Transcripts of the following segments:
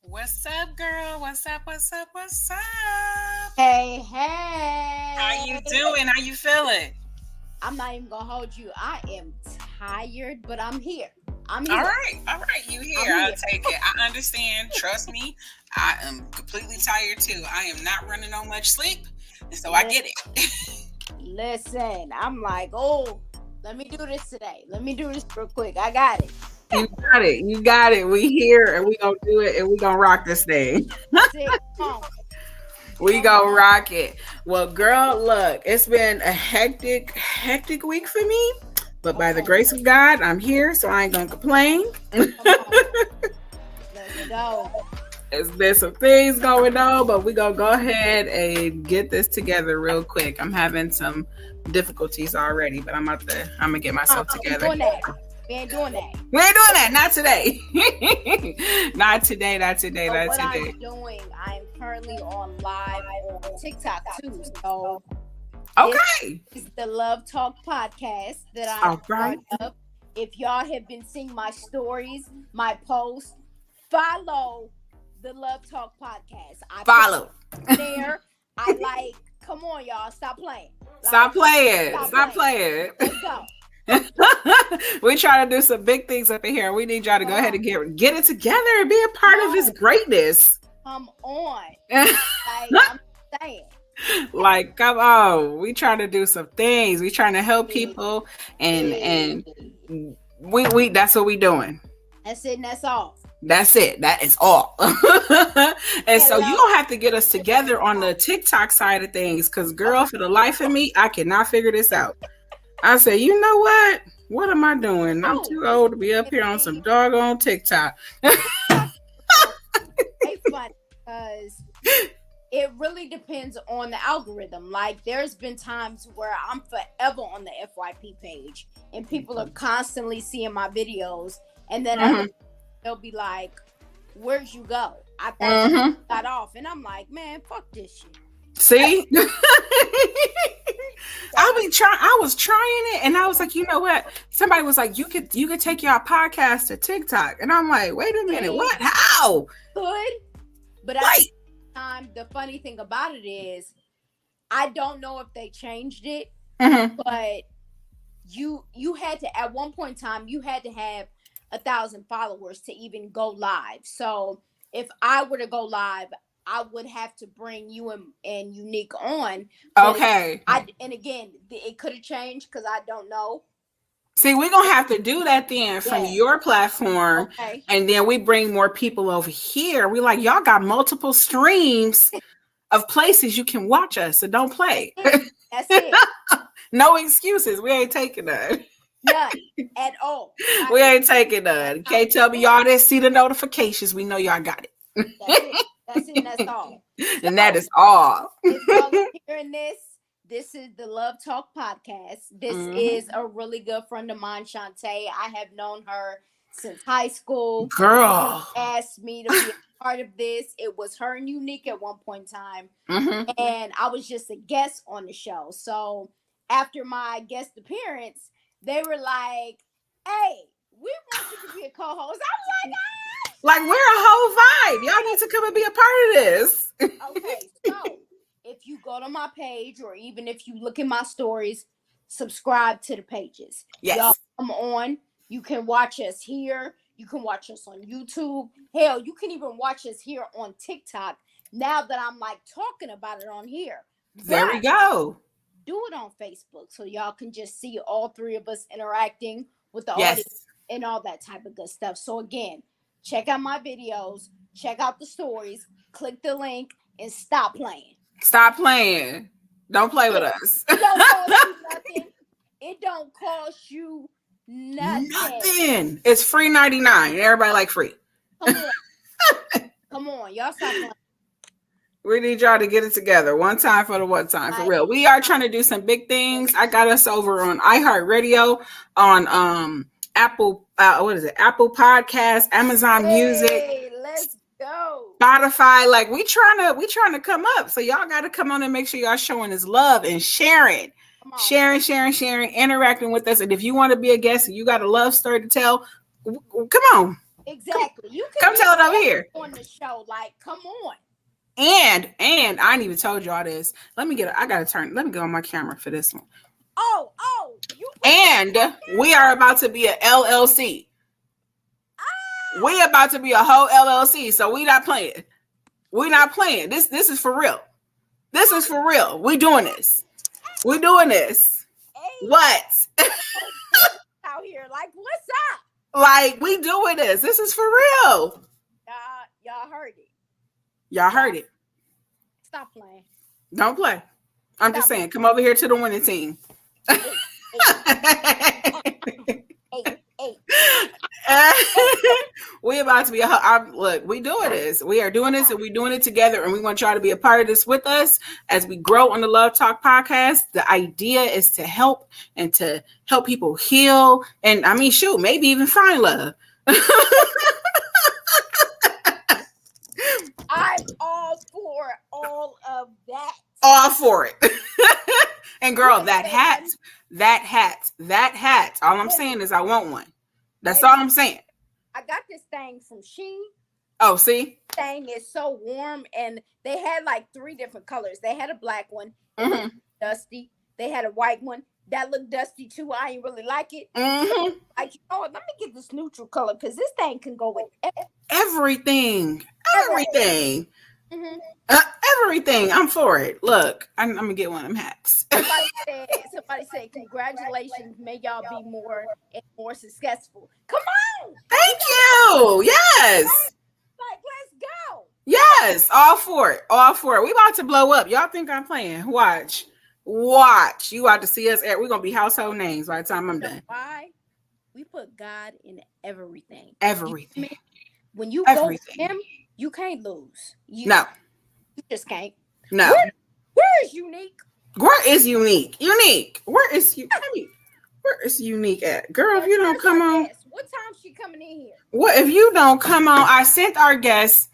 What's up, girl? What's up? What's up? What's up? Hey, How you hey. doing? How you feeling? I'm not even gonna hold you. I am tired, but I'm here. I'm All here. right, all right. You here? I'm I'll here. take it. I understand. Trust me, I am completely tired too. I am not running on much sleep, and so I Li- get it. Listen, I'm like, oh, let me do this today. Let me do this real quick. I got it. You got it. You got it. We here and we gonna do it and we gonna rock this thing. That's it. Come on. We Come gonna rock it. Well, girl, look, it's been a hectic week for me. But on. by the Okay. grace of God, I'm here, so I ain't gonna complain. Come on. Let's go. There's been some things going on, but we gonna go ahead and get this together real quick. I'm having some difficulties already, but I'm gonna get myself We ain't together. doing that. We ain't doing that. We ain't doing that. Not today. Not today. Not today. So Not what I'm today. doing, I'm currently on live on TikTok too. So Okay. this is the Love Talk podcast that I'm All right. part of. If y'all have been seeing my stories, my posts, follow the Love Talk podcast. I Follow. put it there. I like. Come on, y'all. Stop playing. Stop playing. Stop Stop playing. Let's go. We trying to do some big things up in here. We need y'all to go ahead and get it together and be a part of this greatness. Come on. Like, I'm saying. Like, come on. We trying to do some things. We trying to help people and we that's what we doing. That's it and that's all. That's it. That is all. And so you don't have to get us together on the TikTok side of things, because girl, for the life of me, I cannot figure this out. I said, you know what? What am I doing? I'm too old to be up here on some doggone TikTok. It's funny because it really depends on the algorithm. Like, there's been times where I'm forever on the FYP page and people are constantly seeing my videos, and then other they'll be like, where'd you go? I thought you got off. And I'm like, man, fuck this shit. See? I was trying it, and I was like, you know what? Somebody was like, you could take your podcast to TikTok. And I'm like, wait a minute, what? How? Good. But at the time, the funny thing about it is, I don't know if they changed it, but you had to, at one point in time, you had to have 1,000 followers to even go live. So if I were to go live, I would have to bring you and Unique on. Okay. And again, it could have changed because I don't know. See, we're going to have to do that then from your platform. Okay. And then we bring more people over here. We like, y'all got multiple streams of places you can watch us. So don't play. That's it. No excuses. We ain't taking none. None at all. We ain't taking none. Can't tell me y'all didn't see the notifications. We know y'all got it. That's it. That's all. And that is all. If y'all hearing this is the Love Talk podcast. This is a really good friend of mine, Shantae. I have known her since high school. Girl. She asked me to be a part of this. It was her and Unique at one point in time. And I was just a guest on the show. So after my guest appearance, they were like, hey, we want you to be a co-host. I was like, ah! Like, we're a whole vibe. Y'all need to come and be a part of this. Okay, so if you go to my page, or even if you look at my stories, subscribe to the pages. Yes. Y'all come on. You can watch us here. You can watch us on YouTube. Hell, you can even watch us here on TikTok. Now that I'm like talking about it on here. There we go. Do it on Facebook so y'all can just see all three of us interacting with the audience and all that type of good stuff. So again, check out my videos, check out the stories, click the link, and stop playing. Stop playing. Don't play with us. It don't cost you nothing. It don't cost you nothing. Nothing. It's free 99. Everybody like free. Come on. Come on. Y'all stop playing. We need y'all to get it together. One time for real. We are trying to do some big things. I got us over on iHeartRadio, on Apple, Apple Podcasts, Amazon Music. Let's go. Spotify. Like, we trying to come up. So y'all got to come on and make sure y'all showing us love and sharing. Sharing, interacting with us. And if you want to be a guest and you got a love story to tell, come on. Exactly. You can Come do tell it over whatever here. on the show. Like, come on. And I ain't even told y'all this. Let me get. I gotta turn. Let me go on my camera for this one. Oh, you put And we are about to be a LLC. Ah! We about to be a whole LLC. So we not playing. We not playing. This is for real. This is for real. We doing this. We doing this. Hey, What? out here, like, what's up? Like, we doing this. This is for real. Y'all heard it. Y'all heard it. Stop playing. Don't play. I'm just saying, come over here to the winning team. We about to be look, we doing this. We are doing this and we're doing it together, and we want y'all to be a part of this with us as we grow on the Love Talk podcast. The idea is to help and to help people heal, and I mean, shoot, maybe even find love. I'm all for all of that. All for it. And girl, that hat. All I'm saying is I want one. That's all I'm saying. I got this thing from Shein. Oh, see? Thing is so warm, and they had like 3 different colors. They had a black one, dusty. They had a white one that looked dusty too. I ain't really like it. Like, you know what? Let me get this neutral color because this thing can go with everything. Everything. Everything. I'm for it. Look, I'm gonna get one of them hats. Somebody said, congratulations. May y'all be more and more successful. Come on. Thank you. Yes. Like, let's go. Yes. All for it. All for it. We about to blow up. Y'all think I'm playing? Watch. You about to see us. We're gonna be household names by the time I'm done. Why? We put God in everything. Everything. When you go with him, you can't lose. No. You just can't. No. Where is unique? Where is unique? Where is unique at? Girl, if you don't come on. What time she coming in here? What if you don't come on? I sent our guest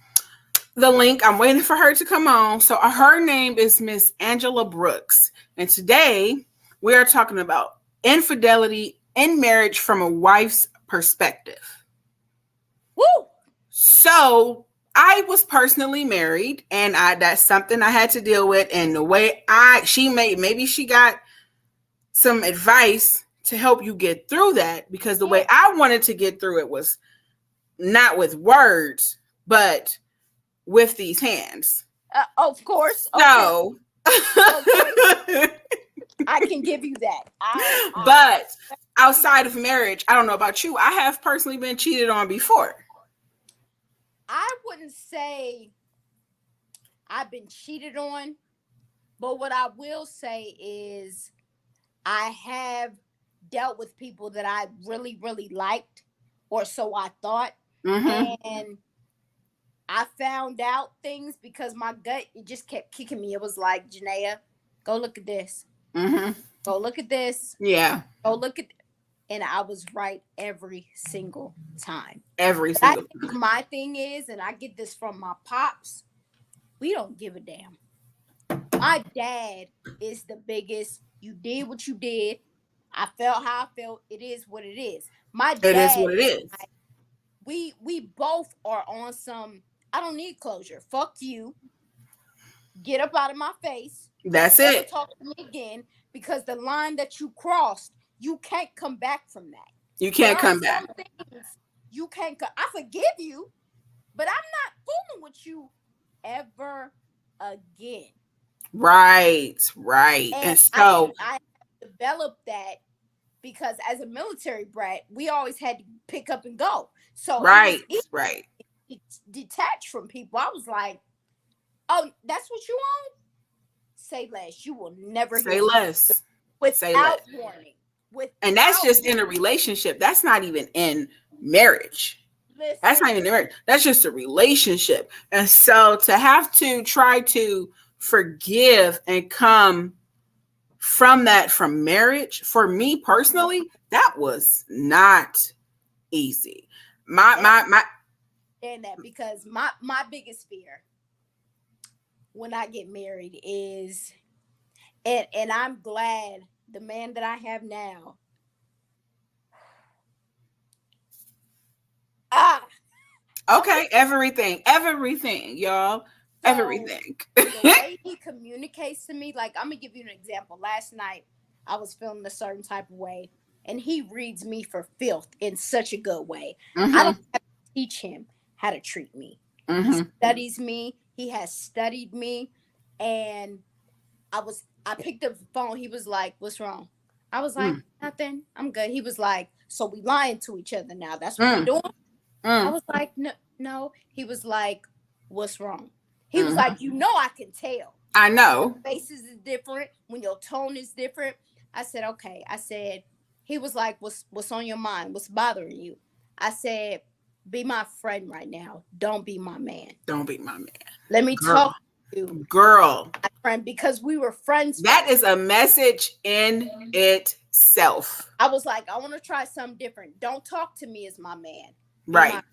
the link. I'm waiting for her to come on. So her name is Miss Angela Brooks. And today we are talking about infidelity in marriage from a wife's perspective. Woo! So I was personally married, and that's something I had to deal with. And the way maybe she got some advice to help you get through that, because the way I wanted to get through it was not with words, but with these hands. Of course. So I can give you that. But outside of marriage, I don't know about you, I have personally been cheated on before. I wouldn't say I've been cheated on, but what I will say is I have dealt with people that I really, really liked, or so I thought. And I found out things because my gut, it just kept kicking me. It was like, Janaea, go look at this. Go look at this. Yeah. Go look at And I was right every single time. My thing is, and I get this from my pops, we don't give a damn. My dad is the biggest. You did what you did. I felt how I felt. It is what it is. My dad. It is what it is. We both are on some, I don't need closure. Fuck you. Get up out of my face. That's it. Talk to me again, because the line that you crossed, you can't come back from that. You can't come back. You can't. I forgive you, but I'm not fooling with you ever again. Right. And so I developed that because as a military brat, we always had to pick up and go. So right. Detached from people. I was like, oh, that's what you want? Say less. You will never say less. Without warning. And that's just in a relationship. That's not even in marriage. That's not even in marriage. That's just a relationship. And so to have to try to forgive and come from that, from marriage, for me personally, that was not easy. And that, because my biggest fear when I get married is, and I'm glad the man that I have now, Okay, everything, y'all. So Everything. the way he communicates to me, like I'm gonna give you an example. Last night I was feeling a certain type of way, and he reads me for filth in such a good way. I don't have to teach him how to treat me. He studies me. He has studied me, and I picked up the phone. He was like, "What's wrong?" I was like, "Nothing. I'm good." He was like, "So we lying to each other now? That's what we're doing?" I was like, "No, no." He was like, "What's wrong?" He was like, "You know, I can tell. I know. Your faces is different when your tone is different." I said, "Okay." I said, he was like, "What's on your mind? What's bothering you?" I said, "Be my friend right now. Don't be my man. Don't be my man. Let me talk to you, Girl. my friend, because we were friends." That is a message in itself. I was like, "I want to try something different. Don't talk to me as my man." Right.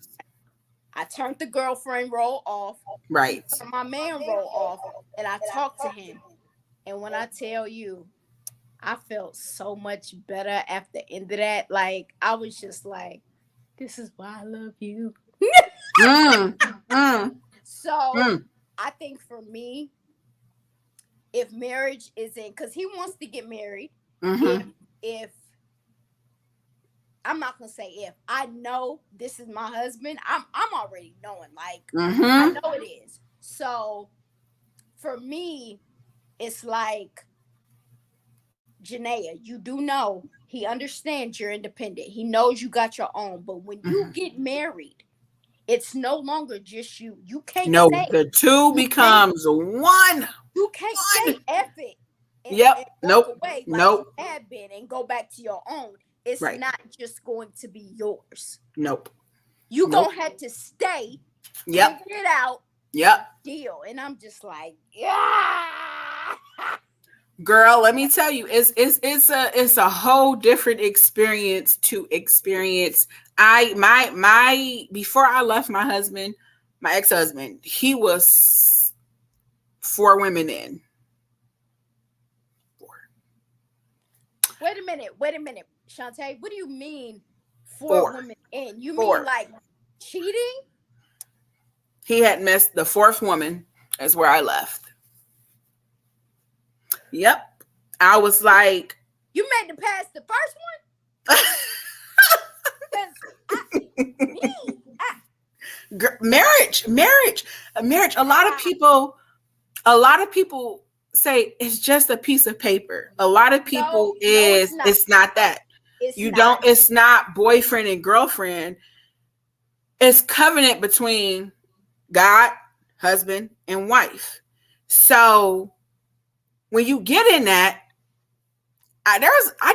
I turned the girlfriend role off. Right. My man role off, and I talked to him. And when I tell you, I felt so much better after the end of that. Like, I was just like, this is why I love you. So I think for me, if marriage isn't, because he wants to get married, if I'm not gonna say if I know this is my husband, I'm already knowing, like I know it is. So for me, it's like, Janaea, you do know he understands you're independent. He knows you got your own, but when you get married, it's no longer just you. You can't say the two becomes one. You can't say F it. And Nope. Away like you have been and go back to your own. It's not just going to be yours. Nope. You gonna have to stay. Figure it out. Deal. And I'm just like, yeah. Girl, let me tell you, it's a whole different experience to experience. Before I left my husband, my ex-husband, he was 4 women in. 4. Wait a minute, Shantae. What do you mean 4 women in? You mean like cheating? He had missed the 4th woman. Is where I left. Yep. I was like, you made it past the first one? Marriage. A lot of people say it's just a piece of paper. A lot of people it's not that. It's not boyfriend and girlfriend. It's covenant between God, husband, and wife. So when you get in that, I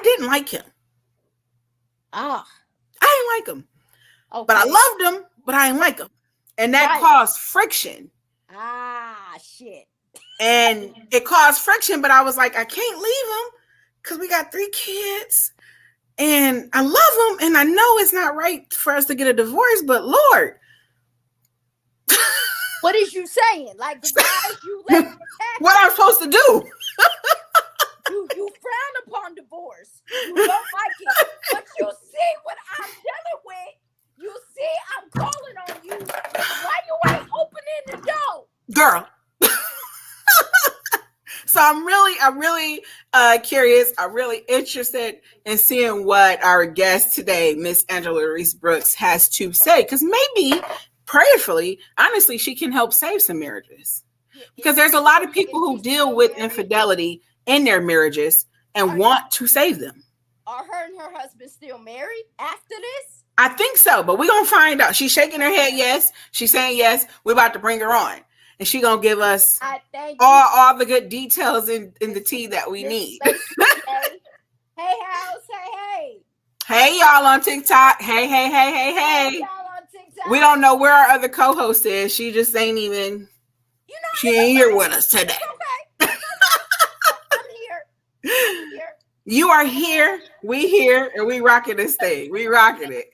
didn't like him. I didn't like him. Okay. But I loved him, but I didn't like him. And that caused friction. Shit. And it caused friction, but I was like, I can't leave him because we got 3 kids. And I love him, and I know it's not right for us to get a divorce, but Lord. What is you saying? Like, why you let me what I'm supposed to do? You frown upon divorce. You don't like it. But you see what I'm dealing with. You see I'm calling on you. Why you ain't opening the door? Girl. So I'm really curious. I'm really interested in seeing what our guest today, Miss Angela Reese Brooks, has to say. Because maybe, prayerfully, honestly, she can help save some marriages. Because there's a lot of people who deal with infidelity in their marriages and want to save them. Are her and her husband still married after this? I think so, but we're going to find out. She's shaking her head yes. She's saying yes. We're about to bring her on. And she's going to give us all the good details in the tea that we need. Hey, house. Hey. Hey, y'all on TikTok. Hey. Y'all on TikTok. We don't know where our other co-host is. She just ain't even, she ain't here with us today. Okay. I'm here. You are here. We here. And we rocking this thing. We rocking it.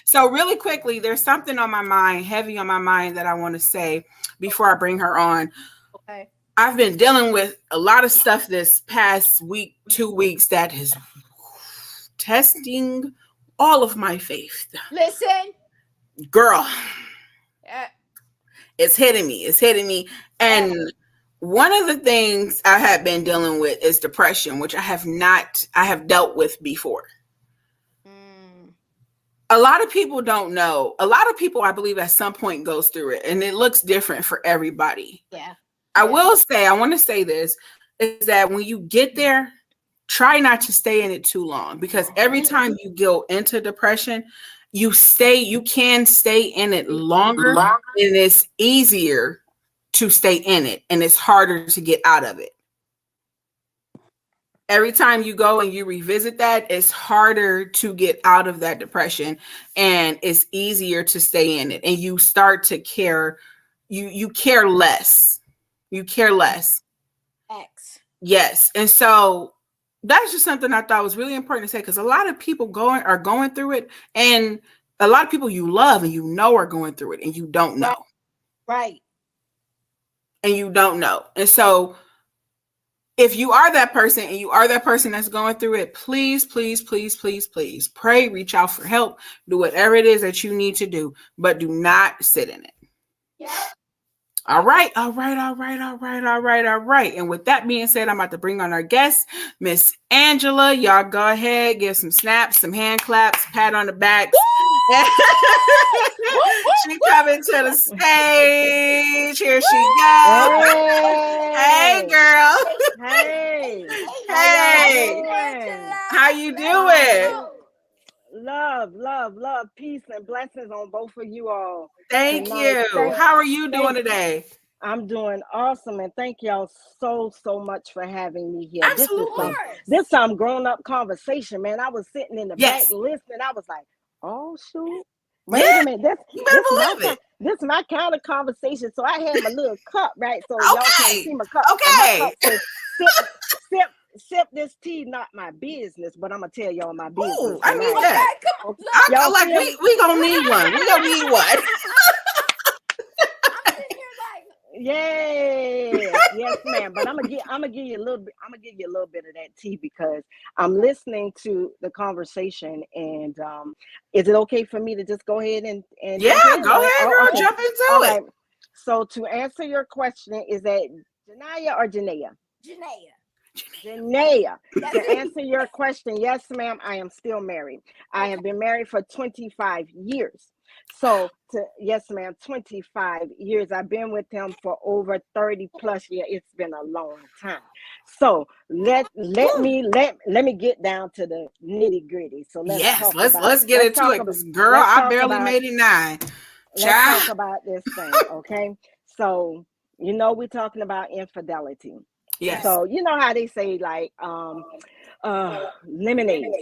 So really quickly, there's something on my mind, heavy on my mind that I want to say before I bring her on. Okay. I've been dealing with a lot of stuff this past week, 2 weeks that is testing all of my faith. Listen, girl, it's hitting me. It's hitting me. And one of the things I have been dealing with is depression, which I have dealt with before. A lot of people don't know. A lot of people, I believe, at some point goes through it, and it looks different for everybody. Yeah. I want to say this, is that when you get there, try not to stay in it too long, because every time you go into depression, you can stay in it longer, and it's easier to stay in it, and it's harder to get out of it. Every time you go and you revisit that, it's harder to get out of that depression, and it's easier to stay in it. And you start to care. You care less. You care less. X. Yes. And so that's just something I thought was really important to say, because a lot of people are going through it, and a lot of people you love and you know are going through it, and you don't know. Right. And you don't know. And so if you are that person, and you are that person that's going through it, please, please, please, please, please pray, reach out for help, do whatever it is that you need to do, but do not sit in it. Yeah. All right. And with that being said, I'm about to bring on our guest, Miss Angela. Y'all go ahead, give some snaps, some hand claps, pat on the back. She coming to the stage. Here she goes. Hey, girl. Hey. How you doing? Love, peace and blessings on both of you all. Thank you. How are you doing today? I'm doing awesome, and thank y'all so much for having me here. Absolutely. This is some grown-up conversation, man. I was sitting in the back listening. I was like, oh shoot. Wait a minute. This is my kind of conversation. So I had my little cup, right? So y'all can't see my cup. Okay. My cup says, sip this tea, not my business, but I'm gonna tell y'all my business. Ooh, I mean that. I feel like we gonna need one. We gonna need one. Yes, ma'am. But I'm gonna give you a little bit. I'm gonna give you a little bit of that tea, because I'm listening to the conversation. And is it okay for me to just go ahead and go ahead, girl, okay. jump into All it. Right. So to answer your question, is that Janaya or Janea? Janea. To answer your question, yes, ma'am, I am still married. I have been married for 25 years. So, yes, ma'am, 25 years. I've been with him for over 30 plus years. It's been a long time. So let me get down to the nitty gritty. So let's get into it. Because girl, I barely made it 9. Let's talk about this thing, okay? So we're talking about infidelity. Yes. So you know how they say, like, lemon.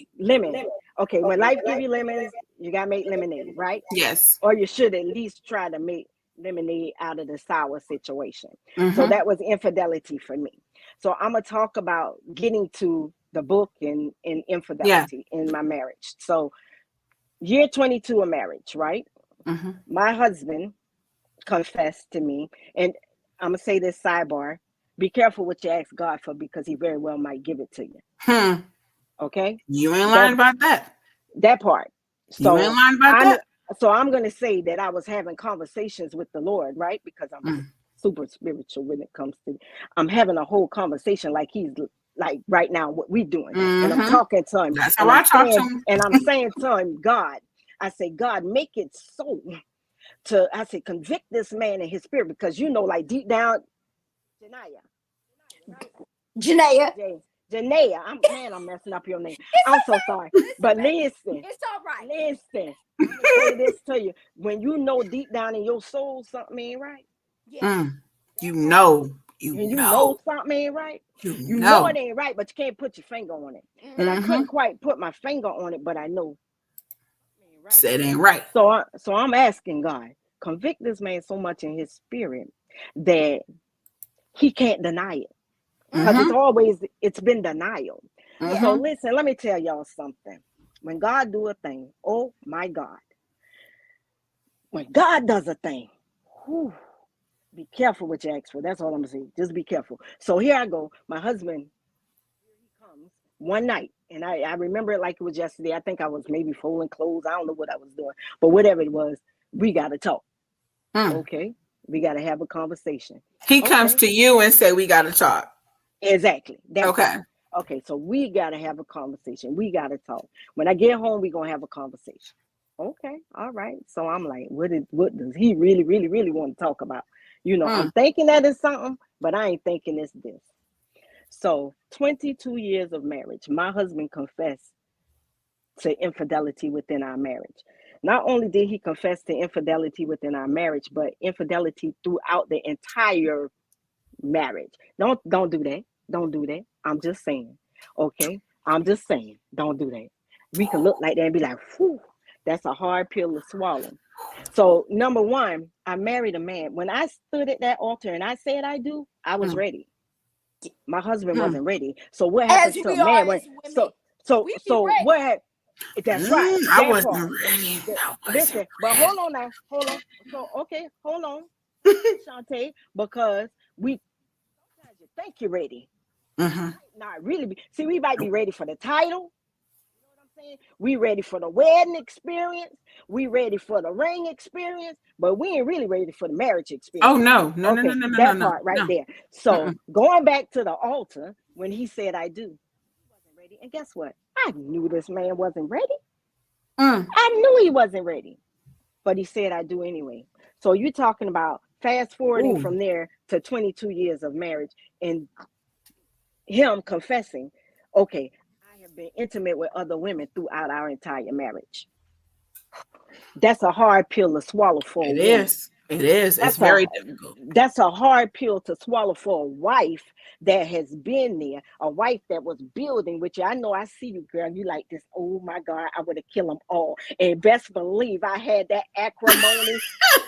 Okay, when life give you lemons, you gotta make lemonade, right? Yes. Or you should at least try to make lemonade out of the sour situation. Mm-hmm. So that was infidelity for me. So I'm gonna talk about getting to the book in infidelity in my marriage. So year 22 of marriage, right? Mm-hmm. My husband confessed to me, and I'm gonna say this sidebar: be careful what you ask God for, because he very well might give it to you. Okay? You ain't lying about that. That part. So you ain't lying about that. So I'm going to say that I was having conversations with the Lord, right? Because I'm super spiritual when it comes to, I'm having a whole conversation like he's like right now what we doing. And I'm talking to him. That's how I talk to him. And I'm saying to him, God, I say, God, make it so I say, convict this man in his spirit, because like deep down, Janea, I'm messing up your name. I'm so sorry. But listen. It's all right. Listen. I'm gonna say this to you. When you know deep down in your soul something ain't right. You know something ain't right. You know it ain't right, but you can't put your finger on it. Mm-hmm. And I couldn't quite put my finger on it, but I know it ain't right. So I'm asking God, convict this man so much in his spirit that he can't deny it. Because it's been denial. So listen, let me tell y'all something. When God do a thing, oh my God. When God does a thing, be careful what you ask for. That's all I'm gonna say. Just be careful. So here I go. My husband, he comes one night, and I remember it like it was yesterday. I think I was maybe folding clothes. I don't know what I was doing, but whatever it was, We got to talk. Mm. Okay. We got to have a conversation. He comes Okay. to you and say, we got to talk. Exactly. That Okay. part. Okay. So we got to have a conversation. We got to talk. When I get home, we're going to have a conversation. Okay. All right. So I'm like, what does he really, really, really want to talk about? You know, I'm thinking that is something, but I ain't thinking it's this. So 22 years of marriage, my husband confessed to infidelity within our marriage. Not only did he confess to infidelity within our marriage, but infidelity throughout the entire marriage. Don't do that. Don't do that. I'm just saying. Okay. I'm just saying. Don't do that. We can look like that and be like, whew, that's a hard pill to swallow. So number one, I married a man. When I stood at that altar and I said I do, I was ready. My husband wasn't ready. So what happens to a man when so what that's right. I That wasn't part. ready. Listen, but hold on now. Hold on. So okay, hold on, Shantae, because we sometimes you think you're ready. Not really be. See, we might be ready for the title. You know what I'm saying? We ready for the wedding experience. We ready for the ring experience, but we ain't really ready for the marriage experience. Oh no. Okay, that part right there. So going back to the altar, when he said I do, he wasn't ready. And guess what? I knew this man wasn't ready. I knew he wasn't ready, but he said I do anyway. So you're talking about fast forwarding from there to 22 years of marriage and him confessing, okay, I have been intimate with other women throughout our entire marriage. That's a hard pill to swallow for a woman. It is. It's very difficult. That's a hard pill to swallow for a wife that has been there, a wife that was building with you. I know I see you, girl. You like this. Oh my God, I would have killed them all. And best believe I had that acrimony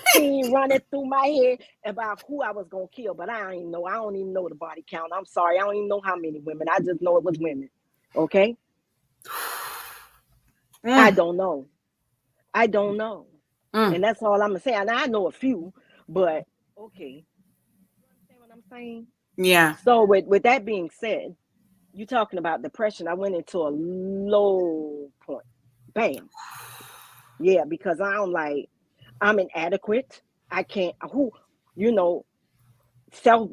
scene running through my head about who I was gonna kill. But I don't even know. I don't even know the body count. I'm sorry. I don't even know how many women. I just know it was women. Okay. I don't know. And that's all I'm gonna say. And I know a few, but okay. You understand what I'm saying? Yeah. So with that being said, you talking about depression. I went into a low point. Bam. Yeah, because I'm inadequate. I can't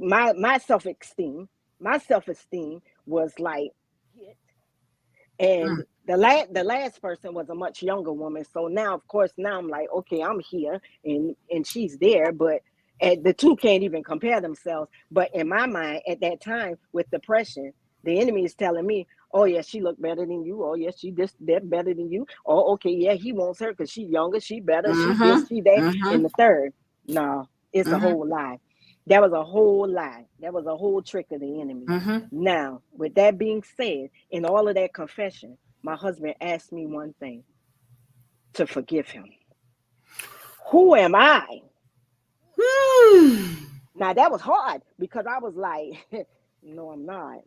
my self-esteem was like hit. And the last person was a much younger woman. So now, of course, I'm like, okay, I'm here and she's there, but the two can't even compare themselves. But in my mind, at that time, with depression, the enemy is telling me, oh yeah, she looked better than you. Oh yeah, she that better than you. Oh okay, yeah, he wants her because she's younger, she better, she this, she that, and the third. No, it's a whole lie. That was a whole lie. That was a whole trick of the enemy. Now, with that being said, in all of that confession, my husband asked me one thing: to forgive him. Who am I? Now, that was hard because I was like, no, I'm not.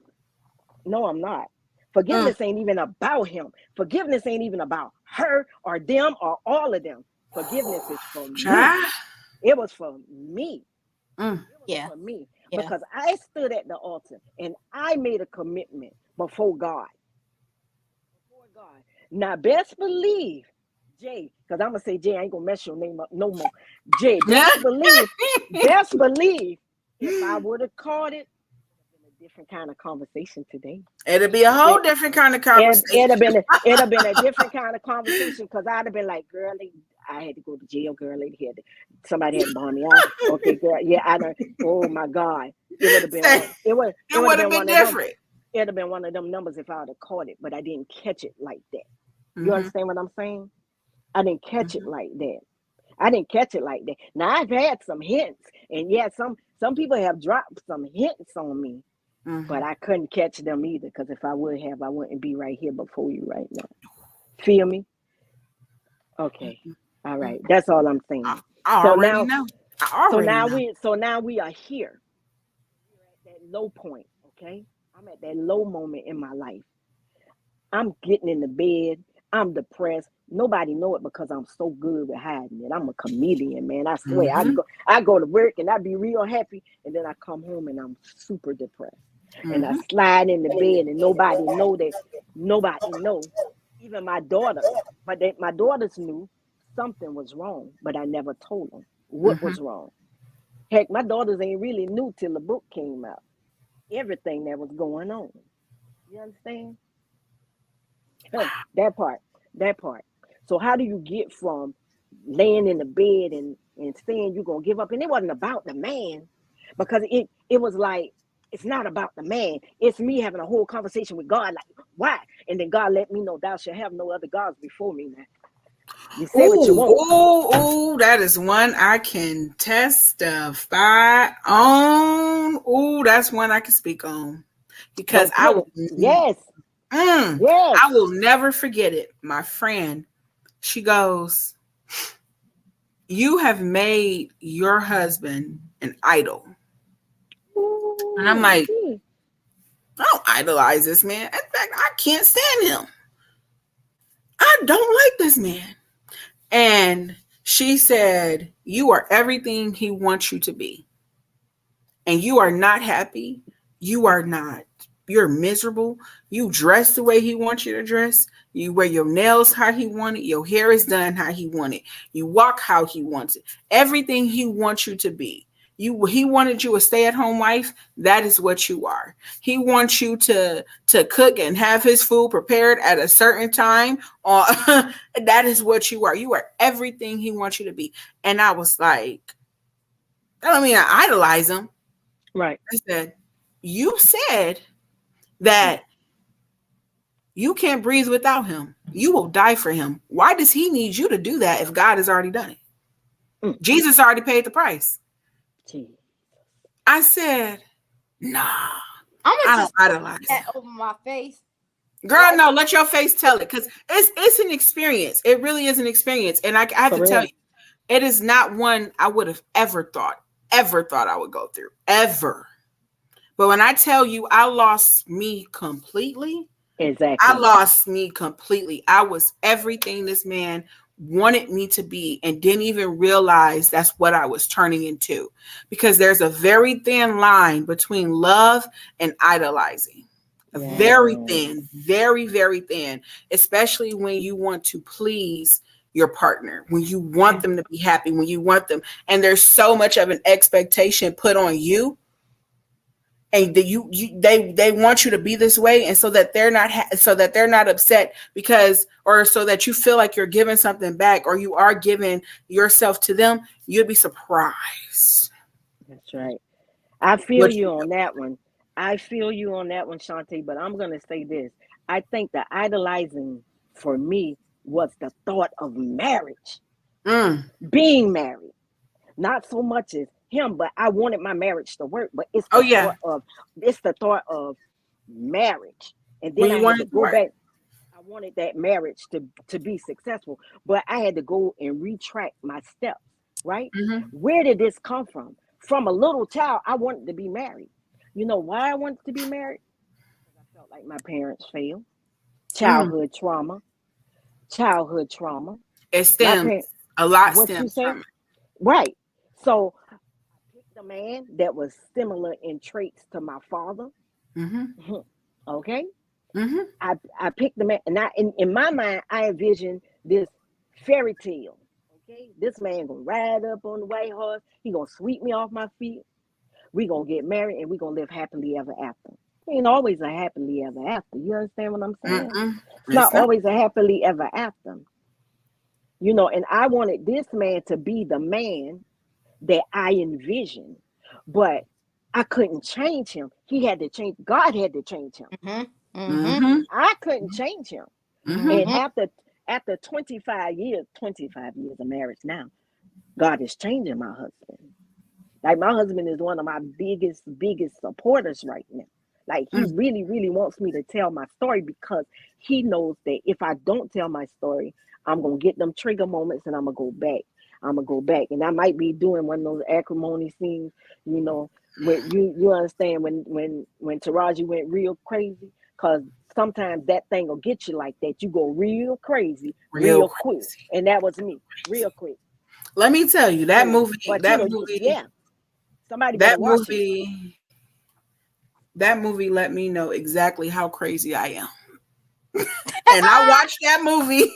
No, I'm not. Forgiveness ain't even about him. Forgiveness ain't even about her or them or all of them. Forgiveness is for me. It was for me. Yeah. For me. Yeah. Because I stood at the altar and I made a commitment before God. Now, best believe, Jay, because I'm going to say, Jay, I ain't going to mess your name up no more. Jay, best believe, if I would have caught it, a different kind of conversation today. It'd be a whole different kind of conversation. It'd have been a different kind of conversation because I'd have been like, girl, I had to go to jail, girl. Somebody had to bond me out. Okay, girl. Yeah, I don't. Oh my God, it would have been. It would have been different. It'd have been one of them numbers if I would have caught it, but I didn't catch it like that. You understand what I'm saying? I didn't catch it like that. Now I've had some hints, and yeah, some people have dropped some hints on me. But I couldn't catch them either, because if I would have, I wouldn't be right here before you right now. Feel me? Okay. All right. That's all I'm saying. I already know. So now we are here. We're at that low point, okay? I'm at that low moment in my life. I'm getting in the bed. I'm depressed. Nobody know it because I'm so good with hiding it. I'm a comedian, man. I swear. I go to work and I be real happy, and then I come home and I'm super depressed. And I slide in the bed and nobody know that. Nobody know. Even my daughter. But my daughters knew. something was wrong, but I never told him what was wrong. Heck, my daughters ain't really knew till the book came out. Everything that was going on. You understand? That part. That part. So how do you get from laying in the bed and saying you're gonna give up? And it wasn't about the man, because it was like, it's not about the man. It's me having a whole conversation with God, like, why? And then God let me know, thou shalt have no other gods before me now. You say what you want. Ooh, that is one I can testify on. Ooh, that's one I can speak on. Because I will, yes. yes. Yes. I will never forget it. My friend, she goes, you have made your husband an idol. Ooh, and I'm like, I don't idolize this man. In fact, I can't stand him. I don't like this man. And she said, you are everything he wants you to be. And you are not happy. You are not. You're miserable. You dress the way he wants you to dress. You wear your nails how he wanted. Your hair is done how he wanted. You walk how he wants it. Everything he wants you to be. He wanted you a stay-at-home wife. That is what you are. He wants you to cook and have his food prepared at a certain time. That is what you are. You are everything he wants you to be. And I was like, I don't mean I idolize him. Right. I said, you said that you can't breathe without him. You will die for him. Why does he need you to do that if God has already done it? Jesus already paid the price. I said, nah, I don't idolize that over my face. Girl, no, let your face tell it, because it's an experience. It really is an experience. And I have to tell you, it is not one I would have ever thought I would go through. Ever. But when I tell you I lost me completely, exactly. I lost me completely. I was everything this man wanted me to be and didn't even realize that's what I was turning into. Because there's a very thin line between love and idolizing. Very thin, very, very thin, especially when you want to please your partner, when you want them to be happy, when you want them, and there's so much of an expectation put on you, and they want you to be this way, and so that they're not upset because, or so that you feel like you're giving something back, or you are giving yourself to them, you'll be surprised. That's right. I feel you on that one. I feel you on that one, Shantae, but I'm going to say this. I think the idolizing for me was the thought of marriage, being married. Not so much as him, but I wanted my marriage to work. But it's the thought of marriage. And then I had to go back. I wanted that marriage to be successful, but I had to go and retract my steps, right? Where did this come from? From a little child, I wanted to be married. You know why I wanted to be married? Because I felt like my parents failed. Childhood trauma. It stems. A lot stems from it. Right. So I picked a man that was similar in traits to my father. Okay. I picked the man, and in my mind, I envisioned this fairy tale. Okay, this man gonna ride up on the white horse. He gonna sweep me off my feet. We gonna get married and we gonna live happily ever after. It ain't always a happily ever after. You understand what I'm saying? It's not always a happily ever after. You know, and I wanted this man to be the man that I envisioned, but I couldn't change him. He had to change. God had to change him. I couldn't change him. And after 25 years of marriage now, God is changing my husband. Like, my husband is one of my biggest supporters right now. Like, he really, really wants me to tell my story, because he knows that if I don't tell my story, I'm going to get them trigger moments and I'm going to go back. And I might be doing one of those acrimony scenes, you know, where you understand when Taraji went real crazy, because sometimes that thing will get you like that. You go real crazy, real quick. And that was me, real quick. Let me tell you, that movie, somebody better watch it. That movie let me know exactly how crazy I am. And I watched that movie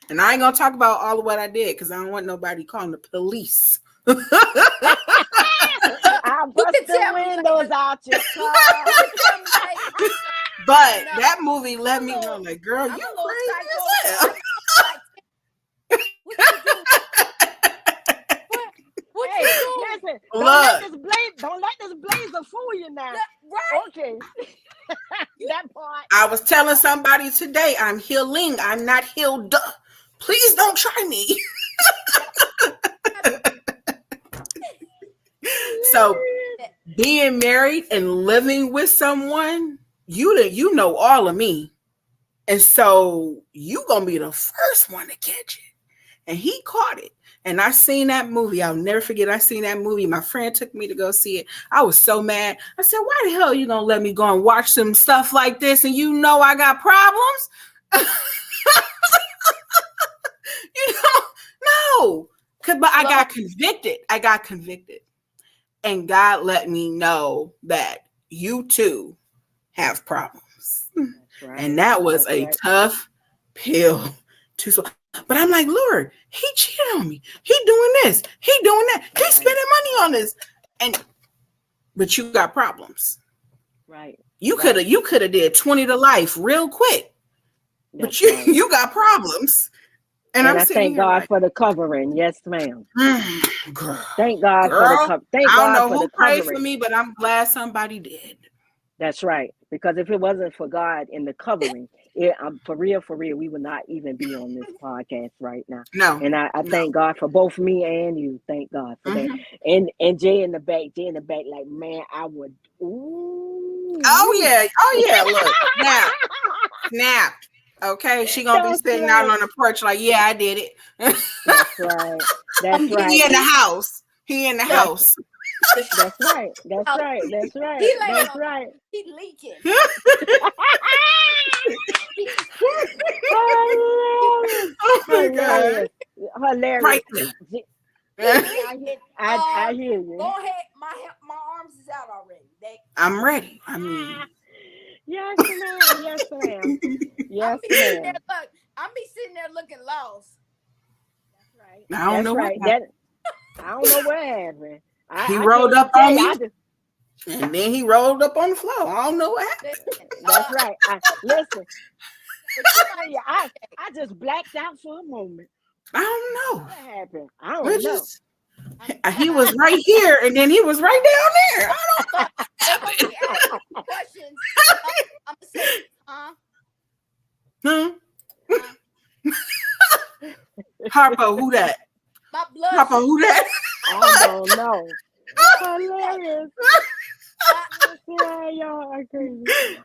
And I ain't gonna talk about all of what I did because I don't want nobody calling the police. I bust the windows out your car. But that movie let me know, like, girl, you crazy. What hey, you doing? listen, Look, don't let this blazer fool you now. Right? Okay. That part. I was telling somebody today, I'm healing. I'm not healed. Please don't try me. So being married and living with someone, you know all of me. And so you gonna be the first one to catch it. And he caught it. And I seen that movie. I'll never forget. I seen that movie. My friend took me to go see it. I was so mad. I said, why the hell are you gonna let me go and watch some stuff like this? And you know I got problems? You know, no. But I got convicted. And God let me know that you too have problems. Right. And that was a tough pill to swallow. But I'm like, Lord, he cheated on me. He doing this. He doing that. He's spending money on this. But you got problems. Right. You could have did 20 to life real quick. But you got problems. And I thank God for the covering. Yes, ma'am. Thank God for the covering. I don't know who prayed for me, but I'm glad somebody did. That's right. Because if it wasn't for God in the covering, for real, we would not even be on this podcast right now. No. And I thank God for both me and you. Thank God for that. And Jay in the back, like, man, I would. Ooh. Oh yeah. Look. Snap. Okay, she gonna be sitting out on the porch like, yeah, I did it. That's right. That's right. He in the house. That's right. He leaking. Oh my God. Hilarious. Right. I hear you. Go ahead. My arms is out already. I'm ready. I mean, yes, ma'am. Yes, ma'am. I'm be sitting there looking lost. That's right. I don't know what happened. I don't know what happened. He rolled up on me, and then he rolled up on the floor. I don't know what happened. That's right. Listen, I just blacked out for a moment. I don't know what happened. I don't know. He was right here, and then he was right down there. I don't know. Questions. I'm gonna say, Harpo, who that? My blood. Harpo, who that? I don't know. Hilarious. Yeah, y'all are crazy.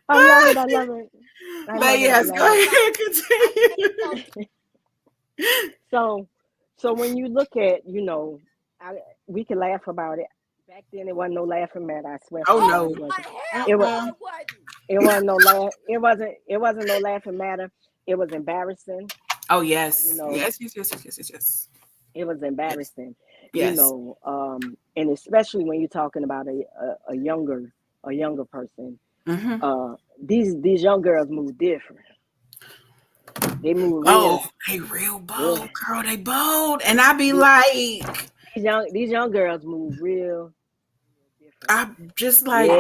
I love it. But yes, go ahead, continue. So when you look at, we can laugh about it. Back then, it wasn't no laughing matter. I swear. Oh no, it wasn't no laugh. It wasn't no laughing matter. It was embarrassing. Oh yes, yes. It was embarrassing. Yes. And especially when you're talking about a younger person. Mm-hmm. These young girls move different. They move real. Oh, they real bold, girl. They bold, and I be like, these young girls move real different. I'm just like,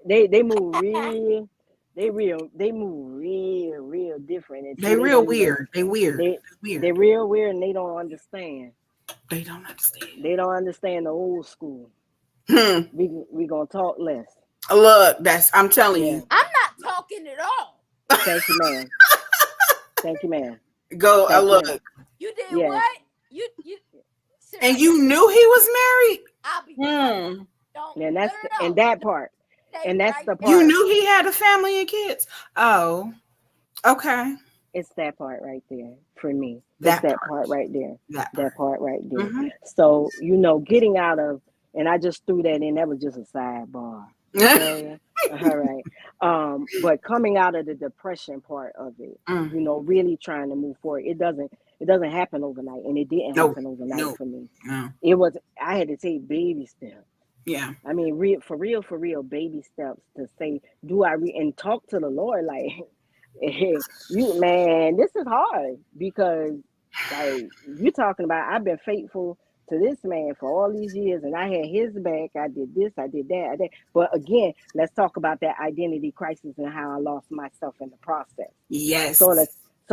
they move real. They move real different. And they real weird. They weird. They're real weird, and they don't understand. They don't understand. They don't understand the old school. We gonna talk less. Look, I'm telling you. I'm not talking at all. Thank you, ma'am. Thank you, ma'am. Go. Look. You did what? You. And you knew he was married. I'll be. And that's that part. And that's the part. You knew he had a family and kids. Oh, okay. It's that part right there for me. That part right there. That part right there. Mm-hmm. So, getting out of, and I just threw that in. That was just a sidebar. Okay? All right. But coming out of the depression part of it, really trying to move forward. It doesn't happen overnight, and it didn't happen overnight for me. No. I had to take baby steps. Yeah. I mean, for real, baby steps to say, and talk to the Lord like, hey, this is hard because Like you talking about, I've been faithful to this man for all these years, and I had his back. I did this, I did that, I did. But again, let's talk about that identity crisis and how I lost myself in the process. Yes. So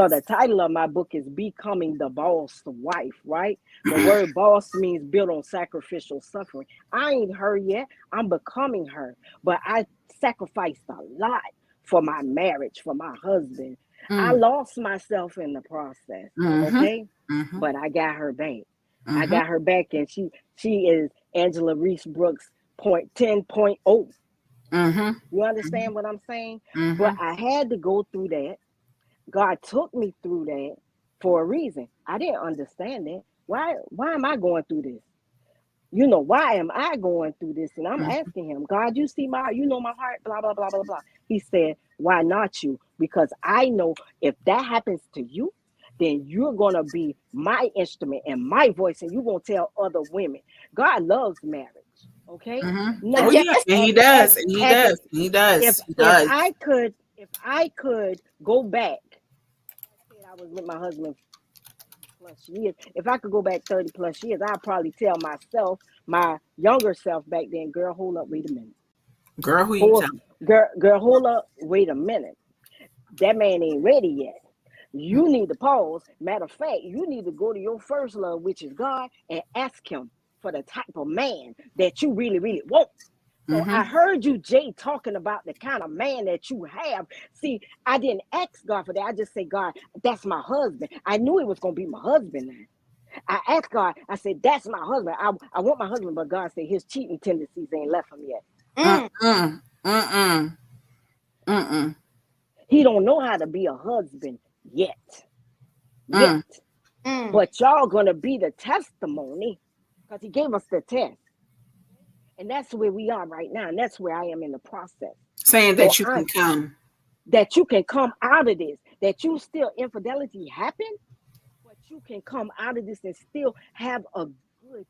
the title of my book is Becoming the Boss Wife, right? The word boss means built on sacrificial suffering. I ain't her yet. I'm becoming her. But I sacrificed a lot for my marriage, for my husband. I lost myself in the process. Okay? But I got her back. I got her back, and she is Angela Reese Brooks 10.0. You understand what I'm saying? But I had to go through that. God took me through that for a reason. I didn't understand it. Why am I going through this? Why am I going through this? And I'm asking him, God, you know my heart, blah, blah, blah, blah, blah. He said, why not you? Because I know if that happens to you, then you're going to be my instrument and my voice, and you're going to tell other women. God loves marriage. Okay. Now, and he does. If I could go back, I said I was with my husband plus years. If I could go back 30 plus years, I'd probably tell myself, my younger self back then, girl, hold up, wait a minute. Girl, who you telling? Girl, hold up, wait a minute. That man ain't ready yet. You need to pause. Matter of fact, you need to go to your first love, which is God, and ask him for the type of man that you really, really want. So I heard you, Jay, talking about the kind of man that you have. See, I didn't ask God for that. I just said, God, that's my husband. I knew it was going to be my husband now. I asked God, I said, that's my husband. I want my husband, but God said his cheating tendencies ain't left him yet. He don't know how to be a husband yet. But y'all going to be the testimony, because he gave us the test. And that's where we are right now. And that's where I am in the process. Saying that you can come. That you can come out of this. That you still, infidelity happened, but you can come out of this and still have a good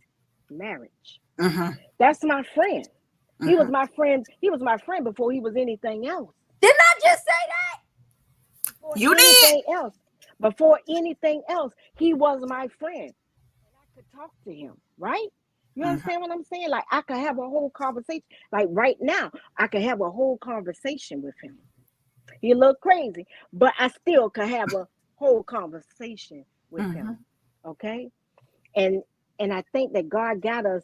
marriage. That's my friend. He was my friend. He was my friend before he was anything else. Didn't I just say that? You did. Before anything else, he was my friend. And I could talk to him, right? You understand what I'm saying? Like, I could have a whole conversation. Like right now, I could have a whole conversation with him. He looked crazy, but I still could have a whole conversation with him. Okay? And I think that God got us,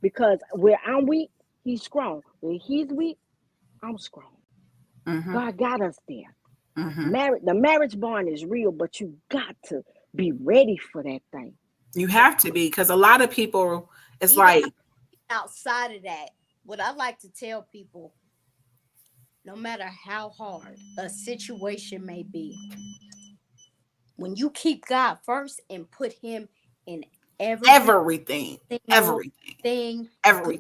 because where I'm weak, he's strong. When he's weak, I'm strong. God got us there. The marriage bond is real, but you got to be ready for that thing. You have to be, because a lot of people, it's like outside of that, what I like to tell people, no matter how hard a situation may be, when you keep God first and put him in everything,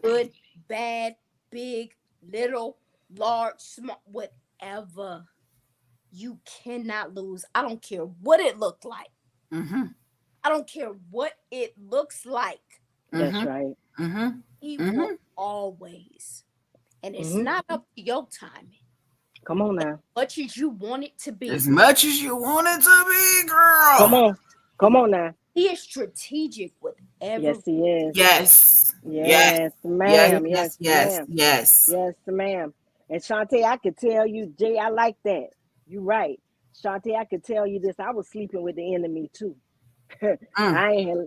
good, bad, big, little, large, small, whatever, you cannot lose. I don't care what it looked like. I don't care what it looks like. That's right. He will always. And it's not up to your timing. Come on now. As much as you want it to be. As much as you want it to be, girl. Come on now. He is strategic with everything. Yes, he is. Yes, ma'am. Yes, ma'am. And Shantae, I could tell you, Jay, I like that. You're right. Shantae, I could tell you this. I was sleeping with the enemy too. I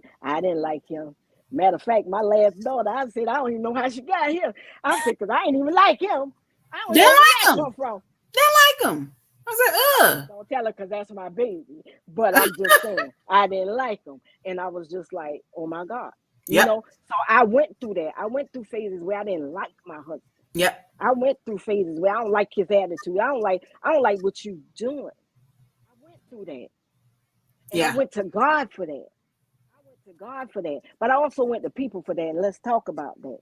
didn't like him. Matter of fact, my last daughter, I said, I don't even know how she got here. I said, because I ain't even like him. I don't know where that come from. Didn't like him. I said, Don't tell her, because that's my baby. But I'm just saying, I didn't like him. And I was just like, oh my God. You know? So I went through that. I went through phases where I didn't like my husband. I went through phases where I don't like his attitude. I don't like what you doing. I went through that. And I went to God for that. But I also went to people for that. And let's talk about that.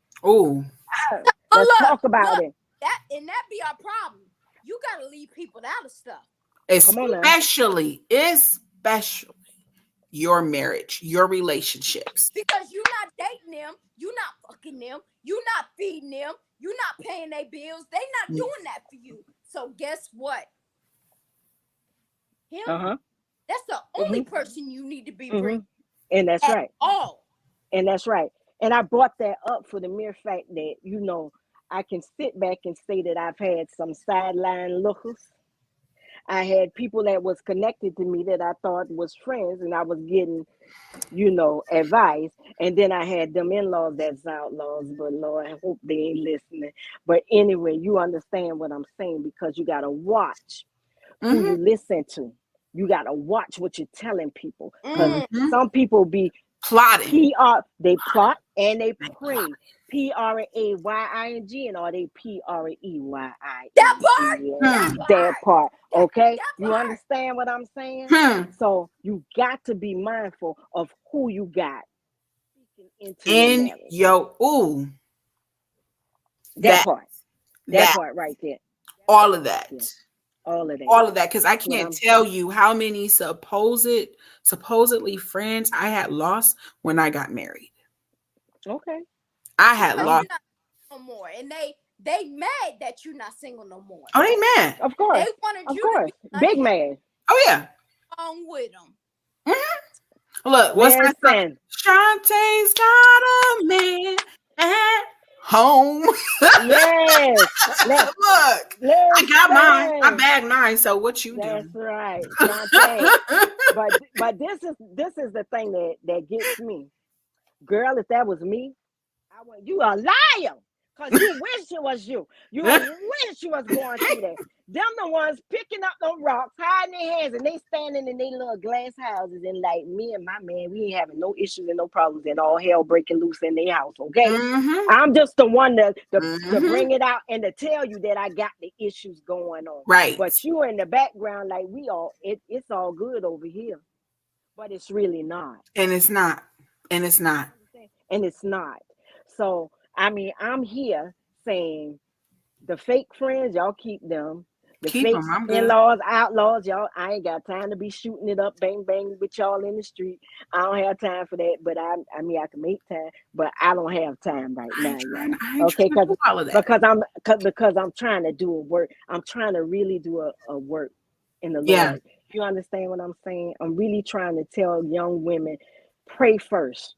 Let's talk about it. That be our problem. You gotta leave people out of stuff. Especially your marriage, your relationships. Because you're not dating them, you're not fucking them, you're not feeding them, you're not paying their bills. They're not doing that for you. So guess what? That's the only person you need to be bringing. And that's At right. all. And that's right. And I brought that up for the mere fact that, I can sit back and say that I've had some sideline lookers. I had people that was connected to me that I thought was friends, and I was getting, advice. And then I had them in-laws that's outlaws, but Lord, I hope they ain't listening. But anyway, you understand what I'm saying, because you gotta watch who you listen to. You gotta watch what you're telling people, because some people be plotting. They plot and they pray. PRAYING, and are they PREYING? That part. That part. Okay, That you part. understand what I'm saying? So you got to be mindful of who you got into your marriage. That part. That part right there. All of that. All of that. All of that. Because I can't tell you how many supposedly friends I had lost when I got married. Okay. I had lost no more, and they mad that you're not single no more. Oh, they mad. Of course. They wanted of you course. to be Big man. Oh yeah. along with them. Look, what's that song? Shantae's got a man at home. Yes. Look, I got mine. I bagged mine. So what you That's doing? right, Shantae. but this is the thing that gets me, girl. If that was me, I want you a liar, because you wish it was you. You wish you was going through that. Them the ones picking up them rocks, hiding their hands, and they standing in their little glass houses, and like, me and my man, we ain't having no issues and no problems, and all hell breaking loose in their house. Okay, I'm just the one to bring it out and to tell you that I got the issues going on. Right. But you in the background, like, it's all good over here, but it's really not. And it's not. And it's not. And it's not. So I mean, I'm here saying, the fake friends, y'all keep them. The fake in-laws, outlaws, y'all, I ain't got time to be shooting it up, bang, bang with y'all in the street. I don't have time for that, but I can make time, but I don't have time right now, y'all. Okay, because I'm trying to do a work. I'm trying to really do a work in the Lord. You understand what I'm saying? I'm really trying to tell young women, pray first.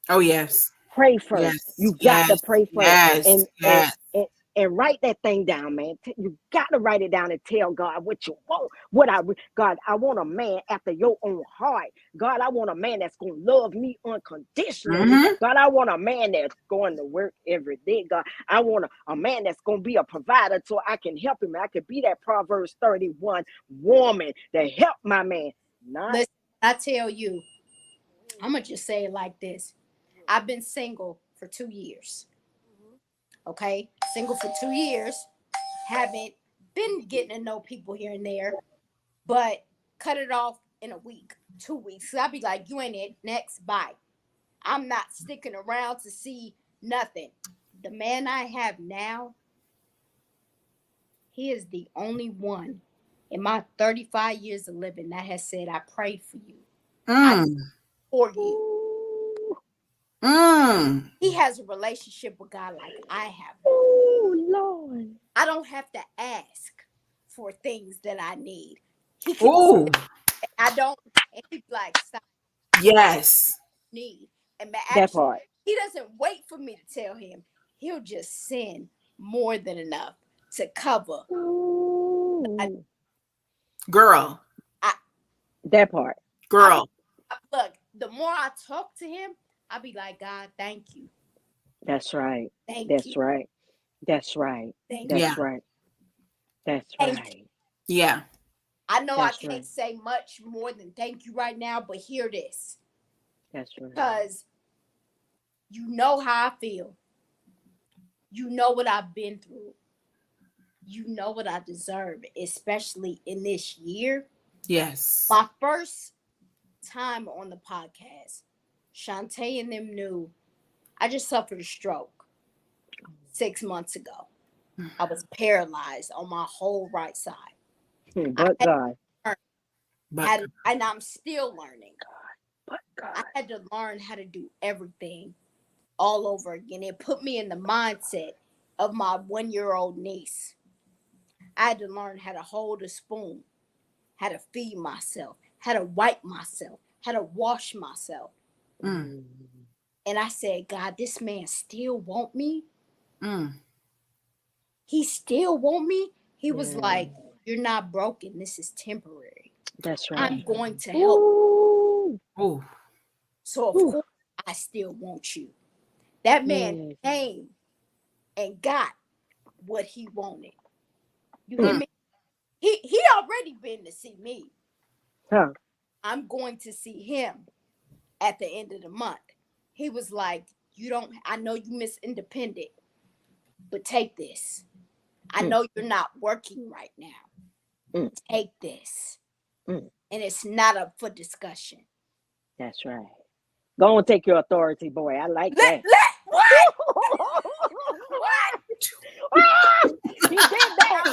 Oh, yes. Pray first. You got to pray first. And write that thing down, man. You got to write it down and tell God what you want. God, I want a man after your own heart. God, I want a man that's going to love me unconditionally. God, I want a man that's going to work every day. God, I want a man that's going to be a provider so I can help him. I could be that Proverbs 31 woman that help my man. Listen, I tell you, I'm going to just say it like this. I've been single for 2 years. Okay, single for 2 years. Haven't been getting to know people here and there, but cut it off in a week, 2 weeks. So I'll be like, you ain't it. Next, bye. I'm not sticking around to see nothing. The man I have now, he is the only one in my 35 years of living that has said, I prayed for you. I for you. He has a relationship with God like I have. Oh, Lord. I don't have to ask for things that I need. He can say, I don't, and he's like, stop. Yes. Need. And actually, that part. He doesn't wait for me to tell him. He'll just send more than enough to cover. Girl. That part. Girl. Look, the more I talk to him, I'll be like, God, thank you. That's right. Thank That's you. right. That's right. Thank That's you. right. That's Thank right. You. Yeah. I know I can't say much more than thank you right now, but hear this. That's right. Because you know how I feel. You know what I've been through. You know what I deserve, especially in this year. Yes. My first time on the podcast, Shantae and them knew I just suffered a stroke 6 months ago. I was paralyzed on my whole right side. But God. And I'm still learning. But God. I had to learn how to do everything all over again. It put me in the mindset of my 1-year-old niece. I had to learn how to hold a spoon, how to feed myself, had to wipe myself, had to wash myself. Mm. And I said, God, this man still want me? Mm. He still want me? He was like, you're not broken. This is temporary. That's right. I'm going to help. Ooh. So, of course, I still want you. That man came and got what he wanted. You hear me? He already been to see me. Huh. I'm going to see him at the end of the month. He was like, I know you miss independent, but take this. I know you're not working right now. Take this. And it's not up for discussion. That's right. Go and take your authority, boy. I like that. What? What? He did that.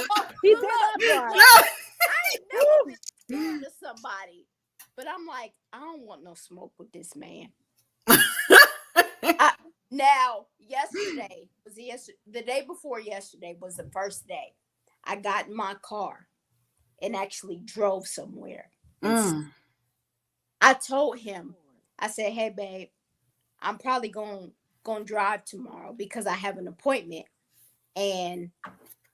He did that part. I ain't never been scared of somebody. But I'm like, I don't want no smoke with this man. Now, the day before yesterday was the first day I got in my car and actually drove somewhere. I told him, I said, hey, babe, I'm probably going to drive tomorrow because I have an appointment and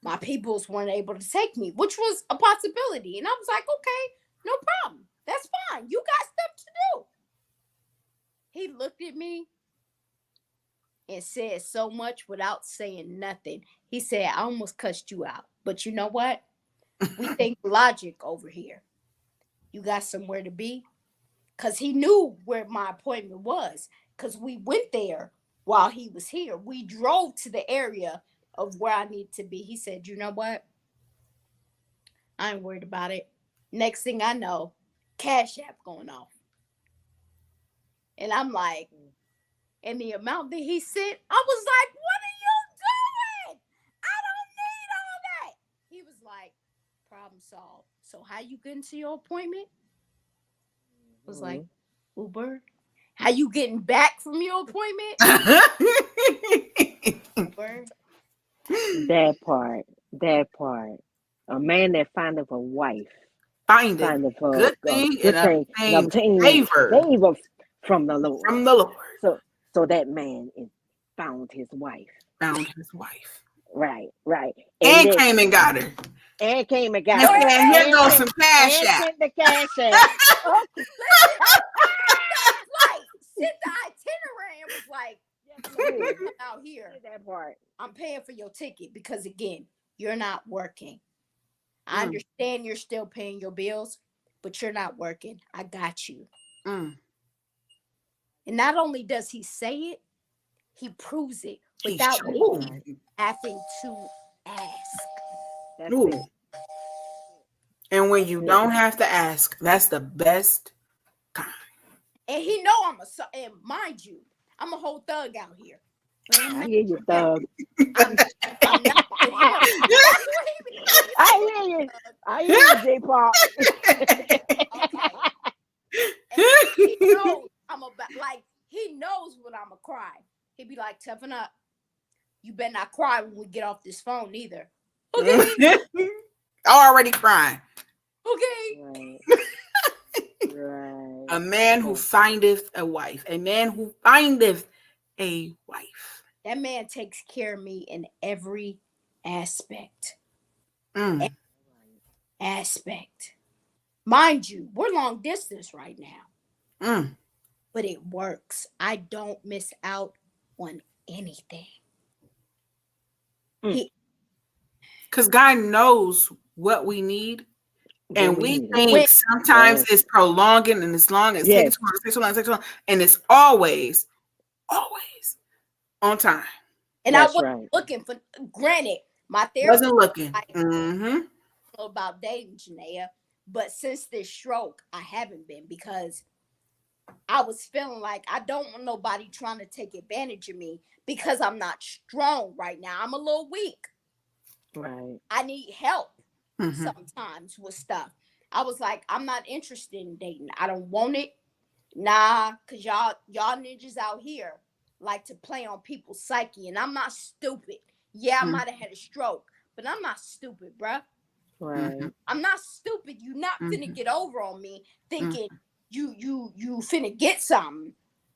my peoples weren't able to take me, which was a possibility. And I was like, okay, no problem. That's fine. You got stuff to do. He looked at me and said so much without saying nothing. He said, I almost cussed you out. But you know what? We think logic over here. You got somewhere to be? Because he knew where my appointment was. Because we went there while he was here. We drove to the area of where I need to be. He said, you know what? I ain't worried about it. Next thing I know, Cash App going off. And I'm like, and the amount that he sent, I was like, what are you doing? I don't need all that. He was like, problem solved. So how you getting to your appointment? I was like, Uber. How you getting back from your appointment? Uber. That part. A man that findeth a wife. Findeth a good thing and obtain favor from the Lord. From the Lord. So that man found his wife. Right. And came and got her. And came and got her. And here goes some cash out. Sent the cash out. Sent the itinerary and was like, out here. That part. I'm paying for your ticket because, again, you're not working. I understand you're still paying your bills, but you're not working. I got you. And not only does he say it, he proves it without me having to ask. That's it. And when you don't have to ask, that's the best kind. And he know and mind you, I'm a whole thug out here. I hear you, thug. I'm not I hear you, J-Pop. He knows he knows when I'm a cry. He'd be like, toughen up. You better not cry when we get off this phone either. Okay. Already crying. Okay. Right. A man who findeth a wife. A man who findeth a wife. That man takes care of me in every aspect. Aspect. Mind you, we're long distance right now. But it works. I don't miss out on anything. Because God knows what we need. And we think sometimes it's prolonging and as long as takes too long. And it's always on time. And I wasn't looking for, granted, my therapist wasn't looking. About dating, Janaea. But since this stroke, I haven't been because I was feeling like I don't want nobody trying to take advantage of me because I'm not strong right now. I'm a little weak. Right. I need help sometimes with stuff. I was like, I'm not interested in dating. I don't want it. Nah, because y'all ninjas out here like to play on people's psyche. And I'm not stupid. Yeah, I might have had a stroke, but I'm not stupid, bruh. Right. I'm not stupid. You not finna get over on me thinking you finna get something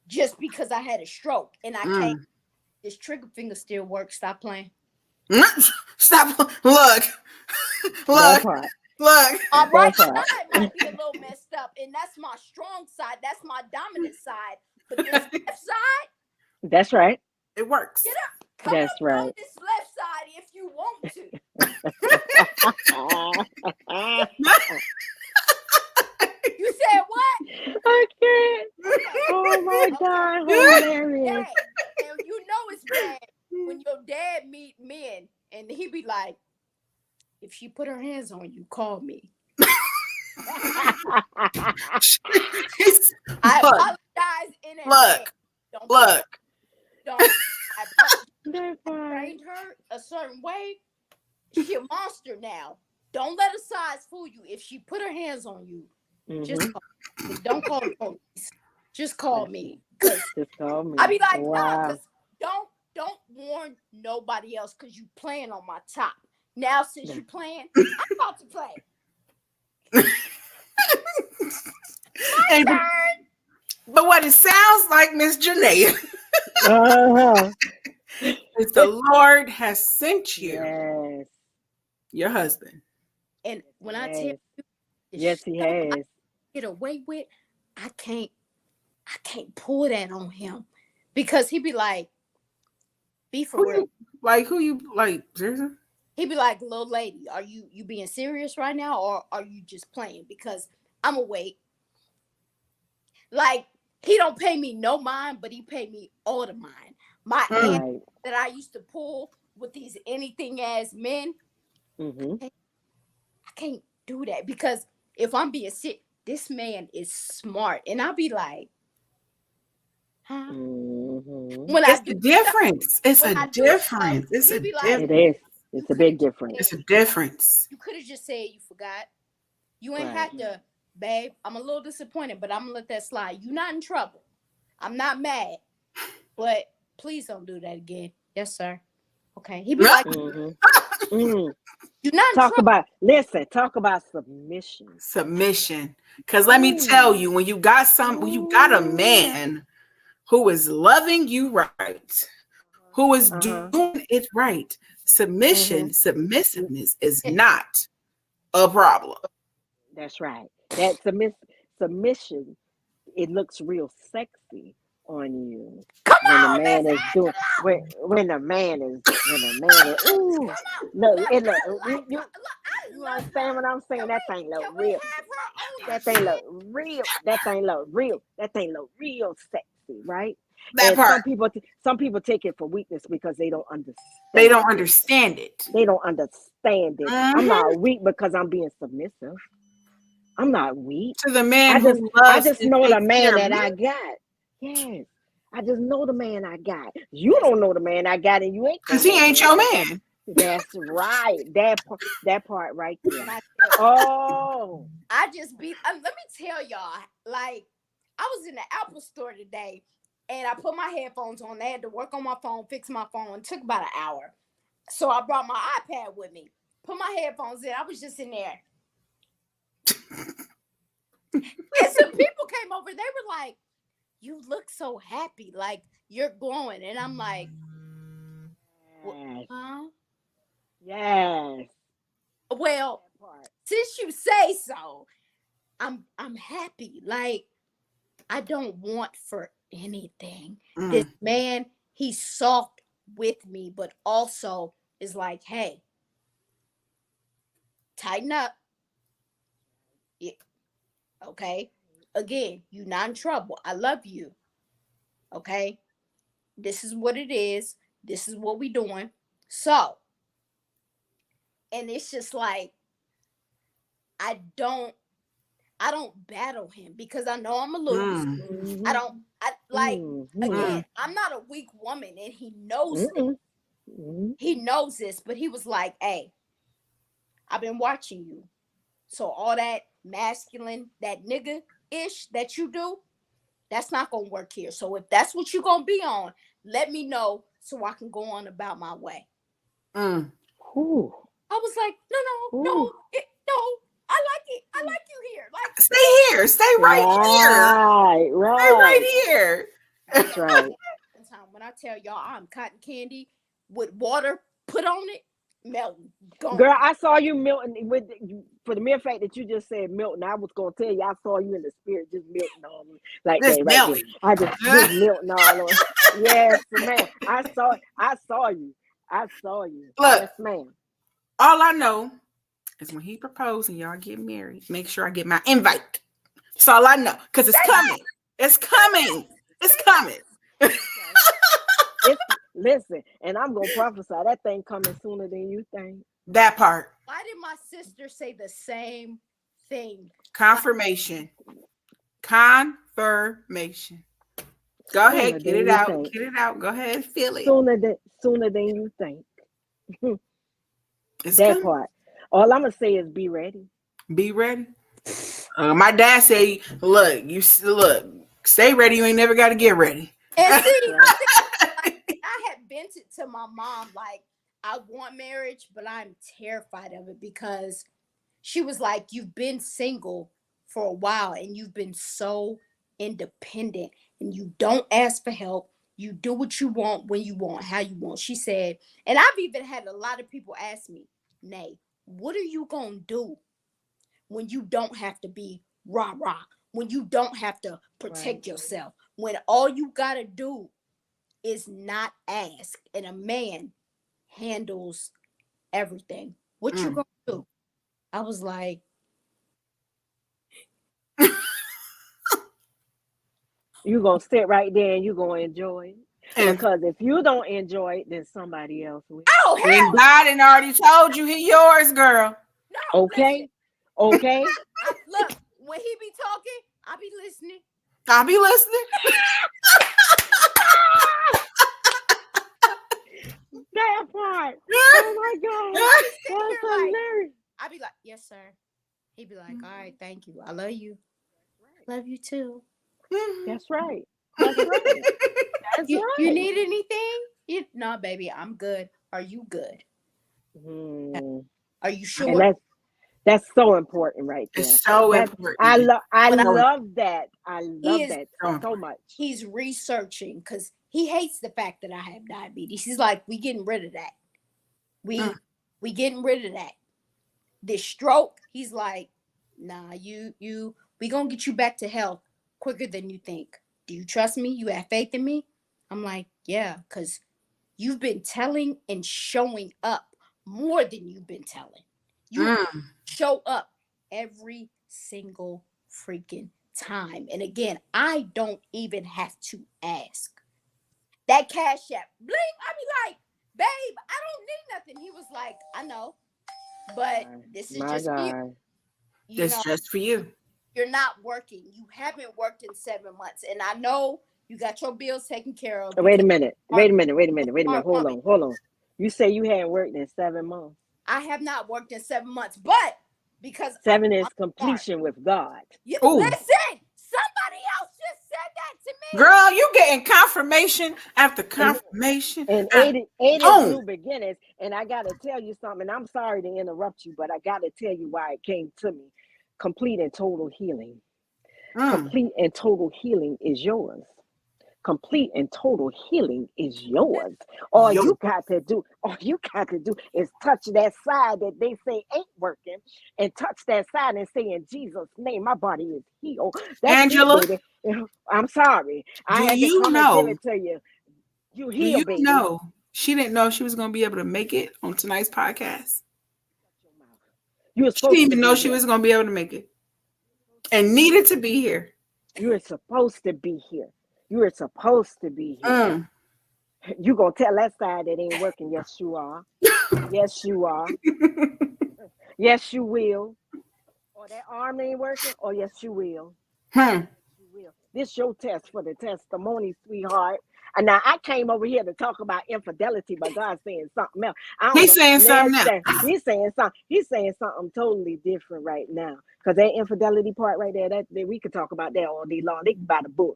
just because I had a stroke and I can't. This trigger finger still works. Stop playing. Stop. Look. That part. Look. All right, That now part. it might be a little messed up, and that's my strong side. That's my dominant side. But this left side, That's right. It works. get up. Come That's up on right. this left side if you want to. You said what? I can't. Okay. Oh my Okay. God, hilarious. Dad. And you know it's bad when your dad meet men and he be like, if she put her hands on you, call me. I apologize in advance. Don't. I trained her a certain way. She a monster now. Don't let her size fool you. If she put her hands on you, just call me. Don't call the police. Just call me. Just call me. I be like, wow. nah, because don't warn nobody else because you playing on my top. Now since you playing, I'm about to play. My turn. But what it sounds like, Miss Janae, is the Lord has sent you your husband. And when I tell you, yes, he has. I get away with, I can't pull that on him because he be like, be for real. Who you like? Seriously? He be like, little lady, are you being serious right now, or are you just playing? Because I'm awake. Like, he don't pay me no mind, but he pay me all the mind. My aunt that I used to pull with these anything as men, I can't do that because if I'm being sick, this man is smart, and I'll be like, huh? When it's a difference. It's a difference. It's a difference. It is. It's a big difference. It's a difference. You could have just said you forgot. You ain't had to, babe. I'm a little disappointed, but I'm gonna let that slide. You're not in trouble. I'm not mad, but please don't do that again. Yes, sir. Okay. He be like, you're not talk about submission. Submission. Because let me tell you, when you got a man who is loving you right, who is doing it right, submissiveness is not a problem. That's right. That submission, it looks real sexy on you. Come when on, the man is doing when the man is ooh, no, it look you understand what I'm saying? That thing look real. That thing look real. That thing look real. That thing look real sexy, right? That part. Some people take it for weakness because they don't understand. They don't understand it. They don't understand it. I'm not weak because I'm being submissive. I'm not weak. To the man I just know the man that I got. Yes. I just know the man I got. You don't know the man I got, and you ain't. Because he ain't your man. That's right. That part right there. Oh. I just let me tell y'all, like, I was in the Apple store today, and I put my headphones on. They had to work on my phone, fix my phone. It took about an hour. So I brought my iPad with me. Put my headphones in. I was just in there. And some people came over. They were like, you look so happy. Like, you're glowing. And I'm like, huh? Yes. Well, since you say so, I'm happy. Like, I don't want for anything. This man, he's soft with me, but also is like, hey, tighten up. Yeah. Okay. Again, you're not in trouble. I love you. Okay. This is what it is. This is what we doing. So, and it's just like, I don't battle him because I know I'm a lose. Again, I'm not a weak woman, and he knows this. He knows this, but he was like, hey, I've been watching you. So all that masculine, that nigga-ish that you do, that's not going to work here. So if that's what you're going to be on, let me know so I can go on about my way. Ooh. I was like, no, I like it. I like you here. Like, stay here. Stay right here. Right. Stay right here. That's right. When I tell y'all I'm cotton candy with water put on it, melting. Gone. Girl, I saw you melting for the mere fact that you just said melting. I was gonna tell you I saw you in the spirit just melting on me like Just that right melting. there. I just melting all on. Yes, man. I saw you. Look, yes, ma'am. all I know is when he proposed and y'all get married, make sure I get my invite. That's all I know, because it's coming. It's coming. It's coming. Listen, and I'm gonna prophesy that thing coming sooner than you think. That part. Why did my sister say the same thing? Confirmation. Confirmation. Go ahead, get it out. Get it out. Go ahead, feel it. Sooner than you think. It's that coming. part. All I'm gonna say is be ready. Be ready. My dad said, "Look, stay ready. You ain't never got to get ready." And see, I had bent it to my mom, like, I want marriage, but I'm terrified of it because she was like, you've been single for a while and you've been so independent and you don't ask for help. You do what you want, when you want, how you want. She said, and I've even had a lot of people ask me, Nay, what are you going to do when you don't have to be rah-rah, when you don't have to protect yourself, when all you got to do is not ask, and a man handles everything? What you going to do? I was like, you're going to sit right there and you're going to enjoy it. Because if you don't enjoy it, then somebody else will. Oh, hell! And God had already told you he yours, girl. No, okay. Look, when he be talking, I'll be listening. I'll be listening. That part. Oh my God. That's hilarious. I'll be like, yes, sir. He'd be like, all right, thank you. I love you. Love you too. That's right. That's right. That's you, right. You need anything? No, baby, I'm good. Are you good? Are you sure? And that's so important right there. It's so important. I love that. I love that so much. He's researching because he hates the fact that I have diabetes. He's like, we getting rid of that. We getting rid of that. This stroke, he's like, nah, we gonna get you back to health quicker than you think. Do you trust me? You have faith in me? I'm like, yeah, because you've been telling and showing up more than you've been telling. You show up every single freaking time. And again, I don't even have to ask. That Cash App, blink, I be like, babe, I don't need nothing. He was like, I know, but this is just for you. It's just for you. You're not working. You haven't worked in 7 months. And I know you got your bills taken care of. Wait a minute. Hold on. You say you hadn't worked in 7 months. I have not worked in 7 months, but because 7 is completion with God. Listen, somebody else just said that to me. Girl, you getting confirmation after confirmation. And 80 is new beginnings. And I got to tell you something. I'm sorry to interrupt you, but I got to tell you why it came to me. Complete and total healing. Complete and total healing is yours. Complete and total healing is yours. All you got to do is touch that side that they say ain't working, and touch that side and say, in Jesus' name, my body is healed. That's Angela, it, baby. I'm sorry. I had to come and give it to you. You healed, baby. Know she didn't know she was going to be able to make it on tonight's podcast. She didn't even know she was going to be able to make it and needed to be here. You were supposed to be here. You're supposed to be here. You gonna tell that side that ain't working? Yes, you are. Yes, you are. Yes, you will. Or that arm ain't working? Oh, yes, you will. You will. This your test for the testimony, sweetheart. And now I came over here to talk about infidelity, but God's saying something else. He's saying something else. He's saying something totally different right now. Because that infidelity part right there, that we could talk about that all day long. They can buy the book.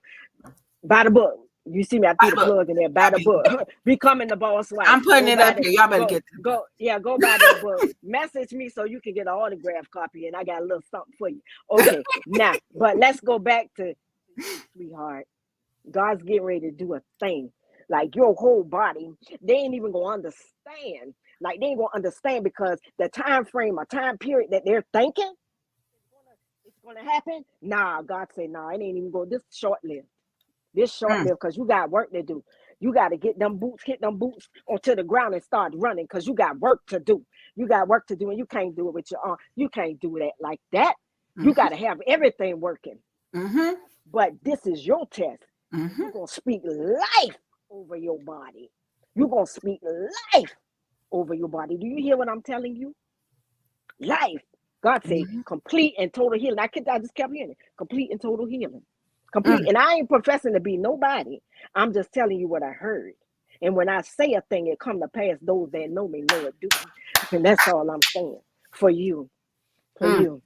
By the book. You see me, I threw the plug in there. Buy the book. Becoming the Boss Wife. I'm putting it up here. Y'all better get the book. Go buy that book. Message me so you can get an autograph copy, and I got a little something for you. Okay, now, but let's go back to sweetheart. God's getting ready to do a thing. Like your whole body, they ain't even gonna understand. Like they ain't gonna understand because the time frame or time period that they're thinking it's gonna happen. Nah, God say, nah, it ain't even going. This short-lived. This short-lived because you got work to do. You got to hit them boots onto the ground and start running because you got work to do. You got work to do, and you can't do it with your arm. You can't do that like that. You got to have everything working. But this is your test. You're going to speak life over your body. You're going to speak life over your body. Do you hear what I'm telling you? Life. God say complete and total healing. I just kept hearing it. Complete and total healing. Complete. And I ain't professing to be nobody. I'm just telling you what I heard. And when I say a thing, it come to pass. Those that know me know it do. And that's all I'm saying. For you. For you.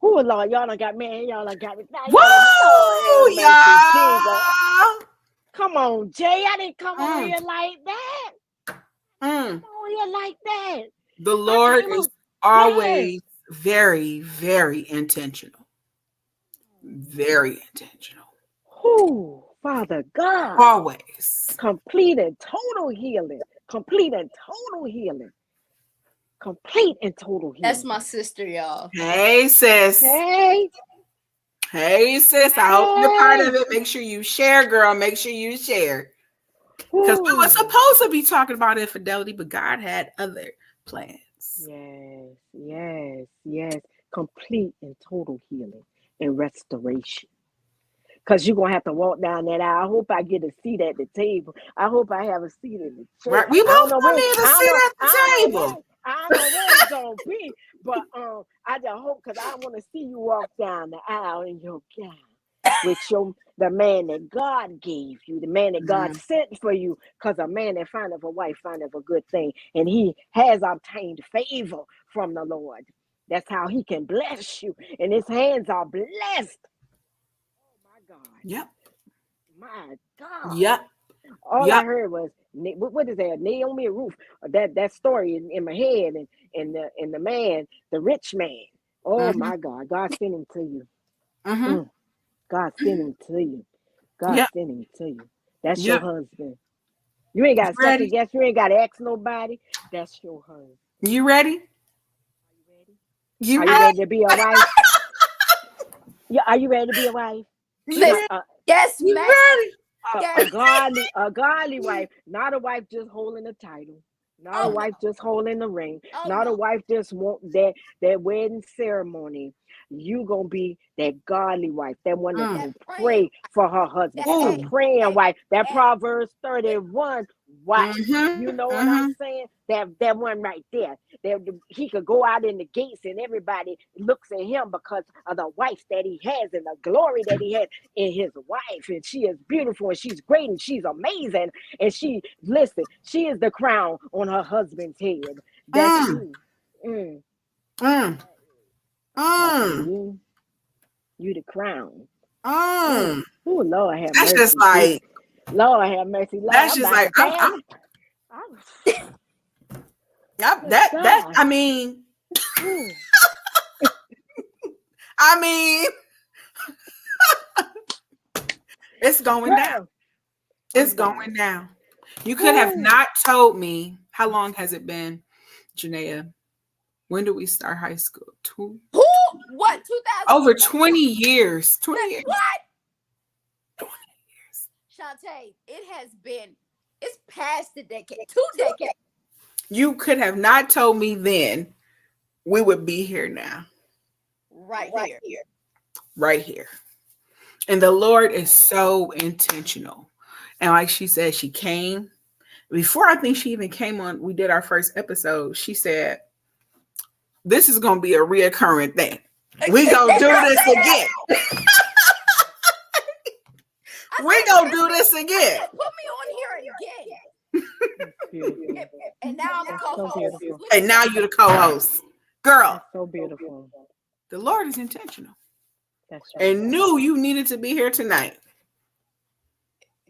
Oh, Lord, y'all done got me. Y'all done got me. Whoa, y'all. Come on, Jay. I didn't come on here like that. Come on here like that. The Lord is always very, very intentional. Very intentional. Oh, Father God. Always. Complete and total healing. Complete and total healing. Complete and total healing. That's my sister, y'all. Hey, sis. Hey. Hey, sis. I hope you're part of it. Make sure you share, girl. Make sure you share. Because we were supposed to be talking about infidelity, but God had other plans. Yes. Complete and total healing and restoration. Because you're going to have to walk down that aisle. I hope I get a seat at the table. I hope I have a seat in the church. Right. We both need a seat at the table. I don't know where it's going to be, but I just hope because I want to see you walk down the aisle in your gown with the man that God gave you, the man that God sent for you, because a man that findeth a wife findeth a good thing, and he has obtained favor from the Lord. That's how he can bless you, and his hands are blessed. Oh, my God. Yep. My God. Yep. All I heard was, what is that? Naomi and Ruth. That story in my head, and the man, the rich man. Oh my God, God sent him to you. God sent him to you. God sent him to you. That's your husband. You ain't got to second guess. You ain't got to ask nobody. That's your husband. You ready? Are you ready to be a wife? Are you ready to be a wife? Yes, you man. ready? A godly wife, not a wife just holding a title, not a wife just holding the ring, a wife just want that wedding ceremony. You gonna be that godly wife, that one that will pray for her husband, a praying wife, that Proverbs 31 wife. You know what I'm saying? That one right there. He could go out in the gates and everybody looks at him because of the wife that he has and the glory that he has in his wife. And she is beautiful and she's great and she's amazing. And she is the crown on her husband's head. That's you. You the crown. Oh, Lord have mercy. That's just like, Lord have mercy. Lord, that's just like, I mean, it's going down. It's going down. You could have not told me. How long has it been, Janaea? When did we start high school? What? 2000? Over 20 years. 20 years. What? 20 years. Shantae, it's past the decade. 2 decades. You could have not told me then. We would be here now. Right here. Right here. And the Lord is so intentional. And like she said, she came. Before I think she even came on, we did our first episode. She said, this is going to be a reoccurring thing. We going to do this again. We going to do this again. Put me on here again. And now I'm the co-host. And now you're the co-host. Girl. That's so beautiful. The Lord is intentional. That's right. And knew you needed to be here tonight.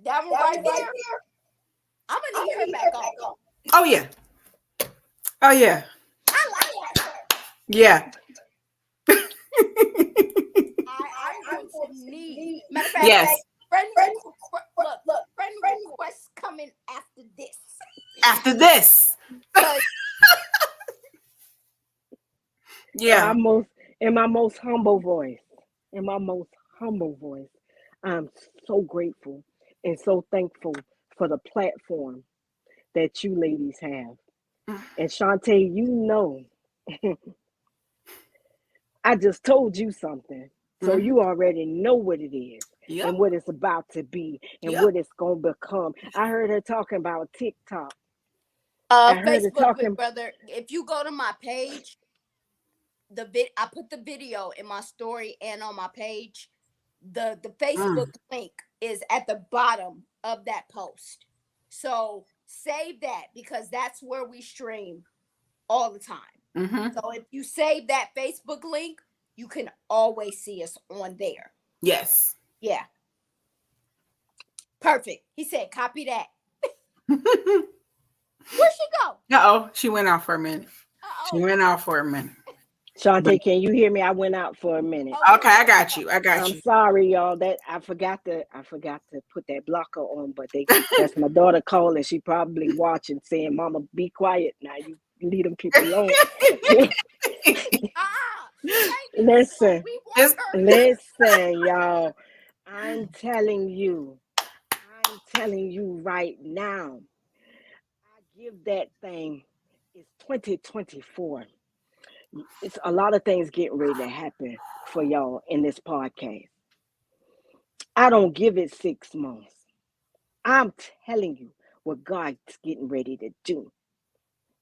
That one right there. I'm gonna need her back on. Oh yeah. Oh yeah. I like her. Yeah. I'm going to need. Matter of fact, Yes. friend requests coming after this. After this. Yeah. In my most humble voice, I'm so grateful and so thankful for the platform that you ladies have. And Shantae, you know, I just told you something. So you already know what it is and what it's about to be and what it's going to become. I heard her talking about TikTok. Facebook, big brother. If you go to my page, I put the video in my story and on my page. The Facebook link is at the bottom of that post. So save that because that's where we stream all the time. So if you save that Facebook link, you can always see us on there. Yes. Yeah. Perfect. He said, copy that. Where'd she go? Uh-oh. She went out for a minute. She went out for a minute. Shantae, can you hear me? I went out for a minute. Okay, I got you. I'm sorry, y'all. That I forgot to put that blocker on, but that's my daughter calling. She probably watching, saying, "Mama, be quiet now. You leave them people alone." Listen, y'all. I'm telling you right now. I give that thing. It's 2024. It's a lot of things getting ready to happen for y'all in this podcast. I don't give it 6 months. I'm telling you what God's getting ready to do.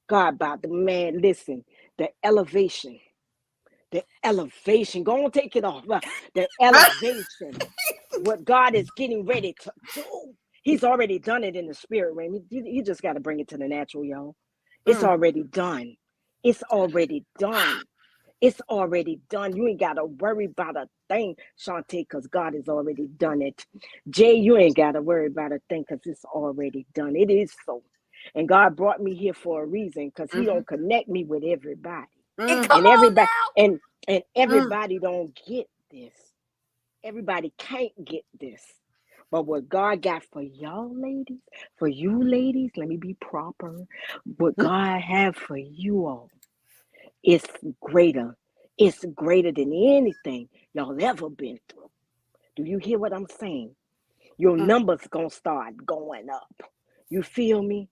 God about the man, listen, the elevation. Go on, take it off. The elevation. What God is getting ready to do. He's already done it in the spirit realm. You just got to bring it to the natural, y'all. It's already done. It's already done. It's already done. You ain't got to worry about a thing, Shantae, because God has already done it. Jay, you ain't got to worry about a thing because it's already done. It is so. And God brought me here for a reason because he don't connect me with everybody. And everybody and everybody don't get this. Everybody can't get this. But what God got for y'all ladies, for you ladies, let me be proper. What God have for you all, it's greater. It's greater than anything y'all ever been through. Do you hear what I'm saying? Your numbers gonna start going up. You feel me?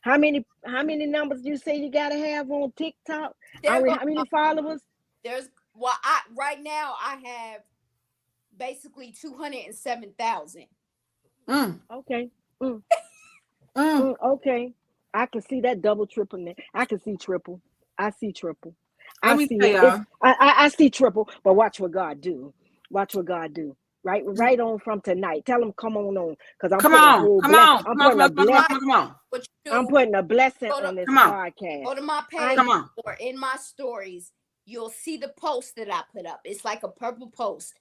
How many numbers do you say you gotta have on TikTok? How many followers? Right now I have basically 207,000. Okay. Okay. I can see that double, triple. I can see triple. I see triple. I see triple. But watch what God do. Watch what God do. Right on from tonight. Tell them come on because I'm putting a blessing on this podcast. Go to my page or in my stories. You'll see the post that I put up. It's like a purple post.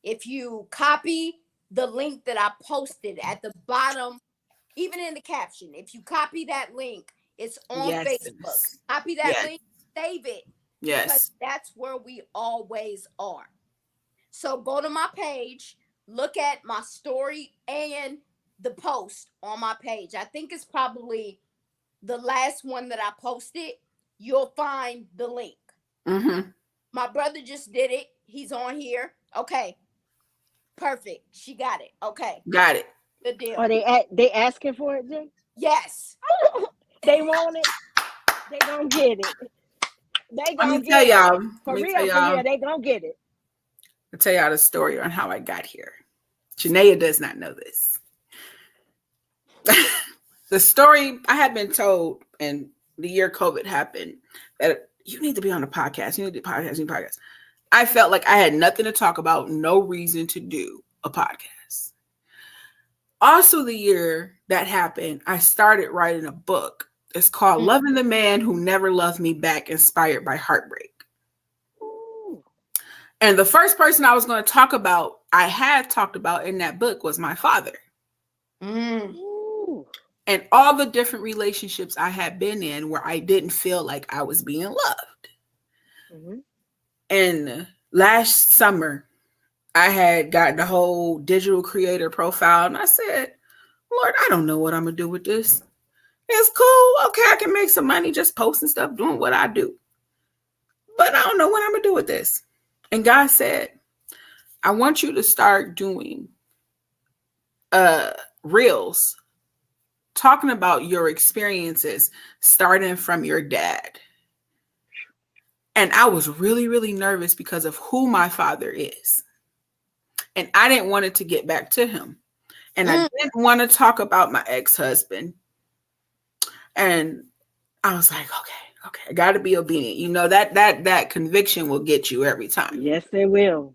If you copy the link that I posted at the bottom, even in the caption, if you copy that link, it's on Facebook. Copy that link, save it. Yes. Because that's where we always are. So go to my page, look at my story and the post on my page. I think it's probably the last one that I posted. You'll find the link. My brother just did it. He's on here. Okay. Perfect. She got it. Okay. Got it. Good deal. Are they asking for it, Jay? Yes. They want it. They gonna get it. They gonna get it. Y'all. For real, they gonna get it. I'll tell y'all the story on how I got here. Janaea does not know this. The story I had been told in the year COVID happened that you need to be on a podcast. You need to podcast. I felt like I had nothing to talk about, no reason to do a podcast. Also, the year that happened, I started writing a book. It's called Loving the Man Who Never Loved Me Back, Inspired by Heartbreak. And the first person I was going to talk about, I had talked about in that book was my father. And all the different relationships I had been in where I didn't feel like I was being loved. Mm-hmm. And last summer, I had got the whole digital creator profile, and I said, Lord, I don't know what I'm going to do with this. It's cool. Okay, I can make some money just posting stuff, doing what I do. But I don't know what I'm going to do with this. And God said, I want you to start doing reels talking about your experiences starting from your dad. And I was really, really nervous because of who my father is. And I didn't want it to get back to him. And I didn't want to talk about my ex-husband. And I was like, okay, I got to be obedient. You know, that conviction will get you every time. Yes, it will.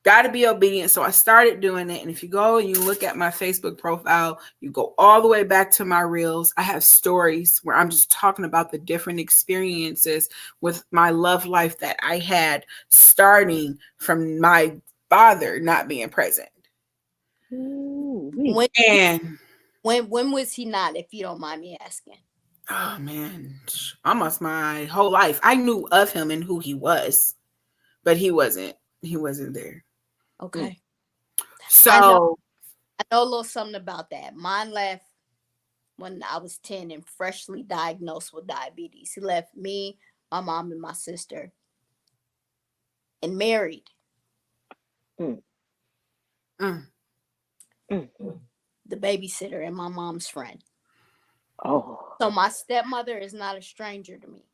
Got to be obedient. So I started doing it. And if you go and you look at my Facebook profile, you go all the way back to my reels. I have stories where I'm just talking about the different experiences with my love life that I had, starting from my father not being present. When was he not, if you don't mind me asking? Oh man, almost my whole life. I knew of him and who he was, but he wasn't there. Okay. So I know a little something about that. Mine left when I was 10 and freshly diagnosed with diabetes. He left me, my mom, and my sister, and married. The babysitter and my mom's friend. Oh. So my stepmother is not a stranger to me.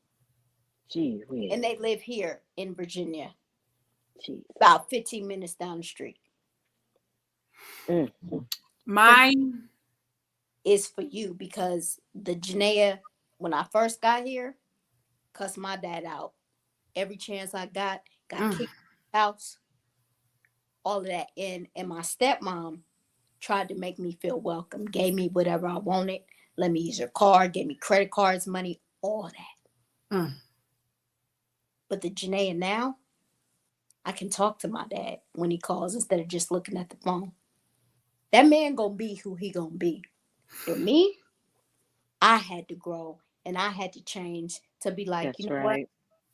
Gee, and they live here in Virginia. Jeez. About 15 minutes down the street. Mine is for you because the Janaea, when I first got here, cussed my dad out. Every chance I got kicked out of the house. All of that. And my stepmom tried to make me feel welcome, gave me whatever I wanted, let me use her card, gave me credit cards, money, all that. But the Janaea now, I can talk to my dad when he calls instead of just looking at the phone. That man gonna be who he gonna be. But me, I had to grow and I had to change to be like, that's you know what?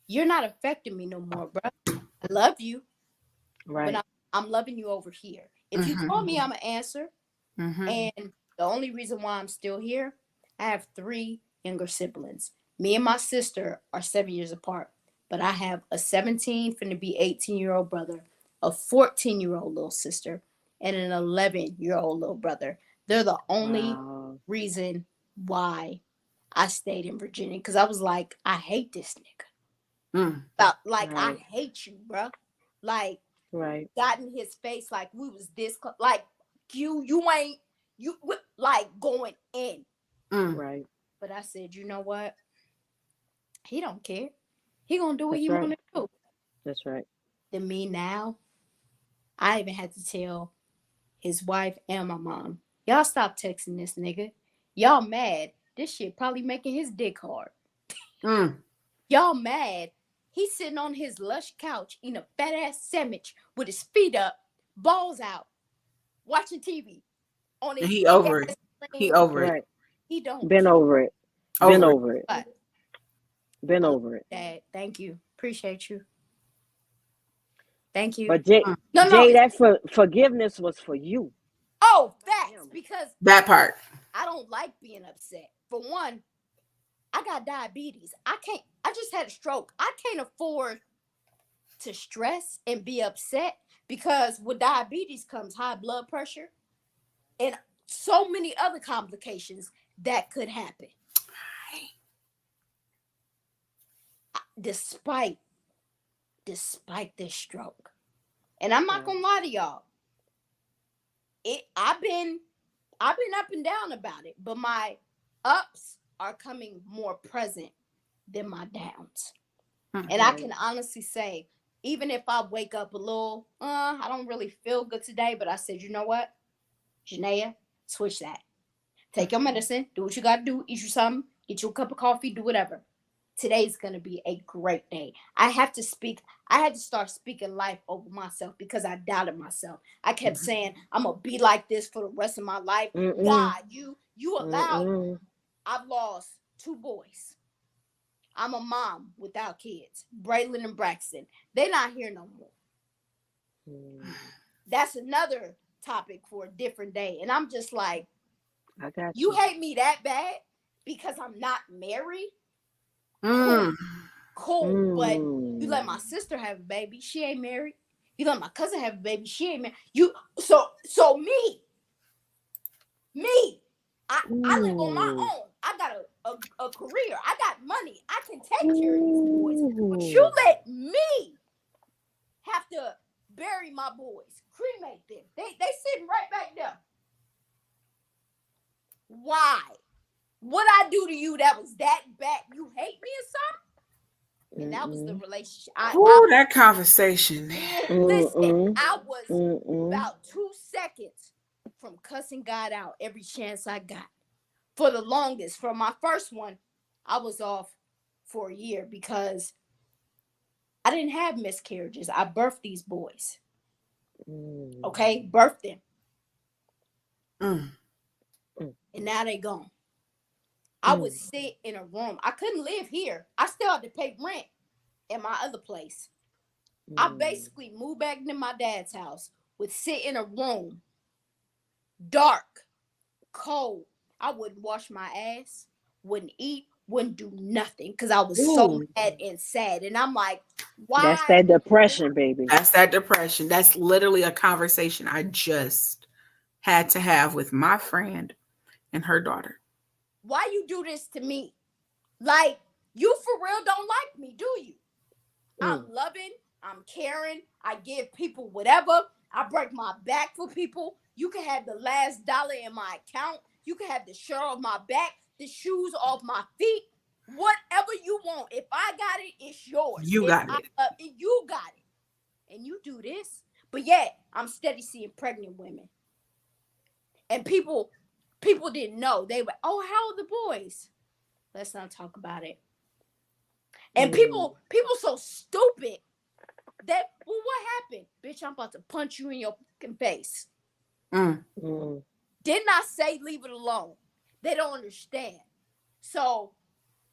You're not affecting me no more, bro. I love you. Right. But I'm loving you over here. If you call me, I'm gonna answer. And the only reason why I'm still here, I have 3 younger siblings. Me and my sister are 7 years apart. But I have a 17, finna be 18-year-old brother, a 14-year-old little sister, and an 11-year-old little brother. They're the only reason why I stayed in Virginia. Because I was like, I hate this nigga. I hate you, bro. Like, got in his face like we was this, like, you ain't, you, like, going in. Right. But I said, you know what? He don't care. He gonna do what he want to do. That's right. To me now, I even had to tell his wife and my mom, y'all stop texting this nigga. Y'all mad. This shit probably making his dick hard. Y'all mad. He's sitting on his lush couch eating a fat ass sandwich with his feet up, balls out, watching TV. On his he over it. He over it. He don't. Been over it. Been over it. Been over it. Dad, thank you. Appreciate you. Thank you. But Jay, that forgiveness was for you. Oh, facts. Because that part. I don't like being upset. For one, I got diabetes. I just had a stroke. I can't afford to stress and be upset because with diabetes comes high blood pressure and so many other complications that could happen. Despite this stroke. And I'm not gonna lie to y'all. I've been up and down about it, but my ups are coming more present than my downs. And I can honestly say, even if I wake up a little, I don't really feel good today, but I said, you know what? Janaea, switch that. Take your medicine, do what you gotta do, eat you something, get you a cup of coffee, do whatever. today's going to be a great day. I had to start speaking life over myself because I doubted myself. I kept saying, I'm going to be like this for the rest of my life. God, you allowed. I've lost 2 boys. I'm a mom without kids. Braylon and Braxton. They're not here no more. That's another topic for a different day. And I'm just like, I got you hate me that bad because I'm not married? Cool. But you let my sister have a baby, she ain't married. You let my cousin have a baby, she ain't married. So me, I live on my own. I got a career. I got money. I can take care of these boys. But you let me have to bury my boys, cremate them. They sitting right back there. Why? What I do to you that was that bad? You hate me or something? And that was the relationship. That conversation. Listen, I was about 2 seconds from cussing God out every chance I got. For the longest, for my first one, I was off for a year because I didn't have miscarriages. I birthed these boys. Okay, birthed them. And now they gone. I would sit in a room. I couldn't live here. I still had to pay rent in my other place. I basically moved back into my dad's house, would sit in a room, dark, cold. I wouldn't wash my ass, wouldn't eat, wouldn't do nothing because I was so mad and sad. And I'm like, why? That's that depression, baby. That's that depression. That's literally a conversation I just had to have with my friend and her daughter. Why you do this to me? Like, you for real don't like me, do you? I'm loving, I'm caring, I give people whatever. I break my back for people. You can have the last dollar in my account. You can have the shirt off my back, the shoes off my feet, whatever you want. If I got it, it's yours. You got it. You got it. And you do this. But yet, I'm steady seeing pregnant women. And people didn't know. They were, oh, how are the boys? Let's not talk about it. And people so stupid that, well, what happened? Bitch, I'm about to punch you in your fucking face. Didn't I say leave it alone? They don't understand. So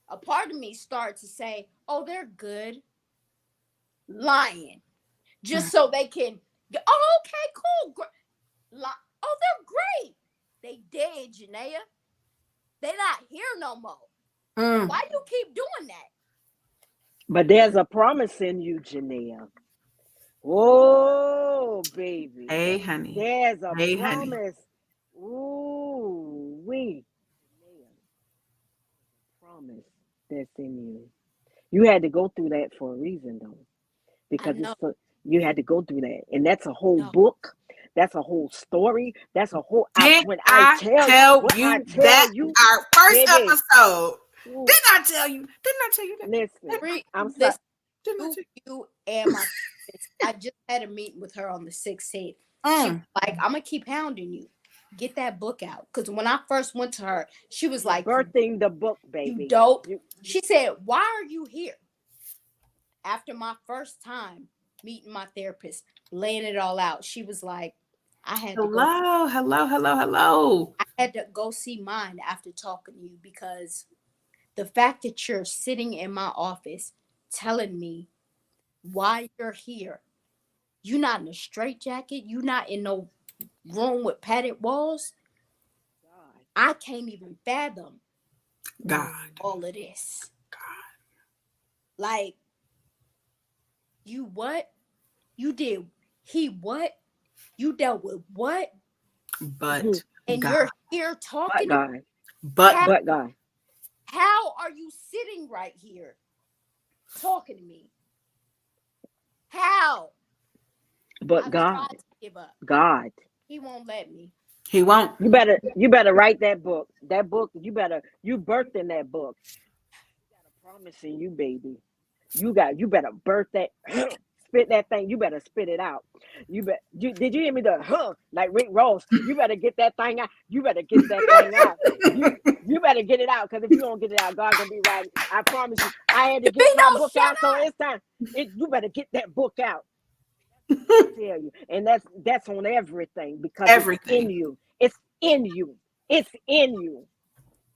a part of me started to say, oh, they're good. Lying. Just so they can, oh, okay, cool. Oh, they're great. They dead, Janaea. They not here no more. Why you keep doing that? But there's a promise in you, Janaea. Oh, baby. Hey, honey. There's a promise. Honey. Ooh, promise that's in you. You had to go through that for a reason, though, because you had to go through that, and that's a whole book. That's a whole story. That's a whole. When I tell you our first episode. Didn't I tell you that? Listen, I'm sorry. You and my I just had a meeting with her on the 16th. She was like, I'm gonna keep hounding you. Get that book out. Because when I first went to her, she was like, birthing the book, baby. You dope. She said, why are you here? After my first time meeting my therapist, laying it all out, she was like, hello. I had to go see mine after talking to you because the fact that you're sitting in my office telling me why you're here, you're not in a straitjacket, you're not in no room with padded walls. God. I can't even fathom all of this. God. Like, you what? You did what? You dealt with what? But and God. You're here talking. But God. How are you sitting right here talking to me? How? But God. Give up. God. He won't let me. He won't. You better write that book. That book, you birthed in that book. You got a promise in you, baby. You better birth that. Spit that thing. You better spit it out. Did you hear me? Like Rick Ross. You better get that thing out. You better get that thing out. You better get it out, because if you don't get it out, God gonna be right. I promise you. I had to get my book out, so it's time. You better get that book out. I tell you, and that's on everything, because it's in you. It's in you. It's in you.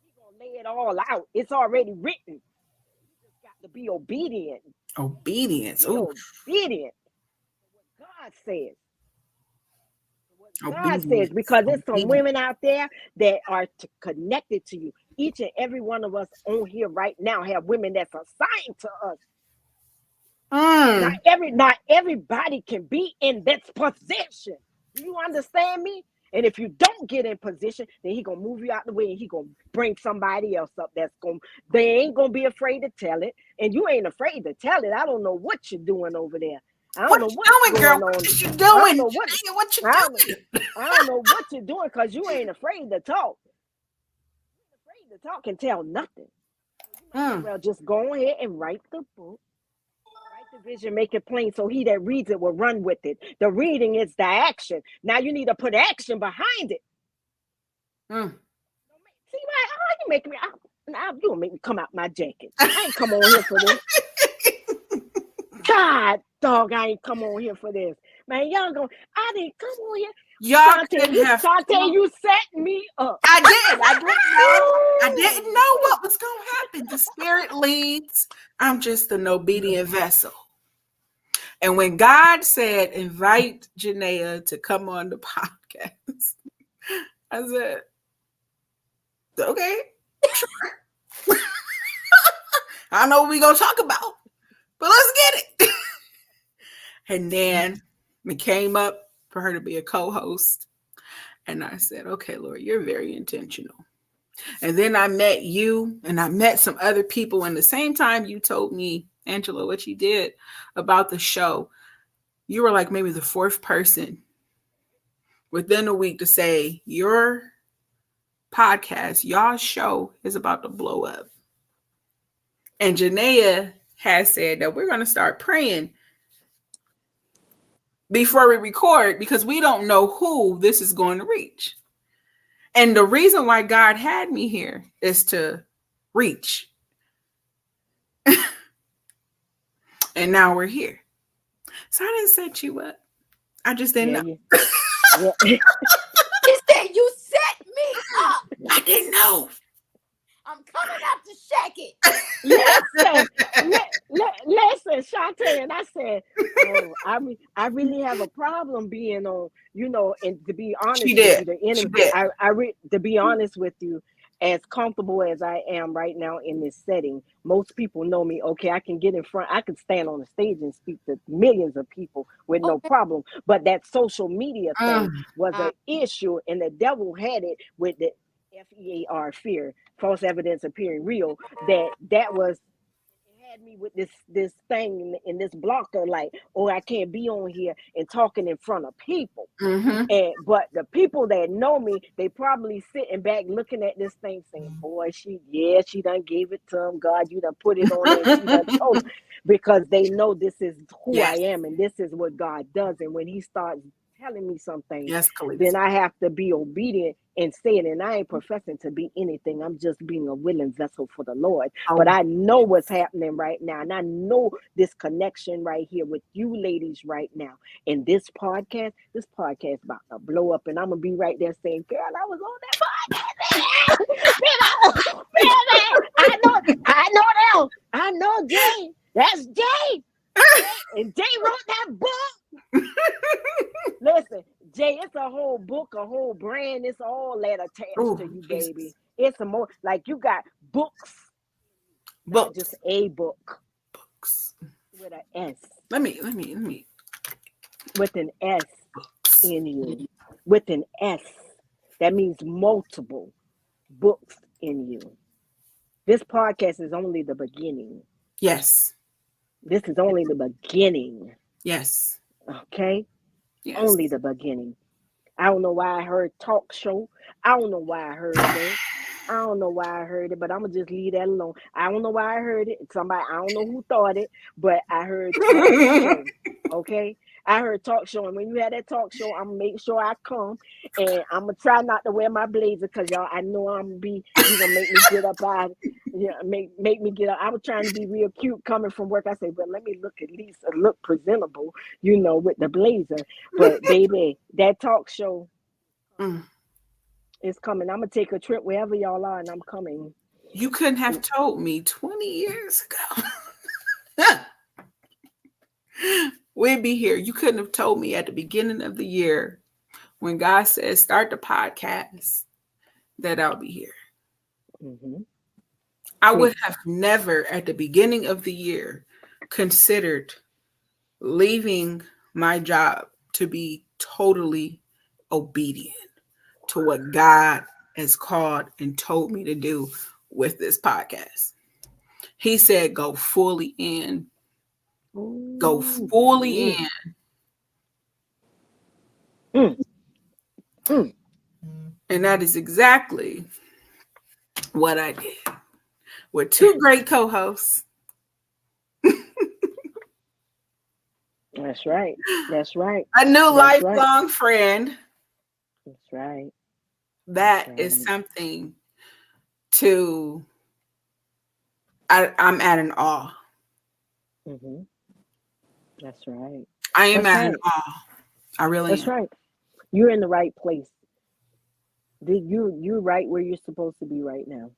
He's gonna lay it all out. It's already written. You just got to be obedient. Obedience. Be obedient to what God says. God says, because there's some women out there that are connected to you. Each and every one of us on here right now have women that's assigned to us. Not everybody can be in this position. Do you understand me? And if you don't get in position, then he gonna move you out the way, and he gonna bring somebody else up they ain't gonna be afraid to tell it, and you ain't afraid to tell it. I don't know what you're doing over there. I don't know what's going on. What you doing? I don't know what you doing. I don't know what you're doing, because you ain't afraid to talk. You ain't afraid to talk and tell nothing. Well, just go ahead and write the book. Write the vision, make it plain, so he that reads it will run with it. The reading is the action. Now you need to put action behind it. See, how you make me? Now you gonna make me come out my jacket. I ain't come on here for this. God, dog, I ain't come on here for this. Man, y'all I didn't come on here. Shantae, you set me up. I didn't know what was going to happen. The Spirit leads. I'm just an obedient vessel. And when God said, invite Janaea to come on the podcast, I said, okay. I don't know what we're going to talk about, but let's get it. And then it came up for her to be a co-host. And I said, okay, Lord, you're very intentional. And then I met you, and I met some other people. And the same time you told me, Angela, what you did about the show, you were like maybe the fourth person within a week to say, your podcast, y'all's show is about to blow up. And Janaea has said that we're going to start praying before we record, because we don't know who this is going to reach. And the reason why God had me here is to reach. And now we're here. So I didn't set you up. I just didn't know. Yeah. He said you set me up. I didn't know. I'm coming out to shake it. Listen, Shantae, and I said, I really have a problem being on, and to be honest with you, the enemy, to be honest with you, as comfortable as I am right now in this setting, most people know me. Okay, I can get in front, I can stand on the stage and speak to millions of people with no problem. But that social media thing was an issue, and the devil had it with the FEAR, fear, false evidence appearing real. That was, it had me with this thing in this blocker, like, I can't be on here and talking in front of people. But the people that know me, they probably sitting back looking at this thing saying, boy, she done gave it to him. God, you done put it on there. She done told him. Because they know this is who I am, and this is what God does. And when he starts telling me something, then I have to be obedient and say it. And I ain't professing to be anything. I'm just being a willing vessel for the Lord. But I know what's happening right now. And I know this connection right here with you ladies right now. And this podcast about to blow up. And I'm going to be right there saying, girl, I was on that podcast. I know Jay. That's Jay. And Jay wrote that book. Listen, Jay, it's a whole book, a whole brand. It's all that attached to you, baby. It's a more, like, you got books. Not just a book. Books. With an S. Let me. With an S in you. With an S. That means multiple books in you. This podcast is only the beginning. Yes. This is only the beginning. Yes. Okay? Yes. Only the beginning. I don't know why I heard talk show. I don't know why I heard that. I don't know why I heard it, but I'm going to just leave that alone. I don't know why I heard it. I don't know who thought it, but I heard talk show. Okay? I heard talk show, and when you had that talk show, I'm gonna make sure I come, and I'm gonna try not to wear my blazer because y'all, I know I'm gonna be. You gonna make me get up out. Yeah, make me get up. I was trying to be real cute coming from work. I said, well, let me look at least look presentable, with the blazer. But baby, that talk show is coming. I'm gonna take a trip wherever y'all are, and I'm coming. You couldn't have told me 20 years ago. We'd be here. You couldn't have told me at the beginning of the year when God said start the podcast that I'll be here. Mm-hmm. I would have never at the beginning of the year considered leaving my job to be totally obedient to what God has called and told me to do with this podcast. He said, go fully in. Go fully in. And that is exactly what I did with two great co-hosts. That's right. That's right. A new That's lifelong friend. That's right. That is something to, I'm at an awe. Mm-hmm. That's right. I am at an awe. I really am. That's right. You're in the right place. You're right where you're supposed to be right now.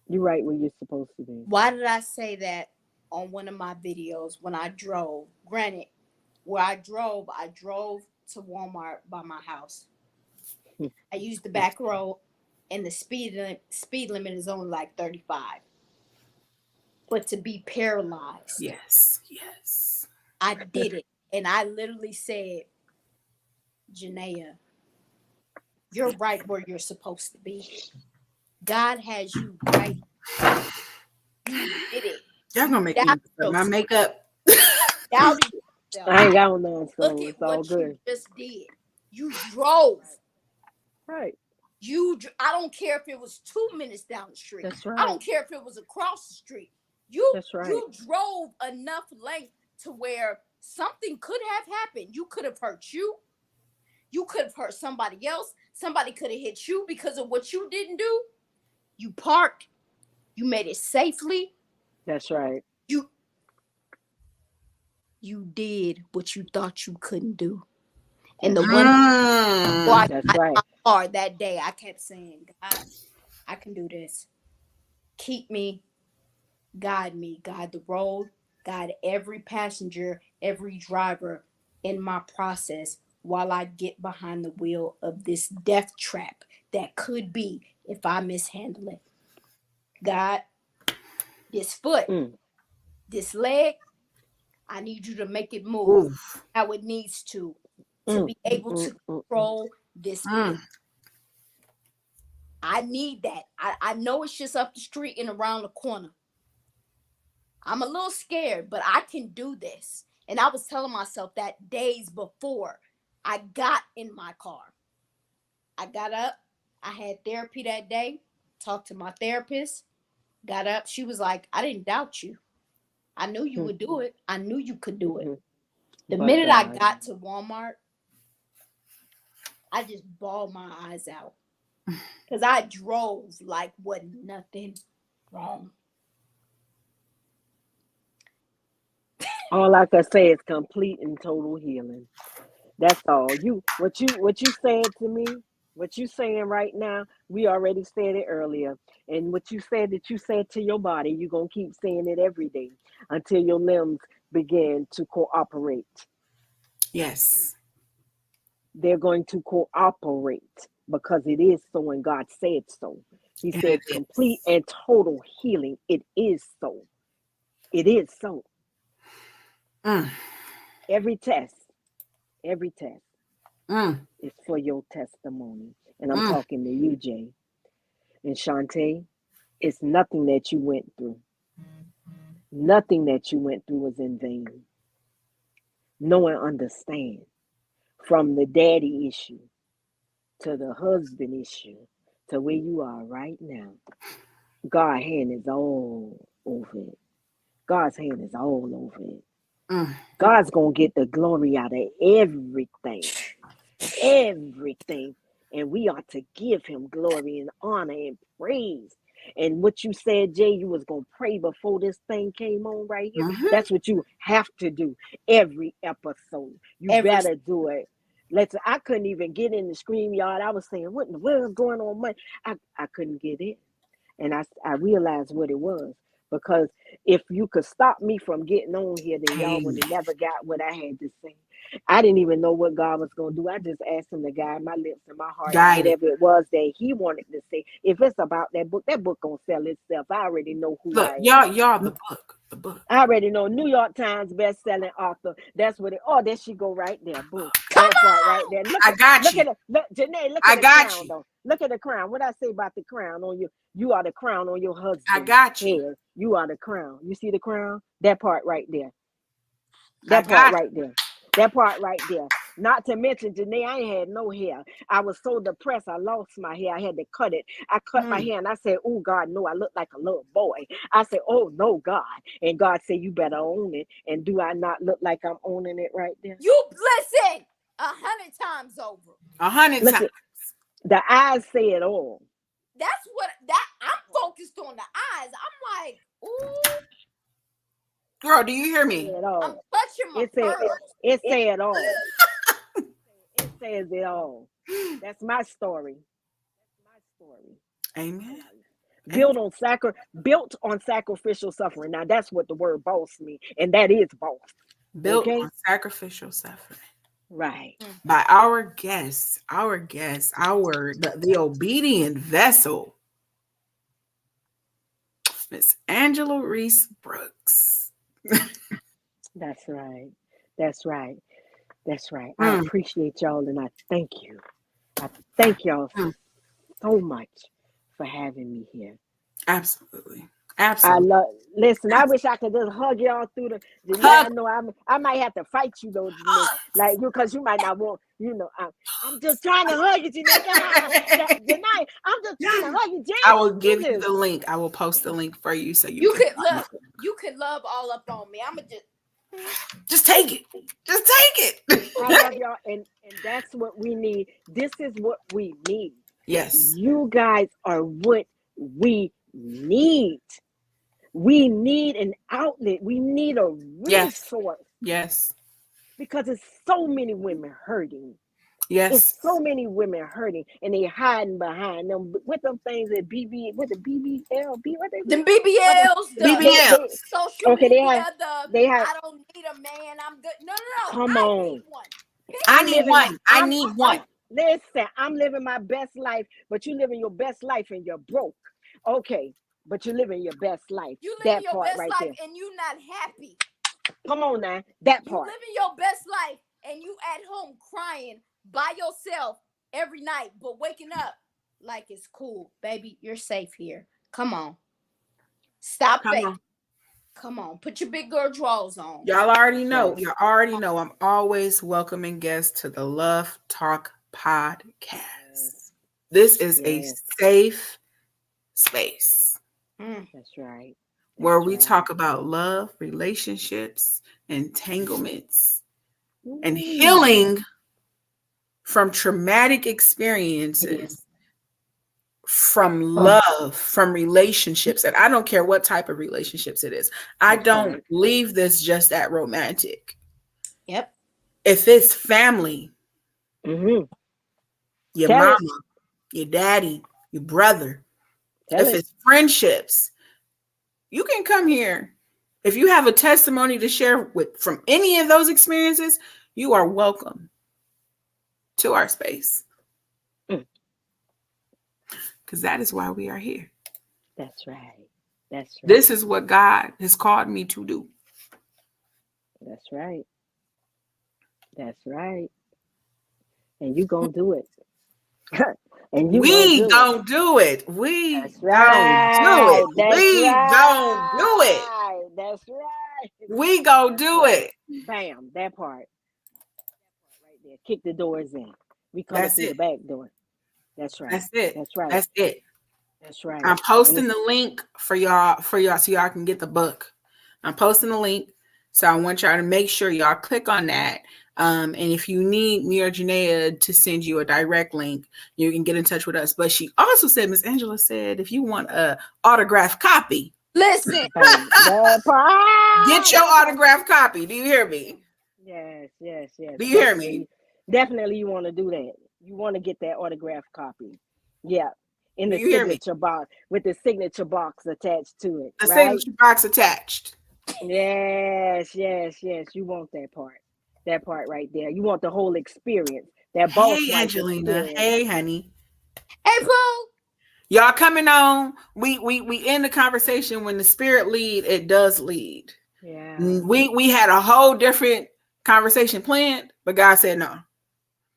You're right where you're supposed to be. Why did I say that on one of my videos when I drove? Granted, where I drove to Walmart by my house. I used the back road, and the speed limit is only like 35. But to be paralyzed, yes, I did it, and I literally said, Janaea, you're right where you're supposed to be. God has you right. You did it. Y'all gonna make me put my makeup. I ain't got none, so look at it's all what good. you just did. You drove. Right. I don't care if it was 2 minutes down the street. That's right. I don't care if it was across the street. You drove enough length to where something could have happened. You could have hurt you. You could have hurt somebody else. Somebody could have hit you because of what you didn't do. You parked. You made it safely. That's right. You did what you thought you couldn't do. And the one that's right. That day, I kept saying, God, I can do this. Keep me, guide the road, guide every passenger, every driver in my process while I get behind the wheel of this death trap that could be if I mishandle it. God, this foot, this leg, I need you to make it move how it needs to be able to control this. I need that. I know it's just up the street and around the corner. I'm a little scared, but I can do this. And I was telling myself that days before I got in my car. I got up. I had therapy that day. Talked to my therapist. Got up. She was like, I didn't doubt you. I knew you would do it. I knew you could do it. The minute I got to Walmart, I just bawled my eyes out. Because I drove like wasn't nothing wrong. All I can say is complete and total healing. That's all. What you said to me, what you saying right now, we already said it earlier. And what you said that you said to your body, you're going to keep saying it every day until your limbs begin to cooperate. Yes. They're going to cooperate because it is so and God said so. He said complete and total healing. It is so. It is so. Every test is for your testimony. And I'm talking to you, Jay. And Shantae, it's nothing that you went through. Nothing that you went through was in vain. No one understands. From the daddy issue to the husband issue to where you are right now. God's hand is all over it. God's hand is all over it. God's gonna get the glory out of everything. Everything. And we ought to give him glory and honor and praise. And what you said, Jay, you was gonna pray before this thing came on right here. That's what you have to do every episode. You better do it. I couldn't even get in the StreamYard. I was saying, what in the world is going on? I couldn't get in. And I realized what it was. Because if you could stop me from getting on here, then y'all would have never got what I had to say. I didn't even know what God was going to do. I just asked him to guide my lips and my heart, whatever it was that he wanted to say. If it's about that book going to sell itself. I already know who I am. Y'all, the book. I already know. New York Times best-selling author. That's what there she go right there. Boom. Come that part on! right there. I got you. Janae, look at the crown, though. Look at the crown. What I say about the crown on you? You are the crown on your husband. I got you. Head. You are the crown. You see the crown? That part right there. That part right there. That part right there. Not to mention, Janae, I ain't had no hair. I was so depressed. I lost my hair. I had to cut it. I cut my hair and I said, oh, God, no, I look like a little boy. I said, oh, no, God. And God said, you better own it. And do I not look like I'm owning it right there? You listen 100 times over. 100 times. The eyes say it all. That's what I'm focused on, the eyes. I'm like, ooh. Girl, do you hear me? I'm touching my pearls. It says it all. It says it all. That's my story. Amen. Built on sacrificial suffering. Now that's what the word boss means, and that is boss. Built on sacrificial suffering. Right. By our guest, the obedient vessel, Miss Angela Reese Brooks. That's right. I appreciate y'all and I thank you. I thank y'all so much for having me here. Absolutely. Listen, I wish I could just hug y'all through the I know I might have to fight you though, like because you might not want, I'm just trying to hug you tonight. I'm just trying to hug you, Jay. I will give you the link. I will post the link for you so you could love all up on me. I'ma just take it. Just take it. I love y'all, and that's what we need. This is what we need. Yes. You guys are what we need. We need an outlet. We need a resource. Yes. Because there's so many women hurting. Yes. There's so many women hurting, and they hiding behind them with them things that BBL, what they the BBLs, social media, I don't need a man, I'm good. No. Come on. I need one. Listen, I'm living my best life, but you living your best life and you're broke. Okay, but you're living your best life. You living your best life and you not happy. Come on now, that part. You living your best life and you at home crying by yourself every night, but waking up like it's cool. Baby, you're safe here. Come on. Stop faking. Come on. Put your big girl drawers on. Y'all already know. I'm always welcoming guests to the Love Talk podcast. This is a safe space. That's right. Where we talk about love, relationships, entanglements, and healing from traumatic experiences, from love, from relationships. And I don't care what type of relationships it is. I don't leave this just at romantic. Yep. If it's family, your mama, your daddy, your brother, if it's friendships, you can come here. If you have a testimony to share from any of those experiences, you are welcome to our space. Because that is why we are here. That's right. This is what God has called me to do. That's right. And you gonna do it. And we don't do it. We don't do it. We don't do it. That's right. We go do it. Bam, that part right there. Kick the doors in. We come through the back door. That's right. That's it. That's right. That's it. That's right. I'm posting the link for y'all so y'all can get the book. I'm posting the link So I want y'all to make sure y'all click on that. And if you need me or Janaea to send you a direct link, you can get in touch with us. But she also said, Miss Angela said, if you want a autographed copy, Listen, get your autographed copy. Do you hear me? Yes. Do you hear me? Definitely, you want to do that. You want to get that autographed copy. Yeah, in Do the you hear me? signature box with the signature box attached to it. The right? signature box attached. Yes. You want that part. That part right there. You want the whole experience. That boss Hey, wife Angelina. experience. Hey, honey. hey, Pooh. Y'all coming on. We end the conversation when the spirit lead, it does lead. Yeah. We had a whole different conversation planned, but God said no.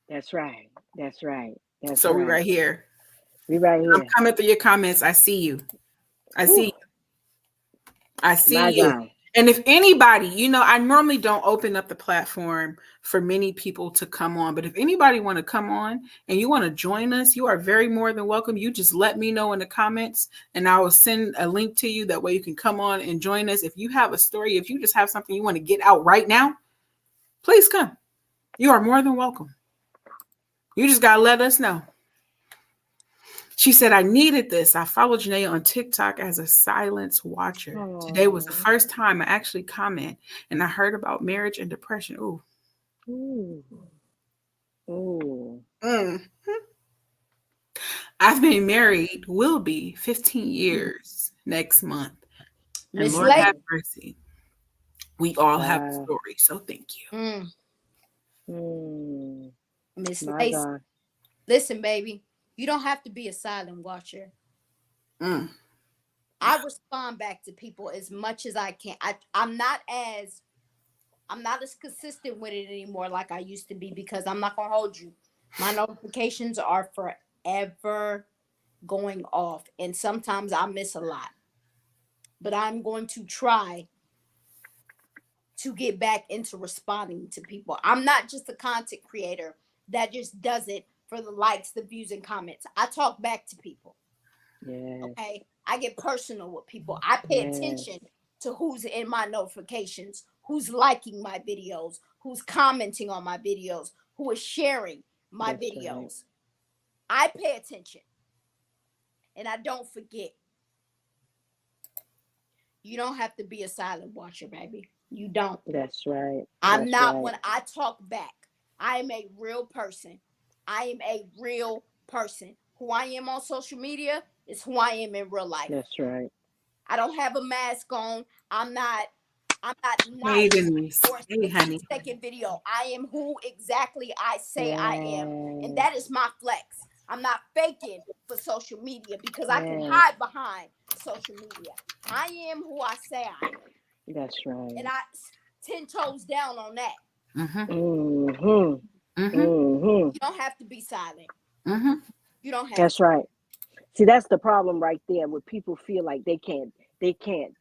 That's right. So we right here. We right here. I'm coming through your comments. I see you. I see My you. God. And if anybody, I normally don't open up the platform for many people to come on, but if anybody want to come on and you want to join us, you are very more than welcome. You just let me know in the comments and I will send a link to you. That way you can come on and join us. If you have a story, if you just have something you want to get out right now, please come. You are more than welcome. You just got to let us know. She said, I needed this. I followed Janaea on TikTok as a silence watcher. Aww. Today was the first time I actually comment and I heard about marriage and depression. Ooh. I've been married, will be 15 years next month. And Miss Lord Lake. have mercy. We all have a story, so thank you. Miss Lacey, listen, baby, you don't have to be a silent watcher. I respond back to people as much as I can. I'm not as consistent with it anymore like I used to be, because I'm not gonna hold you. My notifications are forever going off, and sometimes I miss a lot. But I'm going to try to get back into responding to people. I'm not just a content creator that just does it for the likes, the views, and comments. I talk back to people. Yes. Okay. I get personal with people. I pay attention to who's in my notifications, who's liking my videos, who's commenting on my videos, who is sharing my videos. Right. I pay attention. And I don't forget. You don't have to be a silent watcher, baby. You don't. That's right. I'm not. When I talk back, I am a real person. I am a real person. Who I am on social media is who I am in real life. That's right. I don't have a mask on. I'm not Hey, nice Denise. for Hey, a honey. 2-second video. I am who exactly I say I am. And that is my flex. I'm not faking for social media because I can hide behind social media. I am who I say I am. That's right. And I 10 toes down on that. You don't have to be silent. You don't have That's right. See, that's the problem right there, where people feel like they can't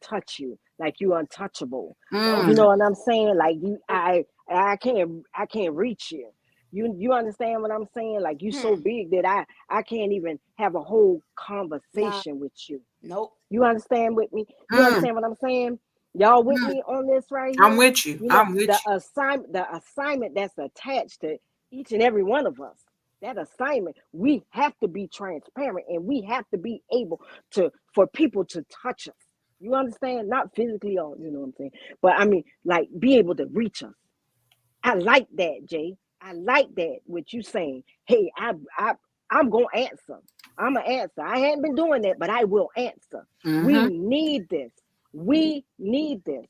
touch you, like you untouchable. You know what I'm saying? Like I can't reach you. You understand what I'm saying? Like you so big that I can't even have a whole conversation with you. Nope. You understand with me? You understand what I'm saying? Y'all with me on this right here? I'm with you. I'm with the you. The assignment that's attached to each and every one of us. That assignment, we have to be transparent, and we have to be able for people to touch us. You understand? Not physically, or you know what I'm saying, but I mean, like, be able to reach us. I like that, Jay. I like that. What you saying? Hey, I'm gonna answer. I'm gonna answer. I hadn't been doing that, but I will answer. We need this. We need this.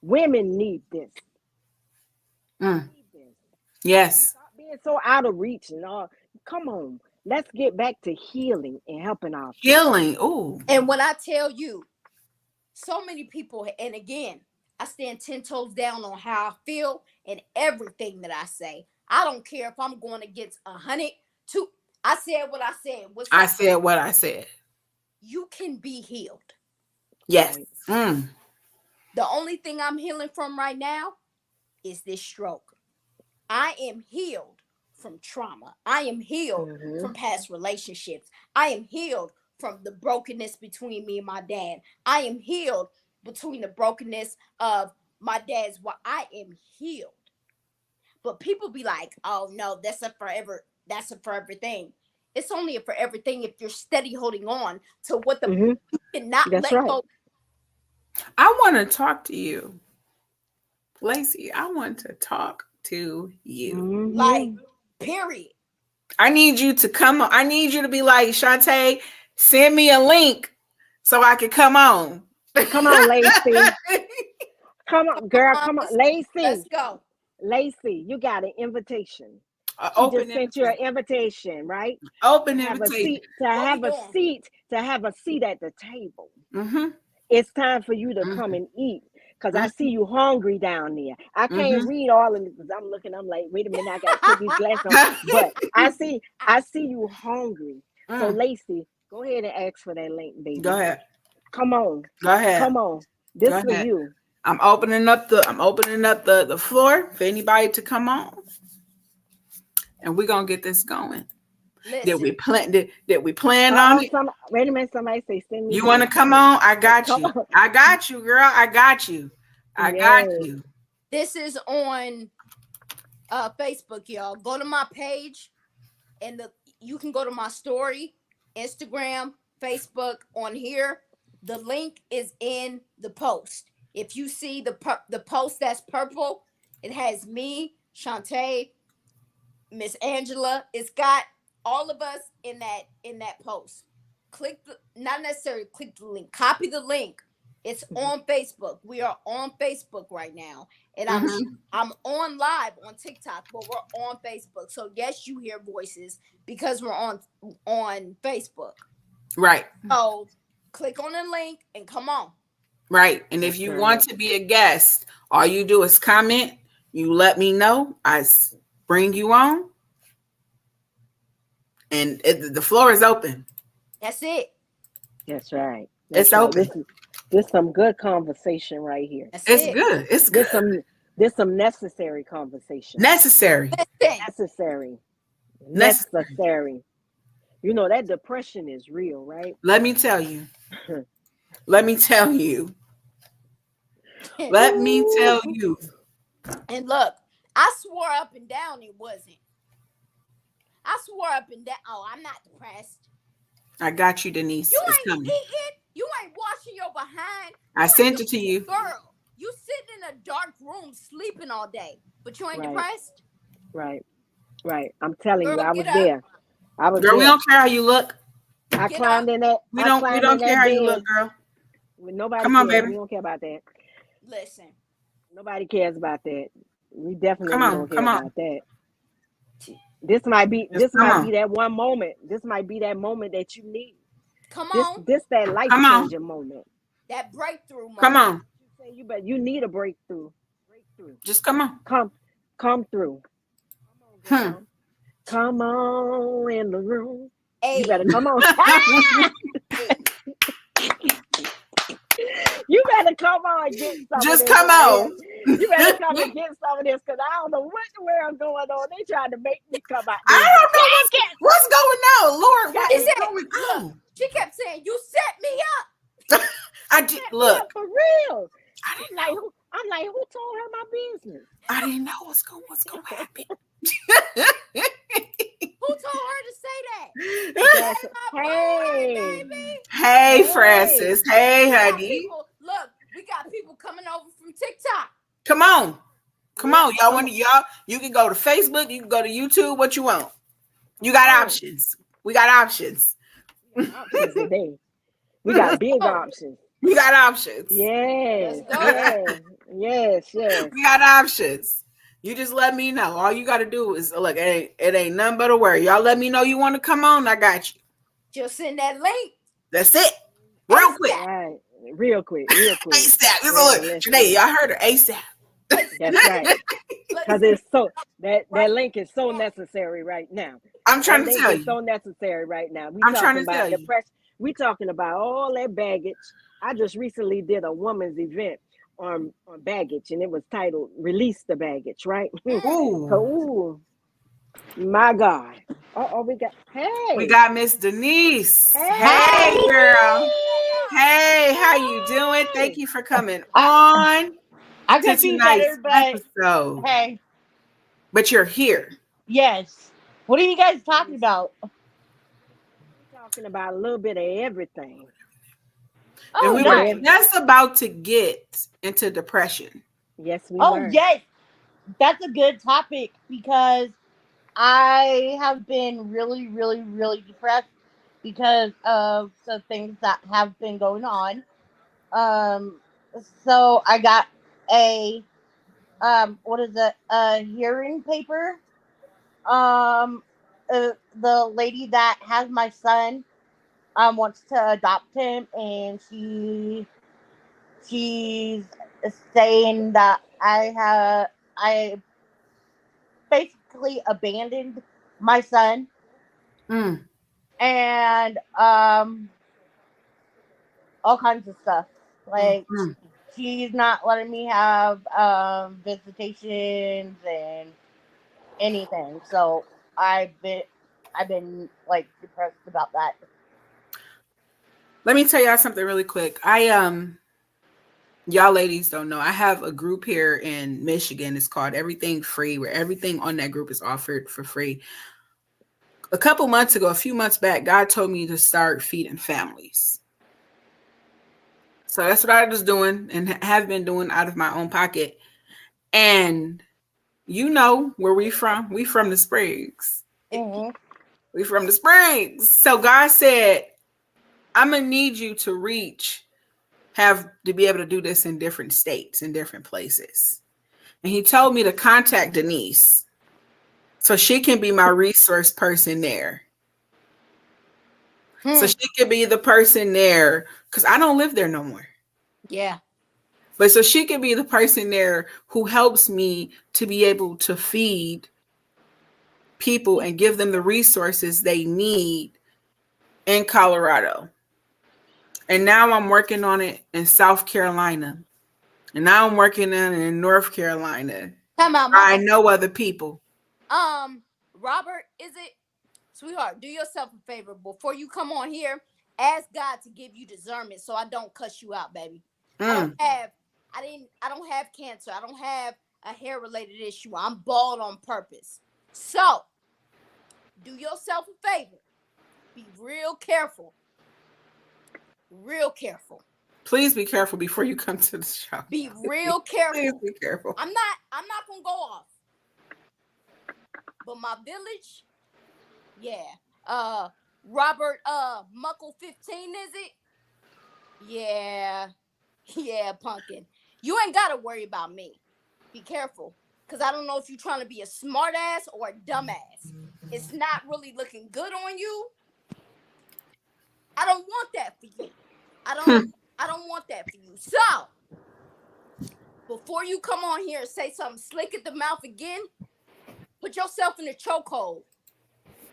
Women need this. Yes. Stop being so out of reach and all. Come on, let's get back to healing and helping our healing. Oh, and when I tell you, so many people, and again, I stand 10 toes down on how I feel and everything that I say. I don't care if I'm going against 100. I said what I said. I said what I said. You can be healed. Yes. The only thing I'm healing from right now is this stroke. I am healed from trauma. I am healed from past relationships. I am healed from the brokenness between me and my dad. I am healed between the brokenness of my dad's why I am healed. But people be like, oh no, that's a forever thing. It's only a forever thing if you're steady holding on to what the you cannot That's let right. go. I want to talk to you. Lacey, I want to talk to you. Like, period. I need you to come on. I need you to be like, Shantae, send me a link so I can come on. Come on, Lacey. Come on, girl. Come on, Lacey. Let's go. Lacey, you got an invitation. She just sent you an invitation, right? Open have invitation. To have a seat at the table. Mm-hmm. It's time for you to come and eat. Because I see you hungry down there. I can't read all of it because I'm like, wait a minute, I got to put these glasses on. But I see you hungry. So Lacey, go ahead and ask for that link, baby. Go ahead. Come on. Go ahead. Come on. This is for you. I'm opening up the floor for anybody to come on. And we're gonna get this going. Listen. Did we plan on it? Wait a minute, somebody say send me. You want to come on? I got you. I got you, girl. I got you. I got you. This is on Facebook, y'all. Go to my page, and you can go to my story, Instagram, Facebook on here. The link is in the post. If you see the post that's purple, it has me, Shantae, Miss Angela. It's got all of us in that post. Not necessarily click the link. Copy the link. It's on Facebook. We are on Facebook right now, and I'm on live on TikTok, but we're on Facebook. So yes, you hear voices because we're on Facebook. Right. So click on the link and come on. Right. And if you want to be a guest, all you do is comment. You let me know. I bring you on. And the floor is open. That's it. That's right. It's open. This some good conversation right here. It's good. It's good. There's some necessary conversation. Necessary. You know, that depression is real, right? Let me tell you. Let me tell you. Let me tell you. And look, I swore up and down it wasn't. I swore up and down. Oh, I'm not depressed. I got you, Denise. You ain't eating. You ain't washing your behind. I sent it to you. Girl, you sitting in a dark room sleeping all day, but you ain't depressed? Right. I'm telling you, I was up. there. Girl, we don't care how you look. I climbed in that. We don't care how you look, girl. Nobody Come on, cares. baby. We don't care about that. Listen. Nobody cares about that. We definitely don't care about that. This might be that one moment. This might be that moment that you need. Come on. This that life-changing moment. That breakthrough moment. Come on. You need a breakthrough. Just come on. Come through. Come on in the room. Hey. You better come on. You better come on and get some Just of this. Come on. You better come and get some of this because I don't know what the world's going on. They trying to make me come out. I don't know what's going on, Lord. What is going on? She kept saying, "You set me up." I did look for real. I'm like, who told her my business? I didn't know what's going to happen. Who told her to say that? Hey, Francis. Hey, honey. Look, we got people coming over from TikTok. Come on. Y'all you can go to Facebook, you can go to YouTube, what you want. You got options. We got options. We got big options. We got options. Yes. We got options. You just let me know. All you got to do is look. It ain't nothing but a word. Y'all let me know you want to come on. I got you. Just send that link. That's it. Real quick. Right. Real quick. ASAP. Today, y'all heard her ASAP. That's right. Because it's so that link is so necessary right now. I'm trying to tell you. It's so necessary right now. I'm trying to tell you. We talking about all that baggage. I just recently did a woman's event on baggage, and it was titled "Release the Baggage." Right? Ooh, my God! We got Miss Denise. Hey, girl. Hey, how you doing? Thank you for coming on. I to could be better, tonight's but episode. hey. But you're here. Yes. What are you guys talking about? We're talking about a little bit of everything. And Oh, we were nice. just about to get into depression. Yes, we Oh, were. yes. That's a good topic because I have been really, really, really depressed because of the things that have been going on. Um, so I got a what is it? A hearing paper. The lady that has my son wants to adopt him, and she's saying that I basically abandoned my son Mm. and all kinds of stuff. Like Mm. she's not letting me have visitations and anything. So I've been like depressed about that. Let me tell y'all something really quick. Y'all ladies don't know. I have a group here in Michigan. It's called Everything Free, where everything on that group is offered for free. A couple months ago, a few months back, God told me to start feeding families. So that's what I was doing and have been doing out of my own pocket. And you know where we from? We from the Springs. Mm-hmm. We from the Springs. So God said, I'm gonna need you to have to be able to do this in different states, in different places. And he told me to contact Denise so she can be my resource person there. So she could be the person there because I don't live there no more. Yeah. But so she could be the person there who helps me to be able to feed people and give them the resources they need in Colorado. And now I'm working on it in South Carolina. And now I'm working on it in North Carolina. Come on, I Mama. know other people. Robert, is it, sweetheart? Do yourself a favor before you come on here. Ask God to give you discernment, so I don't cuss you out, baby. I don't have cancer. I don't have a hair related issue. I'm bald on purpose. So, do yourself a favor. Be real careful. Real careful. Please be careful before you come to the show. Be real careful. Please be careful. I'm not gonna go off. But my village, yeah. Robert Muckle 15, is it? Yeah. Yeah, pumpkin. You ain't gotta worry about me. Be careful. Cause I don't know if you're trying to be a smart ass or a dumb ass. It's not really looking good on you. I don't want that for you. I don't want that for you. So before you come on here and say something slick at the mouth again, put yourself in a chokehold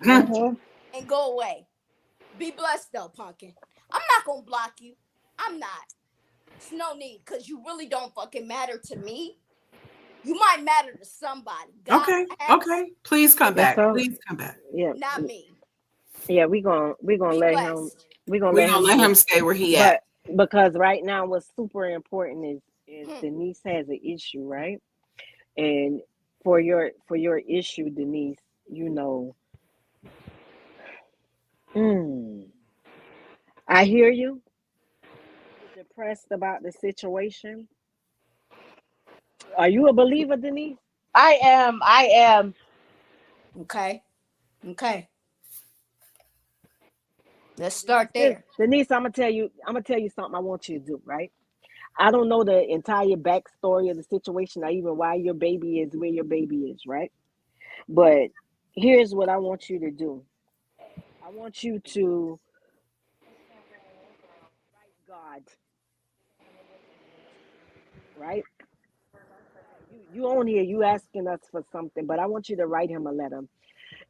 and go away. Be blessed though, pumpkin. I'm not gonna block you. I'm not. It's no need, because you really don't fucking matter to me. You might matter to somebody. God okay. Please come back. So, Please come back. Yeah. Not me. Yeah, we're gonna Be let blessed. him. We're We're gonna let him stay where he at. But because right now, what's super important is Denise has an issue, right? And for your issue, Denise, you know, I hear you. You're depressed about the situation. Are you a believer, Denise? I am. Okay. Let's start there. Denise, I'm gonna tell you something I want you to do, right? I don't know the entire backstory of the situation or even why your baby is where your baby is, right? But here's what I want you to do. I want you to write God, right? You on here, you asking us for something, but I want you to write him a letter.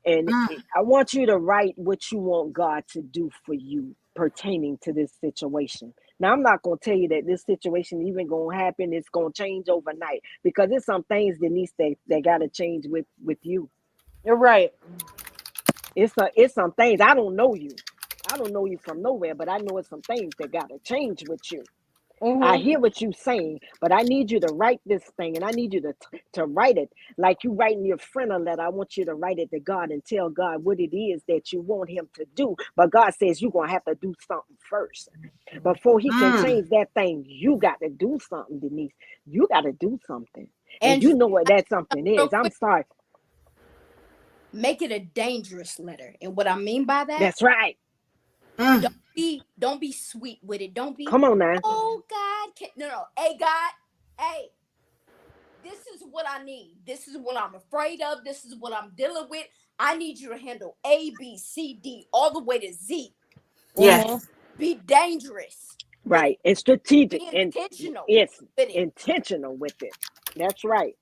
And I want you to write what you want God to do for you pertaining to this situation. Now, I'm not going to tell you that this situation even going to happen. It's going to change overnight because there's some things, Denise, that got to change with you. You're right. It's some things. I don't know you. I don't know you from nowhere, but I know it's some things that got to change with you. I hear what you're saying, but I need you to write this thing, and I need you to write it like you writing your friend a letter. I want you to write it to God and tell God what it is that you want Him to do. But God says you're gonna have to do something first before He can change that thing. You got to do something, Denise. You got to do something, and you Andrew, know what that something real is. I'm quick, sorry. make it a dangerous letter. And what I mean by that, That's right. don't be sweet with it. Don't be, Come on now. oh God, no. Hey God, hey, this is what I need. This is what I'm afraid of. This is what I'm dealing with. I need you to handle A, B, C, D, all the way to Z. Yes. Be dangerous with it. Right. And strategic, Be and intentional it's with it. intentional with it. That's right.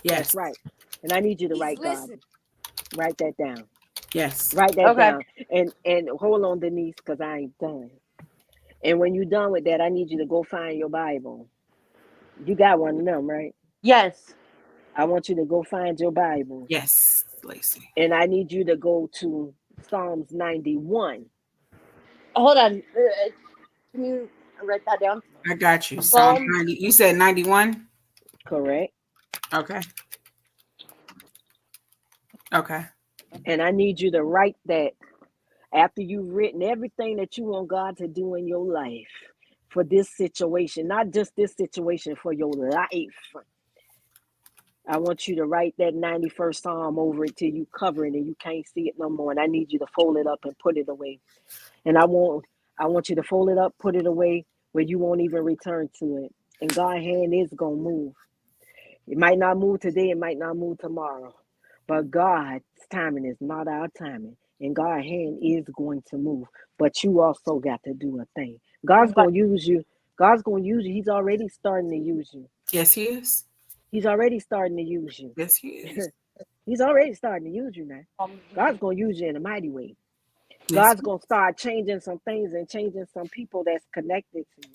That's Yes. right. And I need you to He's write, God. listening. Write that down. Yes. Write that Okay. down. And hold on, Denise, because I ain't done. And when you're done with that, I need you to go find your Bible. You got one of them, right? Yes. I want you to go find your Bible. Yes, Lacey. And I need you to go to Psalms 91. Hold on. Can you write that down? I got you. Psalm Psalm 90. You said 91? Correct. Okay. Okay. And I need you to write that after you've written everything that you want God to do in your life for this situation, not just this situation, for your life. I want you to write that 91st Psalm over it till you cover it and you can't see it no more. And I need you to fold it up and put it away. And I want you to fold it up, put it away where you won't even return to it. And God's hand is gonna move. It might not move today, it might not move tomorrow. But God's timing is not our timing. And God's hand is going to move. But you also got to do a thing. God's gonna use you. God's gonna use you. He's already starting to use you. Yes, he is. He's already starting to use you. Yes, he is. He's already starting to use you now. God's gonna use you in a mighty way. Yes. God's gonna start changing some things and changing some people that's connected to you.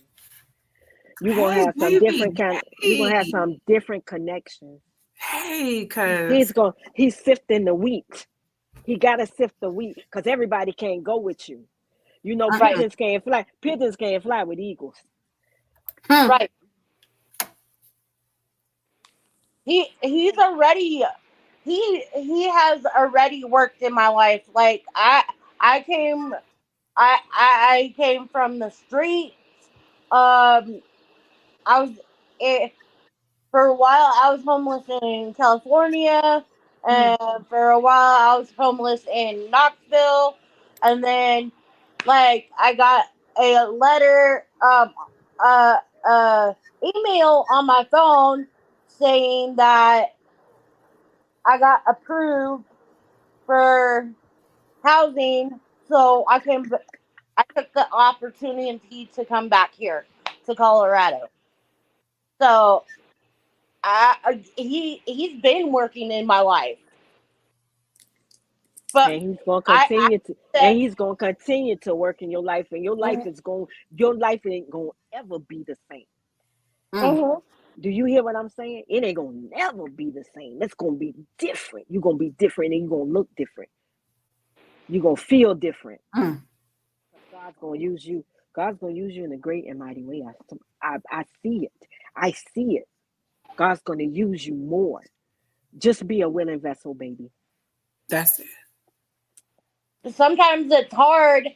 You're gonna Hey, have some baby. different you're gonna have some different connections. Hey, cuz. He's sifting the wheat. He gotta sift the wheat because everybody can't go with you. You know, pigeons can't fly. Pigeons can't fly with eagles. Right. He's already he has already worked in my life. Like I came from the street. I was for a while I was homeless in California, and for a while I was homeless in Knoxville, and then like I got a letter, email on my phone saying that I got approved for housing, so I took the opportunity to come back here to Colorado. So he's been working in my life, but And he's gonna I continue to said, and he's gonna continue to work in your life, and your life ain't gonna ever be the same. Do you hear what I'm saying? It ain't gonna never be the same. It's gonna be different. You're gonna be different and you're gonna look different. You're gonna feel different. God's gonna use you. God's gonna use you in a great and mighty way. I see it. I see it. God's gonna use you more. Just be a willing vessel, baby. That's it. sometimes it's hard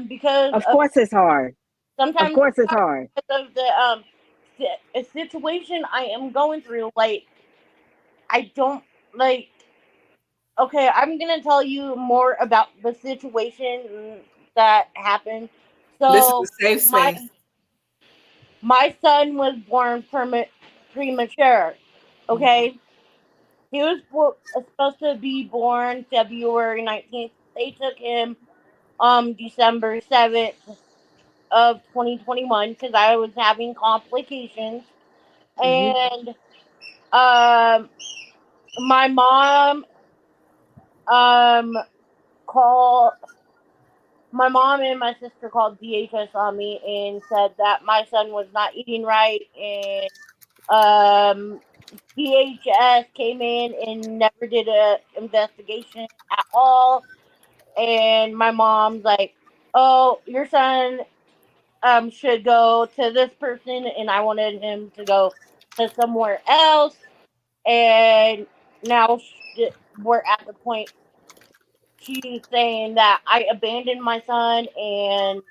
because Of course it's hard. Of sometimes course it's hard. because of the situation I am going through. Like I don't like. Okay, I'm gonna tell you more about the situation that happened. This is So a safe space. my son was born premature. Okay, he was supposed to be born February 19th. They took him December 7th of 2021 because I was having complications, and my mom um called. My mom and my sister called DHS on me and said that my son was not eating right, and DHS came in and never did a investigation at all. And my mom's like, "Oh, your son should go to this person, and I wanted him to go to somewhere else. And now we're at the point she's saying that I abandoned my son, and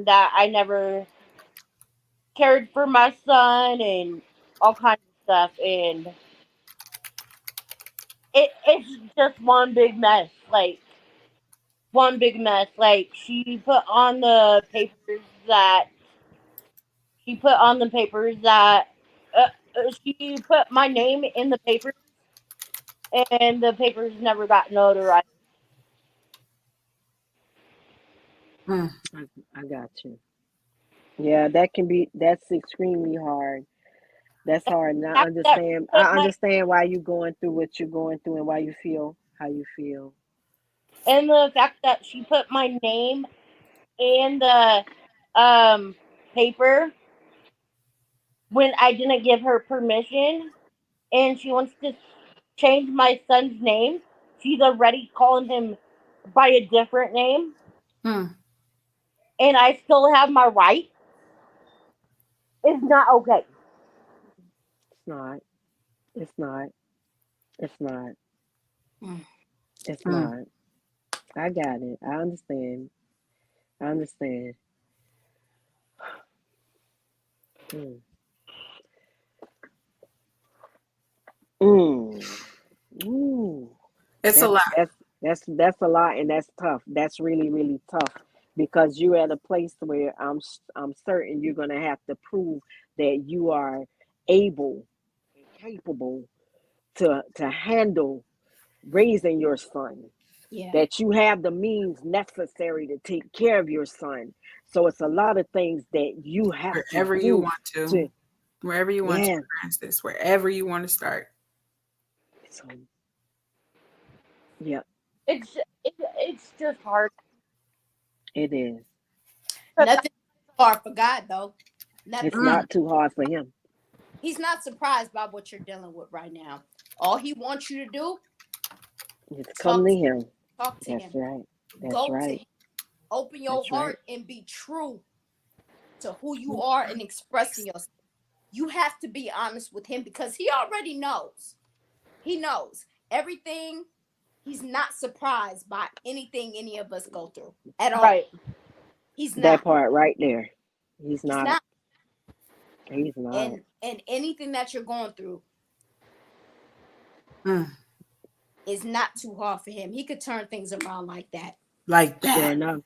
that I never cared for my son, and all kinds of stuff. And it's just one big mess. Like, one big mess. Like, that she put on the papers that she put my name in the papers, and the papers never got notarized. Mm. I got you. Yeah, that's extremely hard. That's hard. And The fact that she put I my understand why you're going through what you're going through and why you feel how you feel. and the fact that she put my name in the um paper when I didn't give her permission, and she wants to change my son's name. She's already calling him by a different name, Mm. and I still have my right. It's not okay. It's not. It's not. It's not. Mm. It's Mm. not. I got it. I understand. I understand. Mm. Mm. Ooh. It's a lot. That's a lot, and that's tough. That's really really tough because you're at a place where I'm certain you're gonna have to prove that you are able and capable to handle raising your son. Yeah. That you have the means necessary to take care of your son. So it's a lot of things that you have to Wherever you do want to. to Wherever you want to, yeah. Francis. Wherever you want to start. So yeah, It's just hard. it is. Nothing hard for God though. It's Nothing. Mm. not too hard for him. He's not surprised by what you're dealing with right now. All he wants you to do, It's come talk to to him. talk to That's him. right. That's Go to right. him. Open your That's right. heart and be true to who you are and expressing yourself. You have to be honest with him because he already knows. He knows everything. He's not surprised by anything any of us go through at all. Right. He's That not. part right there. He's He's not. not. He's not. And anything that you're going through Mm. is not too hard for him. He could turn things around like that Like Sure that. enough. in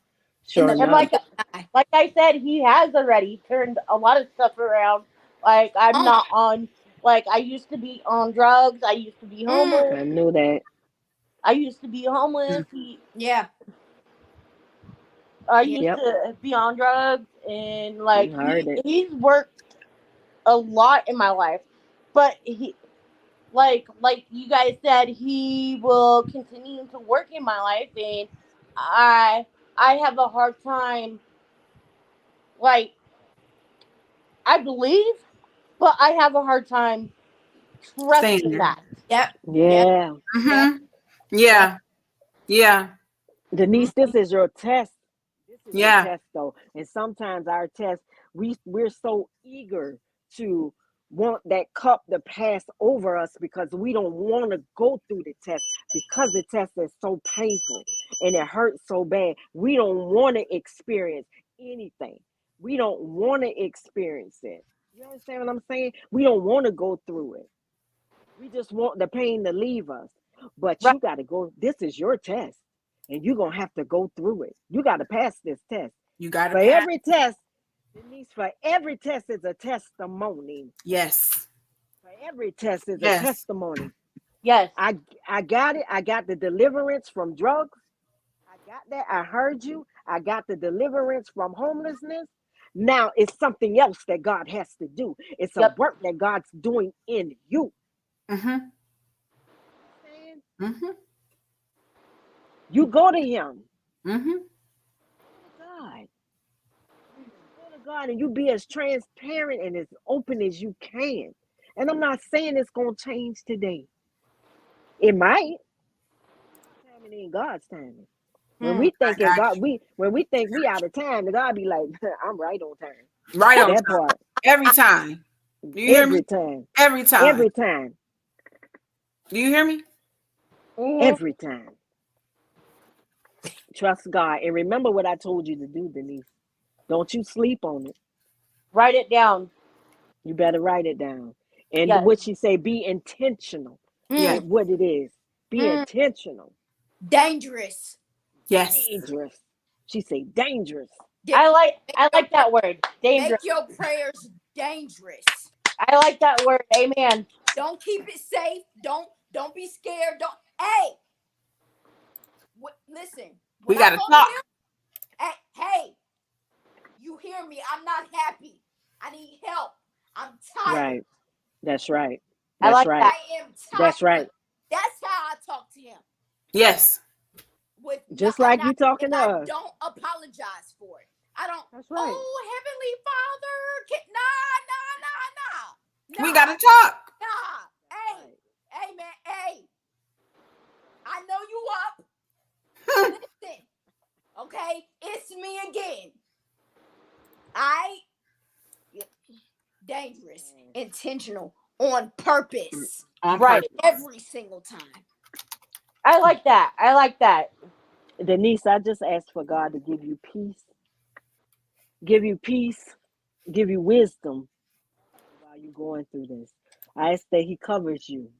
Sure the And enough. blink of an eye. like I said, he has already turned a lot of stuff around. Like, I'm Oh, not on. Like, I used to be on drugs. I used to be mm, homeless. I knew that. I used to be homeless. Mm. yeah, I yeah. used Yep. to be on drugs, and like, I heard it. he's worked a lot in my life, but like you guys said, he will continue to work in my life, and I I have a hard time. Like, I believe, but I have a hard time Staying trusting there. that. Yep, yep, Yeah. yep, Mm-hmm. yep. Yeah. Yeah. Denise, Mhm. this is your test. This is your Yeah. test though. And sometimes our test, we're so eager to want that cup to pass over us because we don't want to go through the test because the test is so painful and it hurts so bad. We don't want to experience anything. We don't want to experience it. You understand what I'm saying? We don't want to go through it. We just want the pain to leave us. But Right, you got to go. This is your test. And you're going to have to go through it. You got to pass this test. You got to For pass. every test, Denise, for every test is a testimony. Yes. For every test is a Yes. testimony. yes, I got it. I got the deliverance from drugs. I got that. I heard you. I got the deliverance from homelessness. Now it's something else that God has to do. It's a yep, work that God's doing in you. Mm-hmm. Understand? Mm-hmm. You go to Him. Mm-hmm. God. Go to God and you be as transparent and as open as you can. And I'm not saying it's gonna change today. It might. Timing ain't God's timing. When we I think got God, you. when we think we out of time, God be like, I'm right on time. Right on That time. part. Every time. Do you hear me? Every time. Every time. Every time. Do you hear me? Every time. Trust God. And remember what I told you to do, Denise. Don't you sleep on it. Write it down. You better write it down. And Yes. what she say, be intentional Yeah. with what it is. Be intentional. Dangerous. Yes. Dangerous. She say dangerous. I like that word. Dangerous. Make your prayers dangerous. I like that word. Amen. Don't keep it safe. Don't be scared. Don't. Hey, listen. We When got to I go talk. here, hey, you hear me? I'm not happy. I need help. I'm tired. Right. That's right. I That's like right. that. I am tired. That's right. That's how I talk to him. Yes. With Just like you talking to I us. don't apologize for it. I don't. That's right. Oh, Heavenly Father, nah. We got to talk. Nah. Hey, man. Hey, I know you up. Listen, okay, it's me again. Dangerous, intentional, on purpose. On Right. purpose. Every single time. I like that. I like that. Denise, I just asked for God to give you peace. Give you peace. Give you wisdom while you're going through this. I ask that He covers you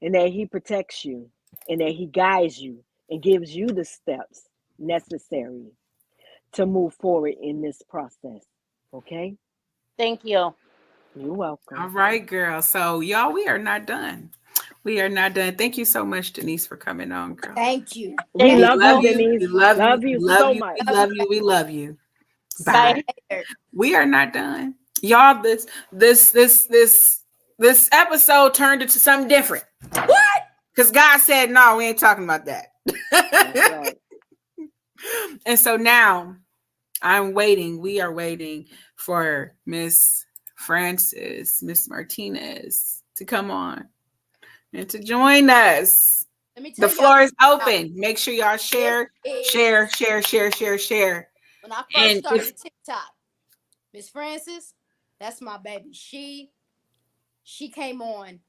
and that He protects you and that He guides you and gives you the steps necessary to move forward in this process. Okay? Thank you. You're welcome. All right, girl. So, y'all, we are not done. We are not done. Thank you so much, Denise, for coming on, girl. Thank you. We Thank love you, Denise. We love you. Love you so much. We love you. We love you. Bye. Bye. We are not done. Y'all, this episode turned into something different. What? Because God said, no, we ain't talking about that. That's right. And so now we are waiting for Miss Frances, Miss Martinez to come on and to join us. Let me tell The you. floor is open. Make sure y'all share. When I first And started TikTok, Miss Frances, that's my baby. She came on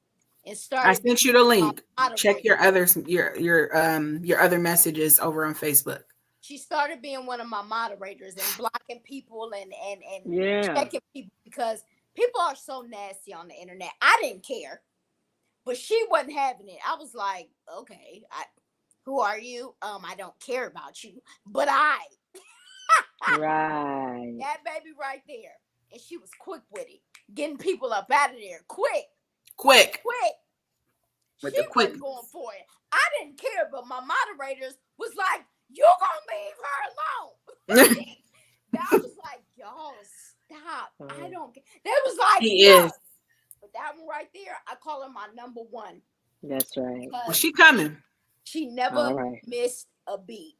and started. I sent you the link. moderator. Check your other messages over on Facebook. She started being one of my moderators and blocking people and Yeah. checking people because people are so nasty on the internet. I didn't care, but she wasn't having it. I was like, okay, who are you? I don't care about you, but Right. that baby right there, and she was quick with it, getting people up out of there, quick. With She the quick. wasn't going for it. I didn't care, but my moderators was like, "You gonna leave her alone?" I was like, "Y'all stop! I don't." They was like, He "No." is. But that one right there, I call her my number one. That's right. Well, she coming. She never All right. missed a beat.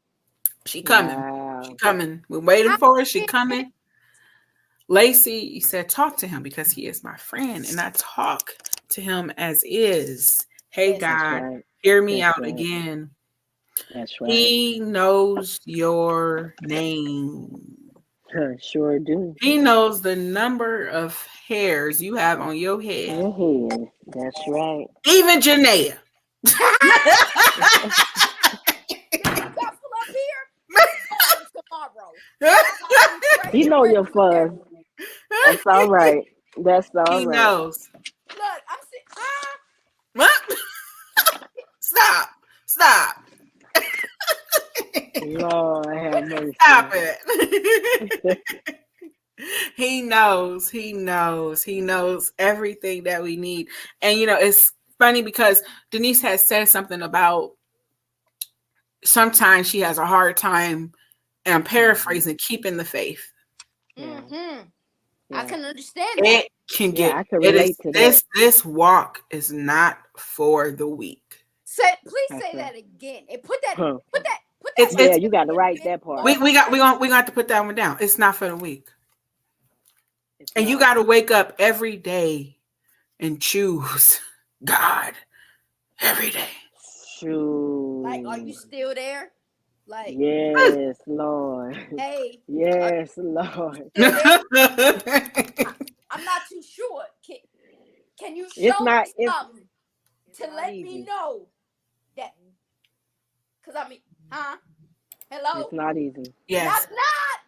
She coming. Wow. She coming. We're waiting for her. She coming. Lacey said, talk to him because he is my friend. And I talk to him as is. Hey, Yes, God, right. hear me That's out right. again. That's right. He knows your name. Sure do. He knows the number of hairs you have on your head. Mm-hmm. That's right. Even Janaea. Couple up here tomorrow. You know your fuzz. That's all right. That's all He right. knows. Look, I'm sitting. What? Stop. Lord have mercy. Stop it. He knows everything that we need. And it's funny because Denise has said something about sometimes she has a hard time, and I'm paraphrasing, keeping the faith. Yeah. Mm-hmm. Yeah. I can understand that. It can get. I can it relate is to that. this walk is not for the weak. Please say Okay. that again. And put that. Huh. It's Yeah, you got to write that part. we got to put that one down. It's not for the weak. It's And not. you got to wake up every day and choose God every day. Shoot. Like, are you still there? Like, Yes, Lord. hey, Yes, Lord. still there? I'm not too sure. Can you It's show not me it's something to not let me easy. know that? Cause I mean, hello, It's not easy. Yes. knock.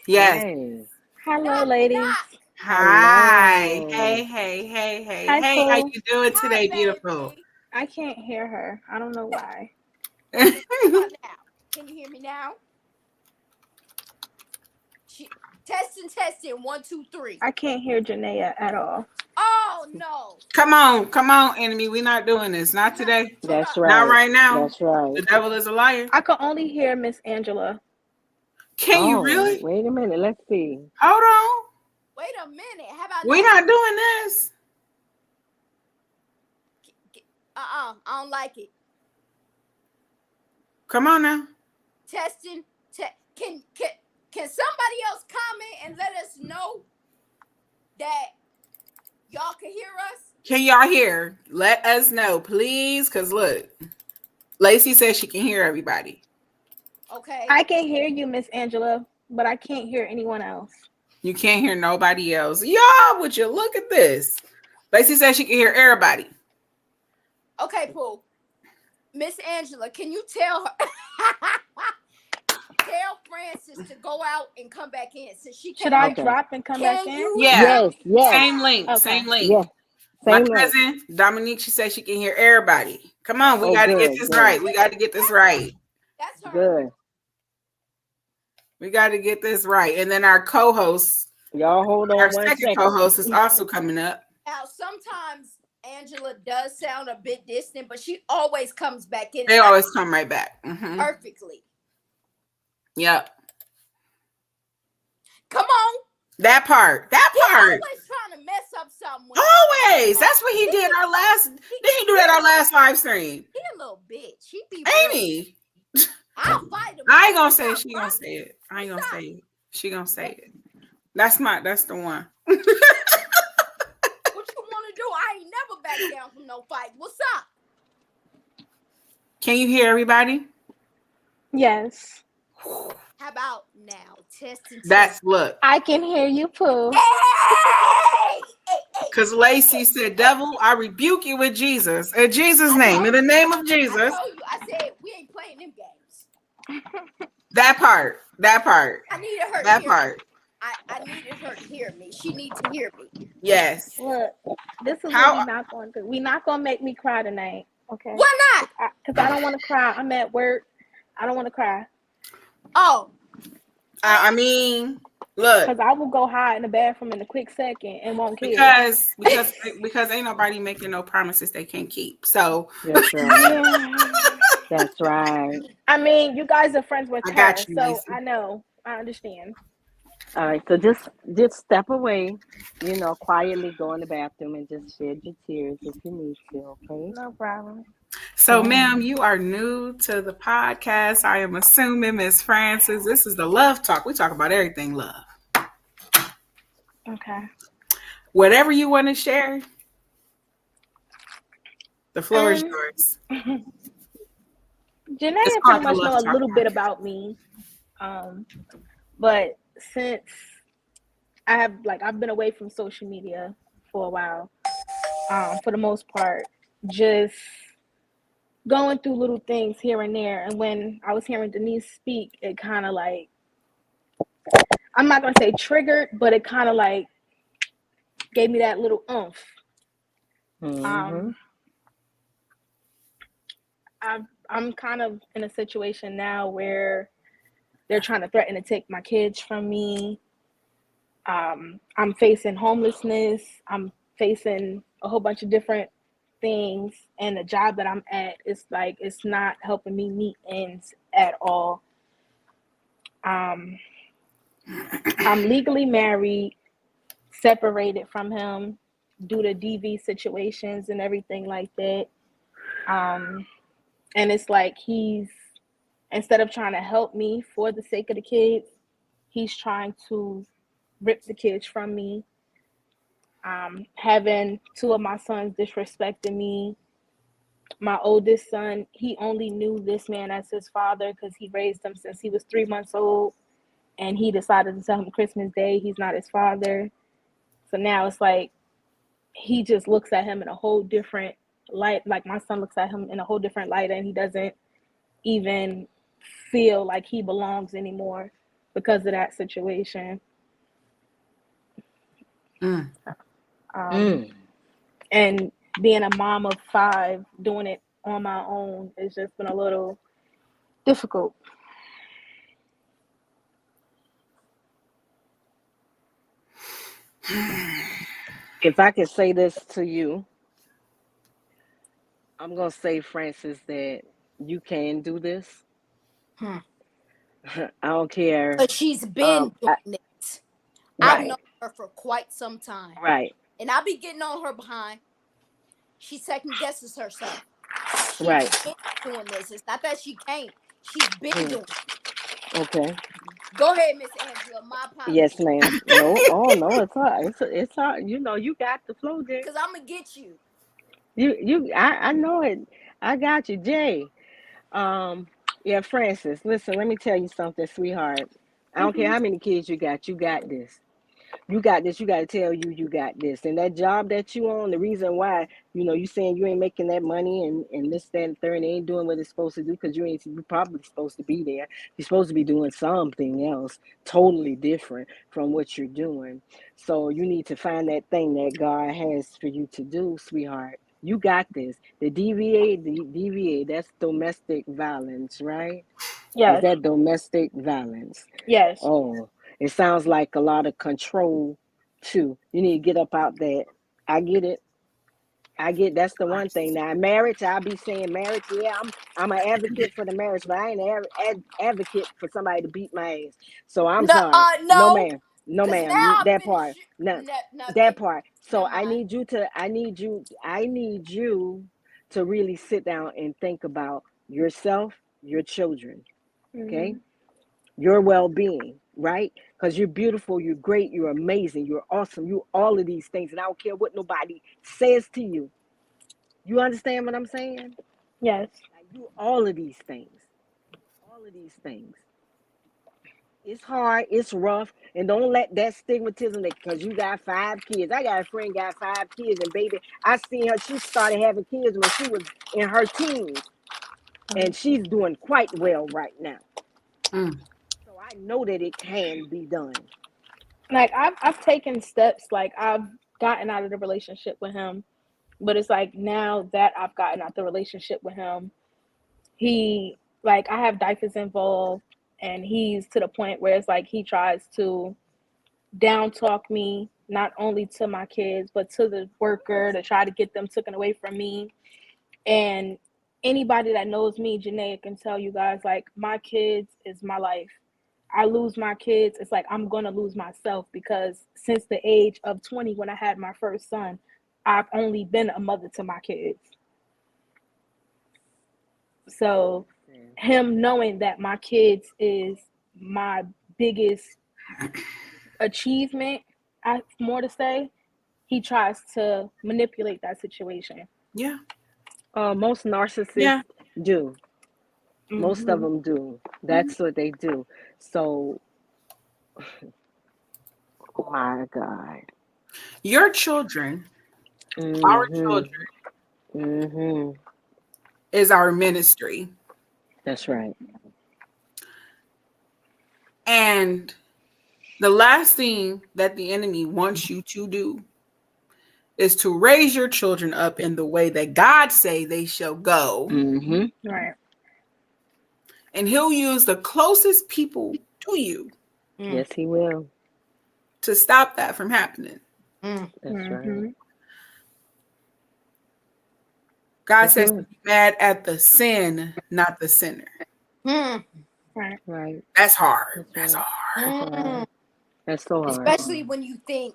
Yes. Yes. Hello, Knock, ladies. knock. Hi. Hello. Hey, hey, hey, hey, Hi, hey. How Pooh. you doing Hi, today, beautiful? baby. I can't hear her. I don't know why. Okay, how about now? Can you hear me now? Testing 1 2 3. I can't hear Janaea at all. Oh no. Come on, enemy. We're not doing this. Not today. Turn That's up. Not right. right now. That's right. The devil is a liar. I could only hear Miss Angela. Can you Oh, really? wait a minute. Let's see. Hold on. Wait a minute. How about We're now? not doing this. I don't like it. Come on now. Testing. Can somebody else comment and let us know that y'all can hear us? Can y'all hear? Let us know, please. Because look, Lacey says she can hear everybody. Okay. I can hear you, Miss Angela, but I can't hear anyone else. You can't hear nobody else. Y'all, would you look at this? Lacey says she can hear everybody. Okay, Pooh. Miss Angela, can you tell her? Tell Francis to go out and come back in since she Should can't. I Okay. drop and come back Can in? you Yeah. hear Yes, me yes, Same now? link. Okay. Same link. yes. My Same link. cousin Dominique, she said she can hear everybody. Come on, we Oh, got to get good, this good, right. We got to get this right. That's her. good. We got to get this right. And then our co-host, Y'all hold our on one second second. co-host is also coming up. Now, sometimes Angela does sound a bit distant, but she always comes back in They always come right back. perfectly. Yep. Come on. That part. That He part. always trying to mess up something. Always. That's what he did our last. Did he do that our last live stream? He a little bitch. He be Ain't real. he? I'll fight him. I ain't gonna say it. She gonna say it. I ain't gonna say it. She gonna say it. That's the one. What you want to do? I ain't never back down from no fight. What's up? Can you hear everybody? Yes. How about now? Testing. That's look. I can hear you, Pooh. Hey! Because Lacey said, "Devil, I rebuke you with Jesus. In Jesus' name. In the name of Jesus." I told you. I said we ain't playing them games. That part. That part. I needed her That to hear part. me. I needed her to hear me. She needs to hear me. Yes. Look, this is How- what we not going to do. We not going to make me cry tonight, okay? Why not? Because I don't want to cry. I'm at work. I don't want to cry. Oh, I mean, look. Because I will go hide in the bathroom in a quick second and won't care. Because ain't nobody making no promises they can't keep. So That's right. Yeah. That's right. I mean, you guys are friends with I her, got you, so Lacey. I know. I understand. All right. So just step away, quietly go in the bathroom and just shed your tears if you need to, okay? No problem. So, ma'am, you are new to the podcast. I am assuming, Miss Francis, this is the love talk. We talk about everything love. Okay. Whatever you want to share, the floor is yours. Janaea pretty much know a little bit about me. But since I've been away from social media for a while, for the most part, just going through little things here and there. And when I was hearing Denise speak, it kind of I'm not going to say triggered, but it kind of gave me that little oomph. Mm-hmm. I'm kind of in a situation now where they're trying to threaten to take my kids from me. I'm facing homelessness. I'm facing a whole bunch of different things, and the job that I'm at is it's not helping me meet ends at all. I'm legally married, separated from him due to DV situations and everything like that. And it's he's, instead of trying to help me for the sake of the kids, he's trying to rip the kids from me. Having two of my sons disrespecting me, my oldest son, he only knew this man as his father because he raised him since he was 3 months old, and he decided to tell him Christmas Day he's not his father. So now it's like he just looks at him in a whole different light. Like my son looks at him in a whole different light, and he doesn't even feel like he belongs anymore because of that situation. And being a mom of 5, doing it on my own, it's just been a little difficult. If I could say this to you, I'm gonna say, Francis, that you can do this. I don't care. But she's been doing it. I've Right, known her for quite some time. right, And I'll be getting on her behind. She second guesses herself. She's right. been doing this. It's not that she can't. She's been doing it. Okay. Go ahead, Miss Angela. My apologies. Yes, ma'am. No, oh no, it's hard. It's hard. You know, you got the flow, Jay. Because I'm going to get you. I know it. I got you, Jay. Yeah, Francis. Listen, let me tell you something, sweetheart. I don't care how many kids you got. You got this. You got this. You got to tell you got this. And that job that you on, the reason why, you saying you ain't making that money and this, that, and third, and ain't doing what it's supposed to do because you probably supposed to be there. You're supposed to be doing something else totally different from what you're doing. So you need to find that thing that God has for you to do, sweetheart. You got this. The DVA, that's domestic violence, right? Is Yes. that domestic violence? Yes. Oh, it sounds like a lot of control too. You need to get up out there. I get it. That's the one thing. Now marriage, I'll be saying marriage. Yeah, I'm an advocate for the marriage, but I ain't an advocate for somebody to beat my ass. So I'm No, sorry. No, no. ma'am. No, Because ma'am. now I'm That part. finished. No, Nothing. that part. So Never mind. I need you to really sit down and think about yourself, your children. Okay, your well-being, right? Because you're beautiful, you're great, you're amazing, you're awesome, you all of these things, and I don't care what nobody says to you. You understand what I'm saying? Yes. Like you all of these things. All of these things. It's hard, it's rough, and don't let that stigmatism that because you got 5 kids. I got a friend got 5 kids, and baby, I seen her. She started having kids when she was in her teens, and she's doing quite well right now. So I know that it can be done. Like I've taken steps. Like I've gotten out of the relationship with him, but it's like now that I've gotten out the relationship with him, he like I have diapers involved, and he's to the point where it's like he tries to down talk me, not only to my kids but to the worker, to try to get them taken away from me. And anybody that knows me, Janae, can tell you guys, like, my kids is my life. I lose my kids, it's like I'm going to lose myself, because since the age of 20, when I had my first son, I've only been a mother to my kids. So him knowing that my kids is my biggest achievement, I have more to say, he tries to manipulate that situation. Yeah. Most narcissists do. Most of them do. That's what they do. So, oh my God. Your children, our children, is our ministry. That's right. And the last thing that the enemy wants you to do is to raise your children up in the way that God say they shall go. Right. And he'll use the closest people to you. Yes, he will. To stop that from happening. That's right. God says to be mad at the sin, not the sinner. Right. That's hard. That's hard. That's so hard. Especially when you think,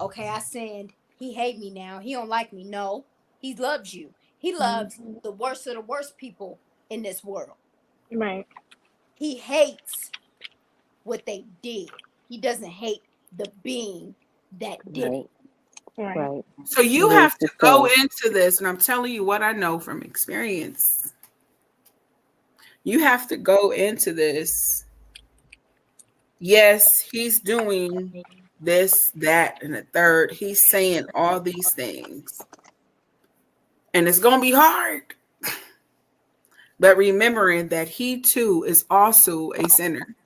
okay, I sinned. He hate me now. He don't like me. No, he loves you. He loves the worst of the worst people in this world. Right. He hates what they did. He doesn't hate the being that did it. Right. So you It is have the to go same. into this, and I'm telling you what I know from experience. You have to go into this. Yes, he's doing this, that, and the third. He's saying all these things. And it's going to be hard. But remembering that he too is also a sinner.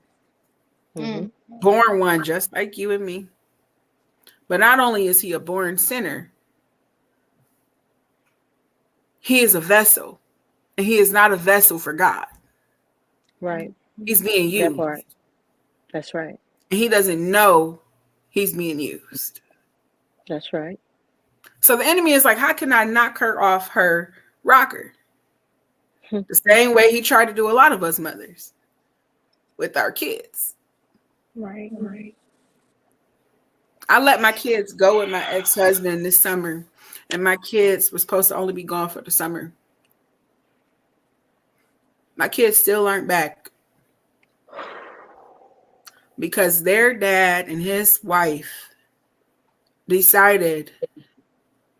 Mm-hmm. Born one, just like you and me. But not only is he a born sinner, he is a vessel. And he is not a vessel for God. Right. He's being That used. part. That's right. And he doesn't know he's being used. That's right. So the enemy is like, how can I knock her off her rocker? The same way he tried to do a lot of us mothers with our kids. Right. I let my kids go with my ex-husband this summer, and my kids were supposed to only be gone for the summer. My kids still aren't back because their dad and his wife decided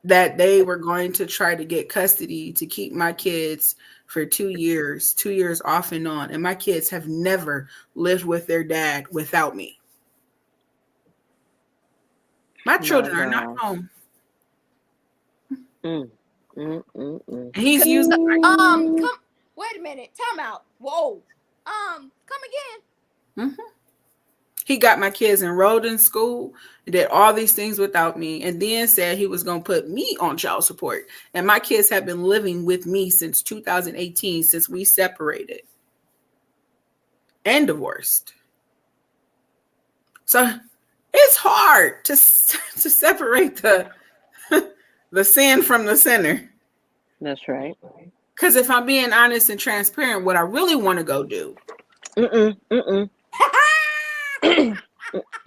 that they were going to try to get custody to keep my kids for 2 years off and on. And my kids have never lived with their dad without me. My children are not home. And he's used up my come. Wait a minute. Time out. Whoa. Come again. He got my kids enrolled in school, did all these things without me, and then said he was going to put me on child support. And my kids have been living with me since 2018, since we separated and divorced. So it's hard to separate the sin from the sinner. That's right. Because if I'm being honest and transparent, what I really want to go do.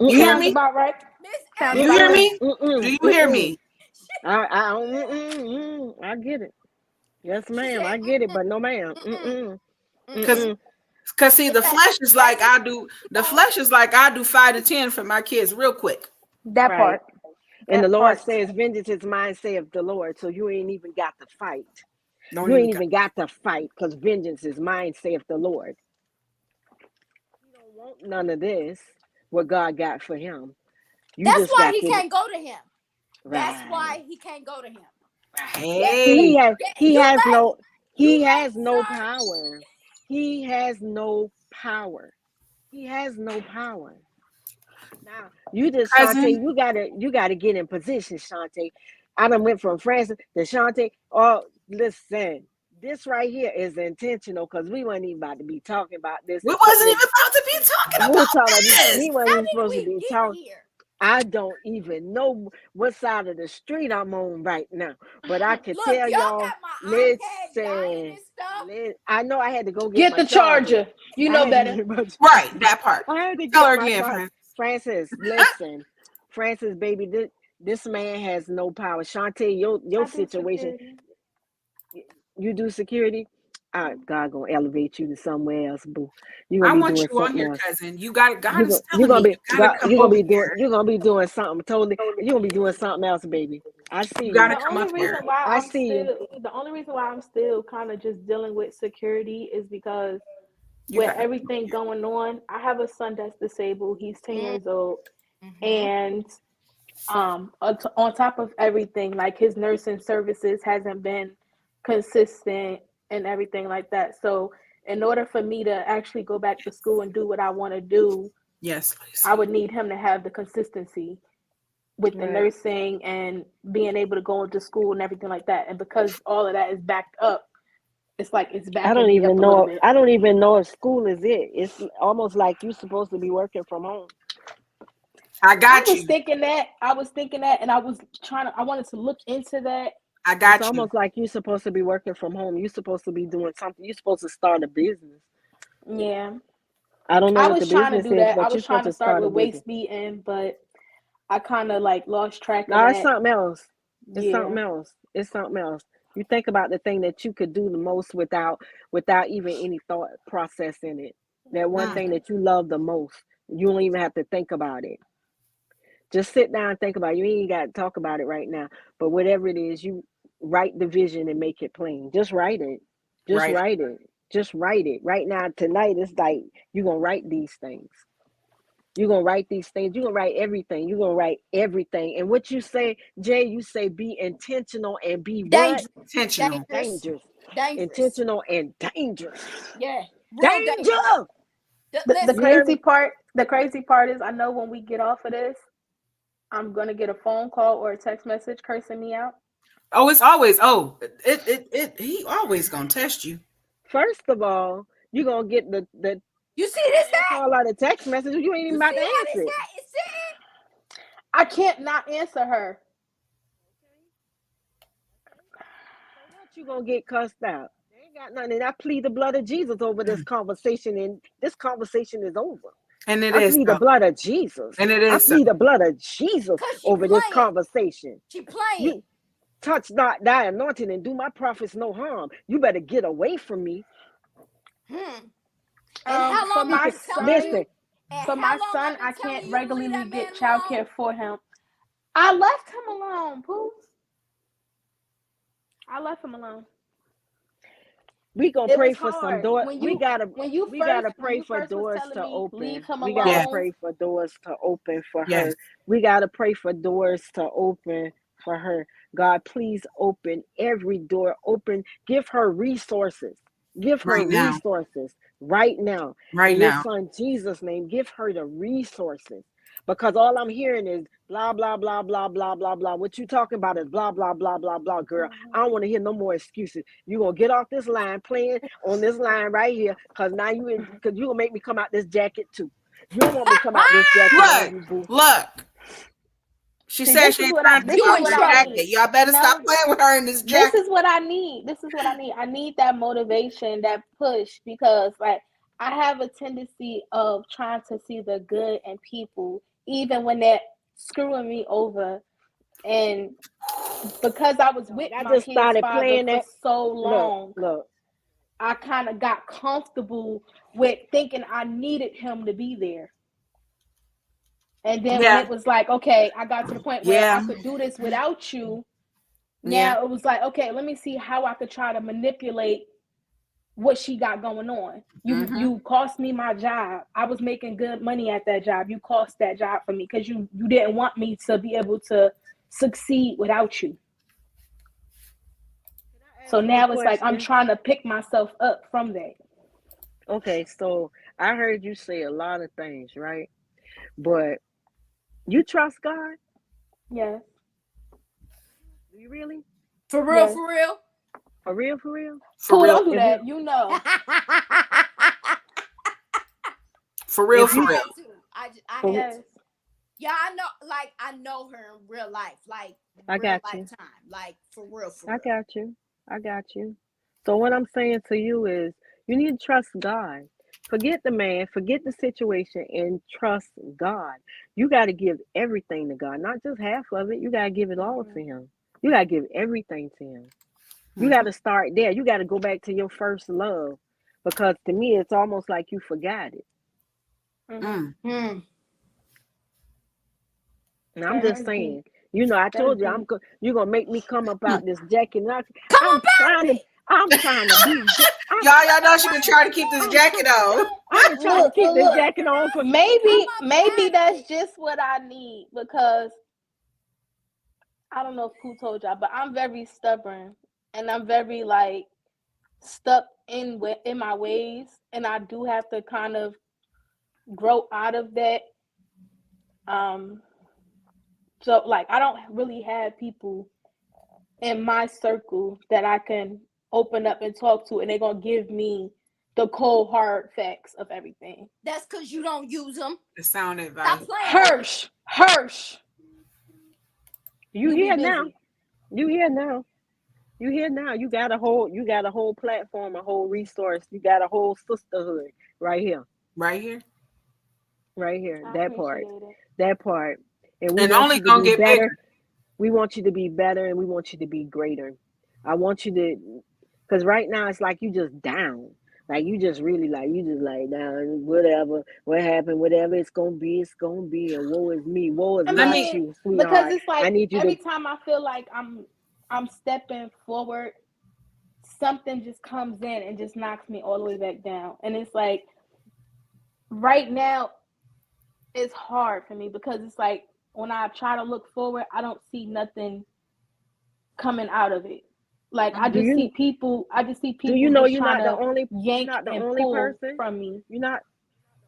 You hear me? About right. You hear me? Do you hear me? I get it. Yes, ma'am. I get it, but no, ma'am. Because see, the flesh is like I do. The flesh is like I do 5 to 10 for my kids real quick. That part. And That the Lord part. says, "Vengeance is mine," saith the Lord. So you ain't even got to fight. Don't You ain't even got to fight because vengeance is mine, saith the Lord. You don't want none of this. What God got for him. That's why he can't go to him. Right. That's why he can't go to him. Hey, he has no power. He has no power. He has no power. Now you just Shantae, you gotta get in position, Shantae. I done went from Francis to Shantae. Oh, listen, this right here is intentional because we weren't even about to be talking about this. we wasn't even about to be talking about this. We weren't even supposed to be talking. I don't even know what side of the street I'm on right now, but I can tell y'all. Listen, I know I had to go Get the charger. You know better. Right, that part. I had to Tell her get my again, charger. Francis, listen, Francis, baby, this man has no power. Shantae, your situation. You do security. God gonna elevate you to somewhere else, boo. You're gonna I be want doing you on something here, else. cousin. You got God is telling me you gotta come You're over gonna here. be doing something totally. You're gonna be doing something else, baby. I see You you. gotta The come only up reason here. why I I'm see you. still the only reason why I'm still kind of just dealing with security is because You with got everything going on, I have a son that's disabled. He's 10 years old, and on top of everything, like his nursing services hasn't been consistent and everything like that. So in order for me to actually go back to school and do what I want to do, yes, please. I would need him to have the consistency with the nursing and being able to go into school and everything like that. And because all of that is backed up, it's like it's I backing don't me up even a little know. bit. I don't even know if school is it. It's almost like you're supposed to be working from home. I got I you. was thinking that, and I wanted to look into that. I got It's you. almost like you're supposed to be working from home. You're supposed to be doing something. You're supposed to start a business. Yeah. I don't know I what the was trying to business do is, that. I but you're was trying supposed to to start start a with business. waist beating, but I kind of like lost track of No, it's that. something else. It's something Yeah. else. It's something else. You think about the thing that you could do the most without even any thought process in it. That one thing that you love the most. You don't even have to think about it. Just sit down and think about it. You ain't got to talk about it right now. But whatever it is, you write the vision and make it plain. Just write it. Just Right. write it. Just write it. Right now, tonight, it's like you're going to write these things. You're going to write these things. You're going to write everything. You're going to write everything. And what you say, Jay, you say be intentional and be what? Intentional. Dangerous. Dangerous. Intentional and dangerous. Yeah. Real Danger. The crazy part is I know when we get off of this, I'm gonna get a phone call or a text message cursing me out. Oh, it's always he always gonna test you. First of all, you're gonna get the you see this call out a text message. You ain't even about to answer it. I can't not answer her. You gonna get cussed out. They ain't got nothing. And I plead the blood of Jesus over this conversation, and this conversation is over. And I plead the blood of Jesus. And it is. I plead the blood of Jesus over this conversation. She playing. You touch not thy anointing and do my prophets no harm. You better get away from me. And how long my son, I I can't regularly get childcare for him. I left him alone, Pooh. I left him alone. We gonna pray for some doors. We gotta pray for doors to open. We gotta pray for doors to open for her. We gotta pray for doors to open for her. God, please open every door. Open. Give her resources. Give her resources right now. Right in now. Your son Jesus' name. Give her the resources. Because all I'm hearing is blah, blah, blah, blah, blah, blah, blah. What you talking about is blah, blah, blah, blah, blah, girl. I don't want to hear no more excuses. You're going to get off this line, playing on this line right here, because now you're going to make me come out this jacket too. You don't want me to come out this jacket. Look. She said she ain't trying to do this jacket. Y'all better stop playing with her in this jacket. This is what I need. I need that motivation, that push, because like I have a tendency of trying to see the good in people, even when they're screwing me over. And because I was with my kid's father for so long, I kind of got comfortable with thinking I needed him to be there. And then when it was like, okay, I got to the point where I could do this without you. Now it was like, okay, let me see how I could try to manipulate what she got going on. You cost me my job. I was making good money at that job. You cost that job for me because you didn't want me to be able to succeed without you. So now it's like I'm trying to pick myself up from that. Okay, so I heard you say a lot of things, right? But you trust God? Yes. Do you really? For real, for real? For real, for real? For real, do that, you know. For real, for real. Yeah, I know. Like I know her in real life. Like I got you. Lifetime. Like for real, for real. I got you. So what I'm saying to you is, you need to trust God. Forget the man, forget the situation, and trust God. You got to give everything to God, not just half of it. You got to give it all to Him. You got to give everything to Him. You got to start there. You got to go back to your first love, because to me, it's almost like you forgot it. And I'm just saying, you know, I told you you're gonna make me come about this jacket. I'm trying to be. Y'all know she been trying to keep this jacket on. I'm trying to keep this jacket on for maybe that's just what I need, because I don't know if who told y'all, but I'm very stubborn and I'm very like stuck in my ways, and I do have to kind of grow out of that. So like I don't really have people in my circle that I can open up and talk to, and they're gonna give me the cold hard facts of everything. That's because you don't use them. The sound advice. Hirsch. You here now. You got a whole platform, a whole resource. You got a whole sisterhood right here. Right here. That part. And we only gonna get better. bigger. We want you to be better, and we want you to be greater. I want you to, because right now it's like you just down. Like you just really you just nah, whatever, what happened, whatever it's gonna be, and woe is me, woe is I not mean, you, because sweetheart. it's like I need you every to. time I feel like I'm stepping forward, something just comes in and just knocks me all the way back down. And it's like right now it's hard for me because it's like when I try to look forward, I don't see nothing coming out of it. Like I Do just see you people do you know just trying to you're yank not the and only pull person? from me. You're not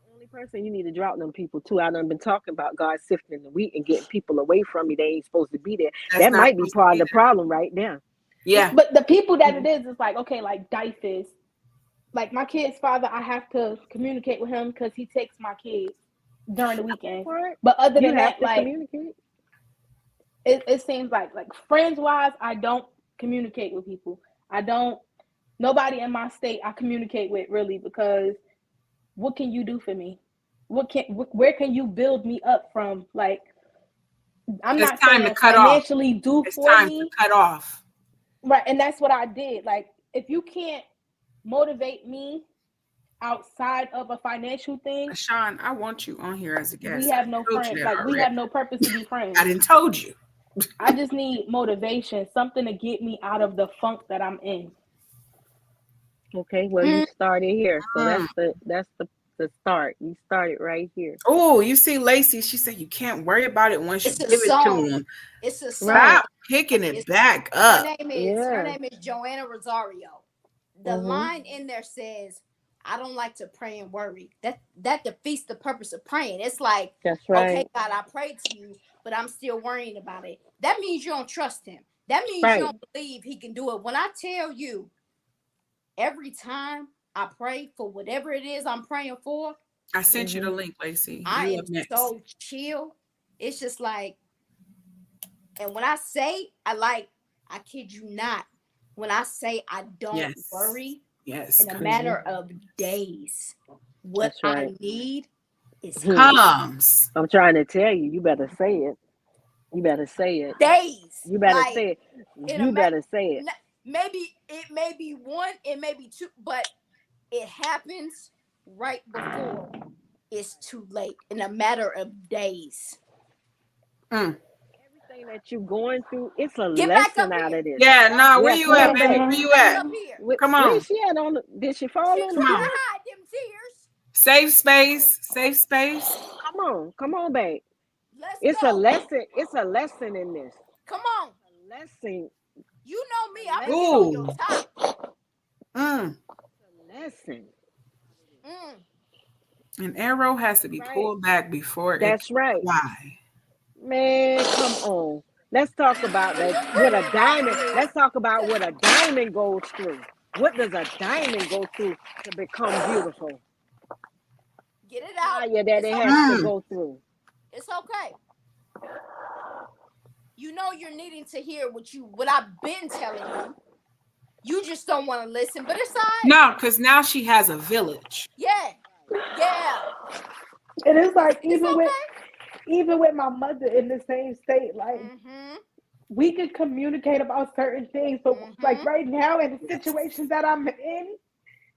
the only person. You need to drop them people too. I done been talking about God sifting the wheat and getting people away from me. They ain't supposed to be there. That's That not might be supposed to part of be the problem right there. Yeah. But the people that it is like, okay, like Dyfus. Like my kid's father, I have to communicate with him because he takes my kids during the weekend. Part But other you than have that, to like communicate. it seems like friends wise, I don't communicate with people. I don't nobody in my state I communicate with really because what can you do for me? Where can you build me up from? Like I'm It's not time to saying cut off. financially do It's for time to me. cut off. Right. And that's what I did. Like if you can't motivate me outside of a financial thing, Sean, I want you on here as a we guest. have no I told you friends. that Like we already. have no purpose to be friends. I didn't told you. I just need motivation, something to get me out of the funk that I'm in. Okay, well you started here, so that's the start. You started right here. Oh, you see Lacey, she said you can't worry about it once you It's a give it to song. him. It's a song. Right. Stop picking it It's, back her up. name is Yeah. Joanna Rosario. The line in there says, "I don't like to pray and worry." That defeats the purpose of praying. It's like, That's okay, right. God, I prayed to you, but I'm still worrying about it. That means you don't trust him. That means you Right. don't believe he can do it. When I tell you, every time I pray for whatever it is I'm praying for, I sent you the link, Lacey. I You am up next. so chill. It's just like, and when I say, I kid you not, when I say I don't worry, Yes. in a matter of days, what That's right. I need is Comes. I'm trying to tell you, you better say it. You better say it. days. You better Like, say it. in You a better say it. maybe it may be one, it may be two, but it happens right before it's too late in a matter of days. Everything that you're going through, it's a Get back lesson up out here. of this. Yeah, no, where Yeah, you come at, on baby? back. Where you Get back at? up here. Come Where on. she at on the, did she fall She on trying the to floor? hide them tears. Safe space. Safe space. Come on back. Let's It's go. a lesson. It's a lesson in this. Come on. A lesson. You know me. I'm Ooh. on your top. A lesson. An arrow has to be pulled back before That's it right. can fly. Man, come on. Let's talk about that. What a diamond. Let's talk about what a diamond goes through. What does a diamond go through to become beautiful? Get it out. Fire that it has to go through. It's okay. You know you're needing to hear what I've been telling you. You just don't want to listen, but it's all right. No, because now she has a village. Yeah. And it's like even with my mother in the same state, like we could communicate about certain things, but like right now in the situation that I'm in,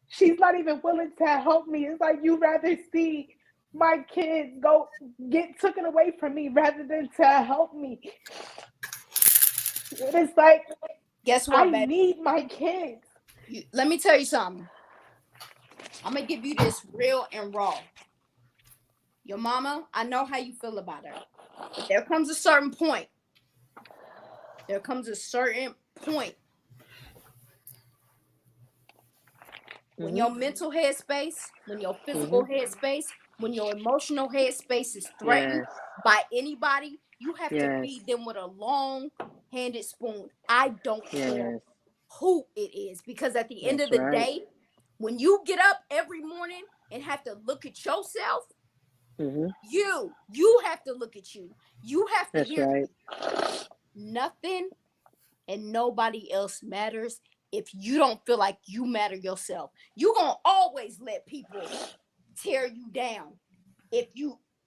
she's not even willing to help me. It's like you rather see my kids go get taken away from me rather than to help me. It's like, guess what, I need my kids. Let me tell you something. I'm gonna give you this real and raw. Your mama, I know how you feel about her. But there comes a certain point. When your mental headspace, when your physical headspace, when your emotional headspace is threatened by anybody, you have to feed them with a long-handed spoon. I don't care who it is, because at the end of the day, when you get up every morning and have to look at yourself, you have to look at you. You have to hear nothing and nobody else matters if you don't feel like you matter yourself. You're going to always let people tear you down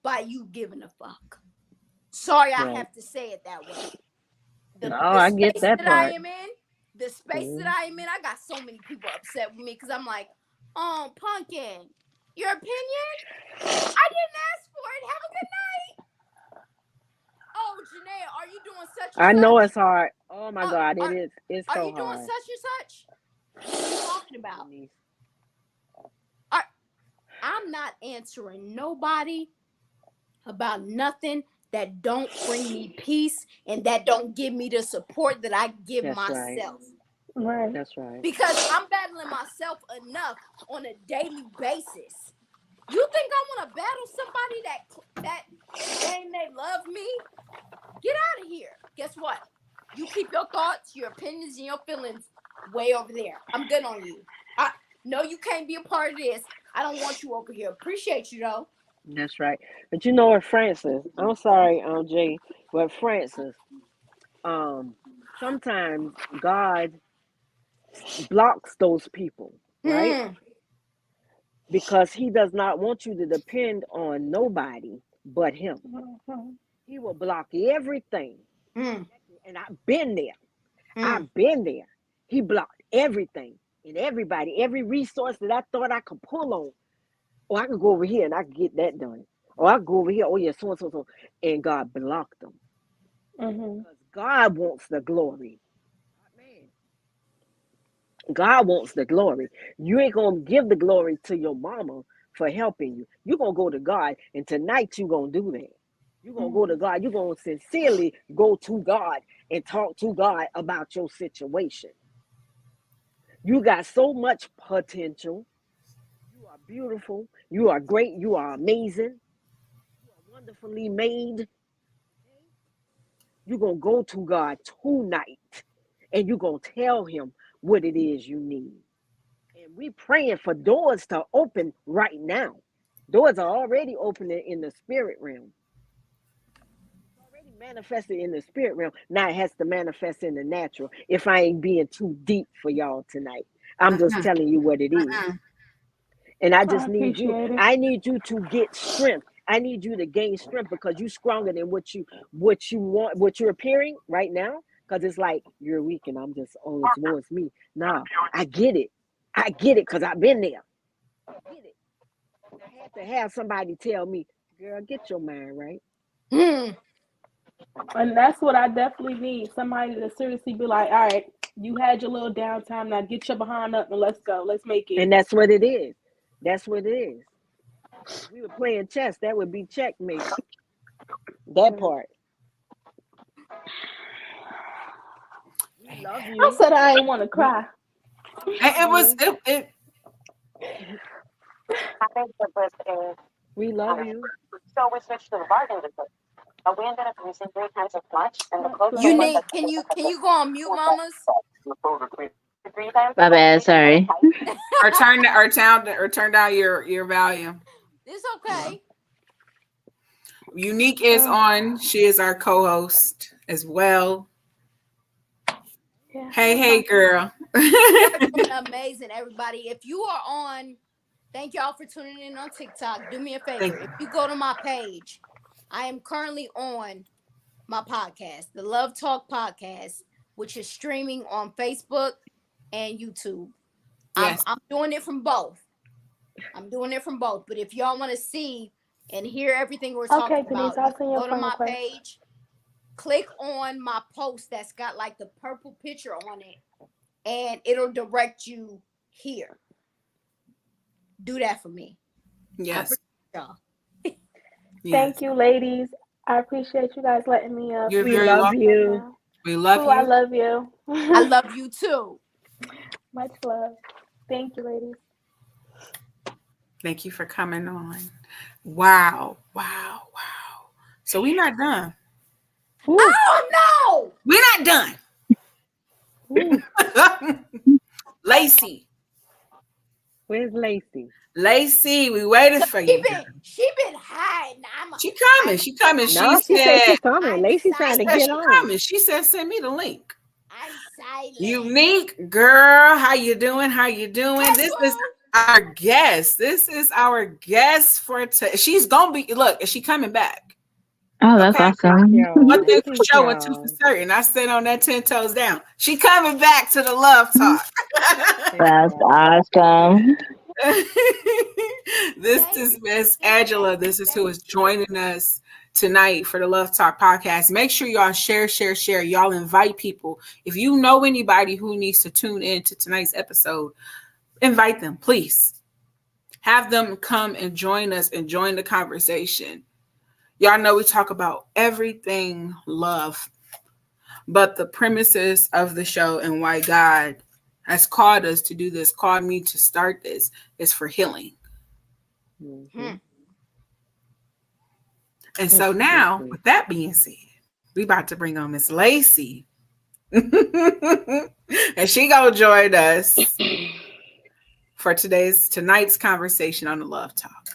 by you giving a fuck. Sorry, I have to say it that way. I get that part. The space that I am in, I got so many people upset with me because I'm like, Pumpkin, your opinion? I didn't ask for it. Have a good night. Oh, Janae, are you doing such and I such? know it's hard. Oh my God, it is. It's Are so you doing hard. such and such? What are you talking about? Denise. I'm not answering nobody about nothing that don't bring me peace and that don't give me the support that I give That's myself. Right. That's right. Because I'm battling myself enough on a daily basis. You think I want to battle somebody that saying they love me? Get out of here. Guess what? You keep your thoughts, your opinions, and your feelings way over there. I'm good on you. No, you can't be a part of this. I don't want you over here. Appreciate you though. That's right. But you know what, Francis? I'm sorry, Jay, but Francis, sometimes God blocks those people, right? Because He does not want you to depend on nobody but Him. He will block everything. And I've been there. I've been there. He blocked everything and everybody, every resource that I thought I could pull on. Or I could go over here and I could get that done. Or I could go over here, oh yeah, so and so, so. And God blocked them. Because God wants the glory. God wants the glory. You ain't going to give the glory to your mama for helping you. You're going to go to God. And tonight you're going to do that. You're going to go to God. You're going to sincerely go to God and talk to God about your situation. You got so much potential. You are beautiful. You are great. You are amazing. You are wonderfully made. You're going to go to God tonight and you're going to tell Him what it is you need. And we praying for doors to open right now. Doors are already opening in the spirit realm. It's already manifested in the spirit realm. Now it has to manifest in the natural. If I ain't being too deep for y'all tonight, I'm just telling you what it is. And I just need you. I need you to get strength. I need you to gain strength because you're stronger than what you want, what you're appearing right now. Because it's like you're weak and I'm just, oh, it's towards me. Nah, I get it. I get it because I've been there. I get it. I had to have somebody tell me, girl, get your mind right. And that's what I definitely need. Somebody to seriously be like, all right, you had your little downtime. Now get your behind up and let's go. Let's make it. And that's what it is. That's what it is. If we were playing chess, that would be checkmate. That part. We love you. I said I ain't want to cry. It was. We love you. So we switched to the bargain business. We ended up using 3 kinds of clutch and the clothes. Can you go on mute, mamas? My bad, sorry. Or turn down your volume. It's okay. Unique is on. She is our co-host as well. Yeah. Hey, girl. Amazing, everybody. If you are on, thank y'all for tuning in on TikTok. Do me a favor. If you go to my page, I am currently on my podcast, the Love Talk Podcast, which is streaming on Facebook and YouTube. Yes. I'm doing it from both. But if y'all want to see and hear everything we're talking about, go to my page, click on my post that's got like the purple picture on it, and it'll direct you here. Do that for me. Yes. Y'all. Thank you, ladies. I appreciate you guys letting me up. We love you. We love you. I love you. I love you too. Much love. Thank you, ladies. Thank you for coming on. Wow. So we're not done. Ooh. Oh, no! We're not done. Lacey. Where's Lacey? Lacey, we waited for you. She been hiding. She coming. No, she said she's coming. Lacey trying to get on. Coming. She said, send me the link. I'm silent. Unique girl, how you doing? This is our guest for today. She's gonna be. Look, is she coming back? Oh, that's awesome. One thing for sure and two for certain. I stand on that 10 toes down. She coming back to the Love Talk. That's awesome. This is Miss Angela. This is who is joining us tonight for the Love Talk podcast. Make sure y'all share. Y'all invite people. If you know anybody who needs to tune in to tonight's episode, invite them, please. Have them come and join us and join the conversation. Y'all know we talk about everything love, but the premises of the show and why God has called us to do this, called me to start this, is for healing. Mm-hmm. And so now, with that being said, we about to bring on Miss Lacey. And she gonna join us for tonight's conversation on the Love Talk.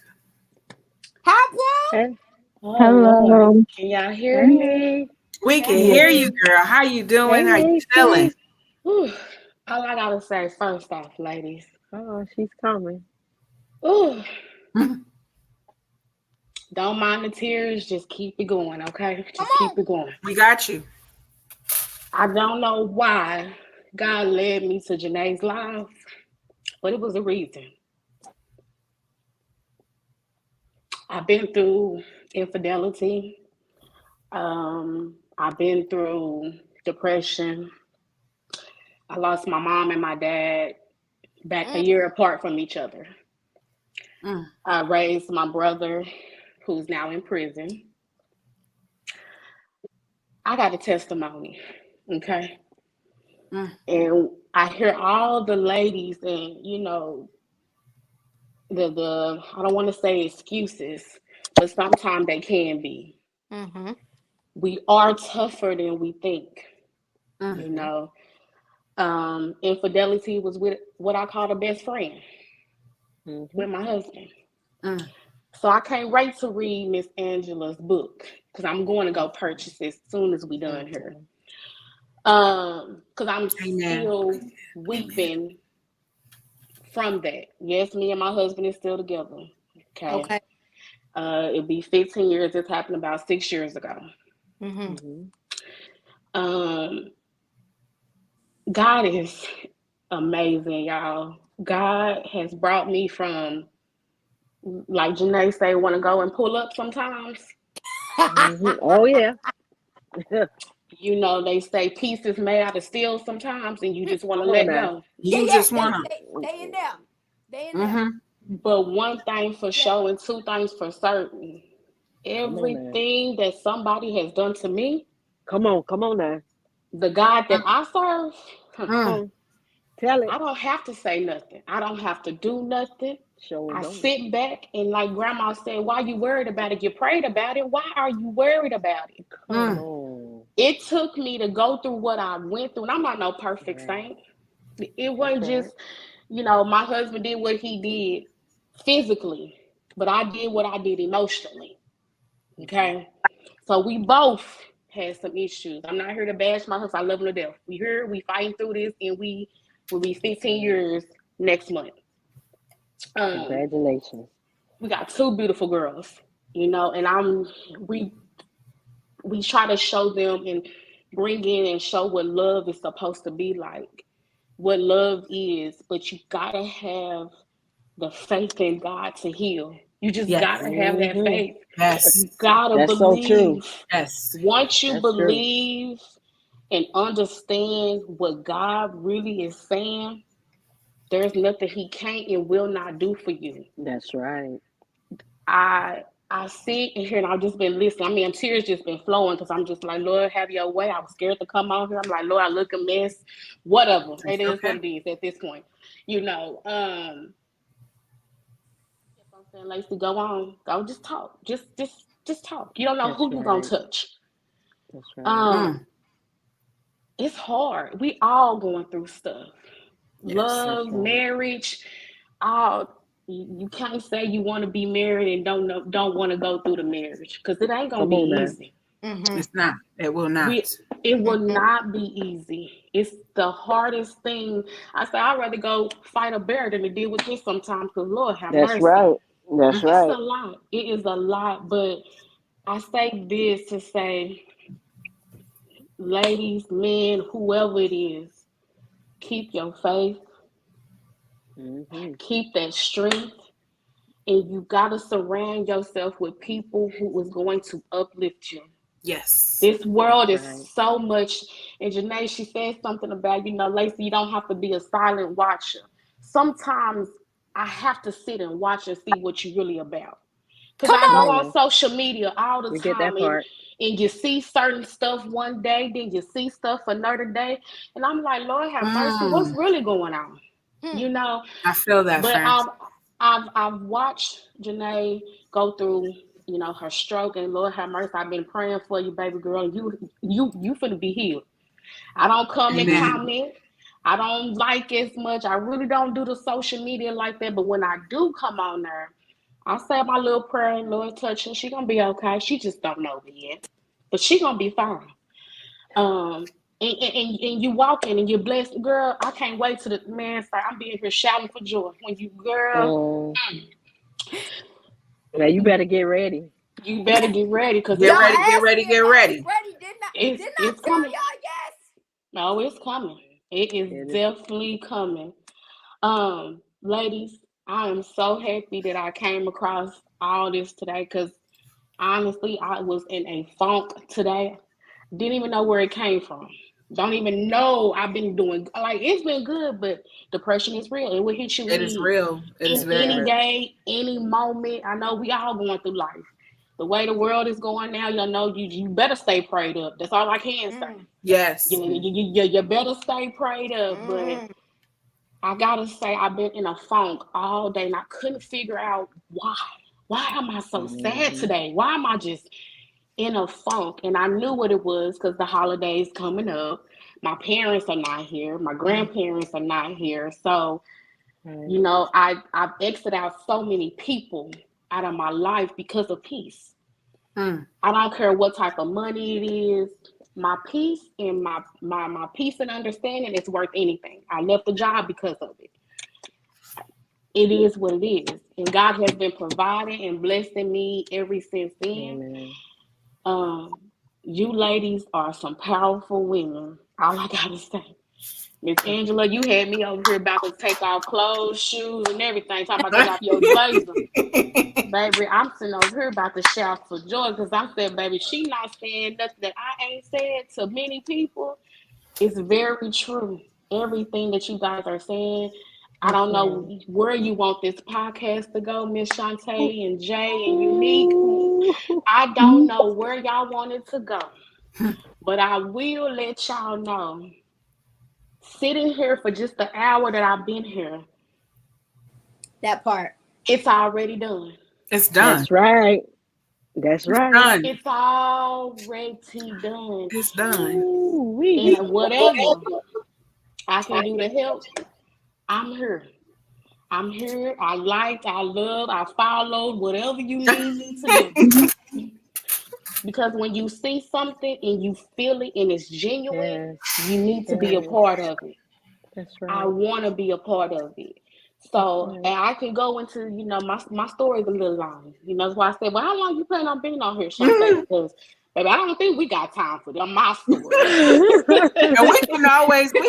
Hey. Oh, Hello. Lord. Can y'all hear me? We can hear you, girl. How you doing? Hey, How you Lacey. feeling? Whew. All I gotta say, first off, ladies. Oh, she's coming. Ooh. Don't mind the tears. Just keep it going, okay? Just keep it going. We got you. I don't know why God led me to Janae's life, but it was a reason. I've been through infidelity. I've been through depression. I lost my mom and my dad back a year apart from each other. I raised my brother, who's now in prison. I got a testimony, okay? And I hear all the ladies and, you know, the I don't want to say excuses, but sometimes they can be. We are tougher than we think, you know. Infidelity was with what I call a best friend, with my husband. So I can't wait to read Miss Angela's book because I'm going to go purchase it as soon as we done here. Because I'm still weeping from that. Yes, me and my husband is still together. Okay. It'll be 15 years. This happened about 6 years ago. God is amazing, y'all. God has brought me from, like Janae say, want to go and pull up sometimes. Oh, yeah. You know, they say peace is made out of steel sometimes, and you just want to let go. You just want to. They in there. They in there. But one thing for sure and two things for certain. Everything that somebody has done to me. Come on now. The God that I serve. Tell it. I don't have to say nothing. I don't have to do nothing. I sit back and, like Grandma said, why are you worried about it? You prayed about it. Why are you worried about it? Come on. It took me to go through what I went through, and I'm not no perfect saint. It wasn't just, you know, my husband did what he did physically, but I did what I did emotionally. Okay? So we both had some issues. I'm not here to bash my husband. I love him to death. We here, we fighting through this, and we will be 15 years next month. Congratulations. We got two beautiful girls, you know, and we try to show them and bring in and show what love is supposed to be like, what love is, but you gotta have the faith in God to heal. You just gotta have that faith. Yes. You gotta That's believe. So true. Yes. Once you believe and understand what God really is saying, there's nothing he can't and will not do for you. That's right. I sit here and I've just been listening. I mean, tears just been flowing because I'm just like, Lord, have your way. I was scared to come on here. I'm like, Lord, I look a mess. Whatever. It is what it is at this point. You know, I'm saying, Lacey, go on. Go just talk. Just talk. You don't know who you're gonna touch. That's right. It's hard. We all going through stuff. Yes, love, marriage, all. You can't say you want to be married and don't want to go through the marriage because it ain't gonna be easy. It's not. It will not. It will not be easy. It's the hardest thing. I say I'd rather go fight a bear than to deal with this sometimes because Lord have mercy. That's right. That's right. It's a lot. It is a lot. But I say this to say, ladies, men, whoever it is, keep your faith. Keep that strength. And you got to surround yourself with people who is going to uplift you. Yes. This world is so much. And Janae, she said something about, Lacey, you don't have to be a silent watcher. Sometimes I have to sit and watch and see what you're really about. Because I go on social media all the time and you see certain stuff one day, then you see stuff another day. And I'm like, Lord have mercy, what's really going on? I feel that. But I've watched Janae go through, her stroke, and Lord have mercy, I've been praying for you, baby girl. You finna be healed. I don't come and comment. I don't like as much. I really don't do the social media like that. But when I do come on there, I say my little prayer and Lord touch her. She gonna be okay. She just don't know it yet, but she gonna be fine. And you walking and you're blessed, girl. I can't wait till the man say I'm being here shouting for joy when you, girl. Now you better get ready. You better get ready because get ready. It's coming. Yes. No, it's coming. It is definitely coming. Ladies, I am so happy that I came across all this today because honestly, I was in a funk today. Didn't even know where it came from. Don't even know. I've been doing it's been good, but depression is real. It will hit you. It is real. It is very any real. day, any moment. I know we all going through life. The way the world is going now, you better stay prayed up. That's all I can say. Yes. You better stay prayed up. But I gotta say, I've been in a funk all day, and I couldn't figure out why. Why am I so sad today? Why am I just in a funk? And I knew what it was because the holidays coming up. My parents are not here. My grandparents are not here. So, I've exited out so many people out of my life because of peace. I don't care what type of money it is. My peace and my peace and understanding is worth anything. I left the job because of it. It is what it is. And God has been providing and blessing me ever since then. You ladies are some powerful women. All I gotta say. Miss Angela, you had me over here about to take off clothes, shoes, and everything. Talking about take off your blazer. Baby, I'm sitting over here about to shout for joy because I said, baby, she not saying nothing that I ain't said to many people. It's very true. Everything that you guys are saying. I don't know where you want this podcast to go, Miss Shantae and Jay and Unique. I don't know where y'all want it to go. But I will let y'all know. Sitting here for just the hour that I've been here. That part. It's already done. It's done. That's right. That's right. Done. It's already done. It's done. And whatever I can do to help, I'm here. I'm here. I liked, I love, I followed, whatever you need me to do. Because when you see something and you feel it and it's genuine, you need to be a part of it. That's right. I want to be a part of it. So, and I can go into, my story is a little long. That's why I said, well, how long you plan on being on here, Shantae? Because, baby, I don't think we got time for my story. And we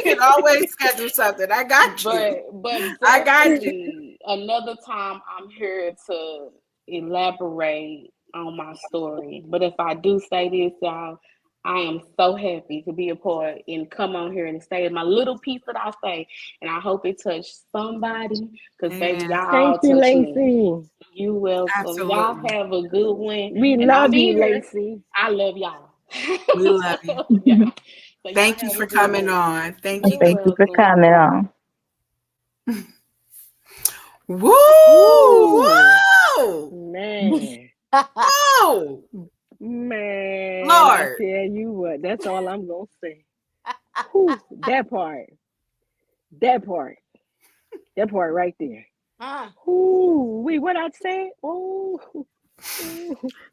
can always schedule something. I got you. But I got you. Another time I'm here to elaborate on my story. But if I do say this, y'all, I am so happy to be a part and come on here and say my little piece that I say. And I hope it touched somebody. Because, baby, y'all touch me. You welcome. Absolutely. Y'all have a good one. We love you, Lacey. I love y'all. We love you. Yeah. So thank you for coming on. Thank you. Thank you for coming on. Woo! Woo! Man. Oh man, Lord. I tell you what, that's all I'm gonna say. Whew, that part right there. Ooh, what I say? Oh,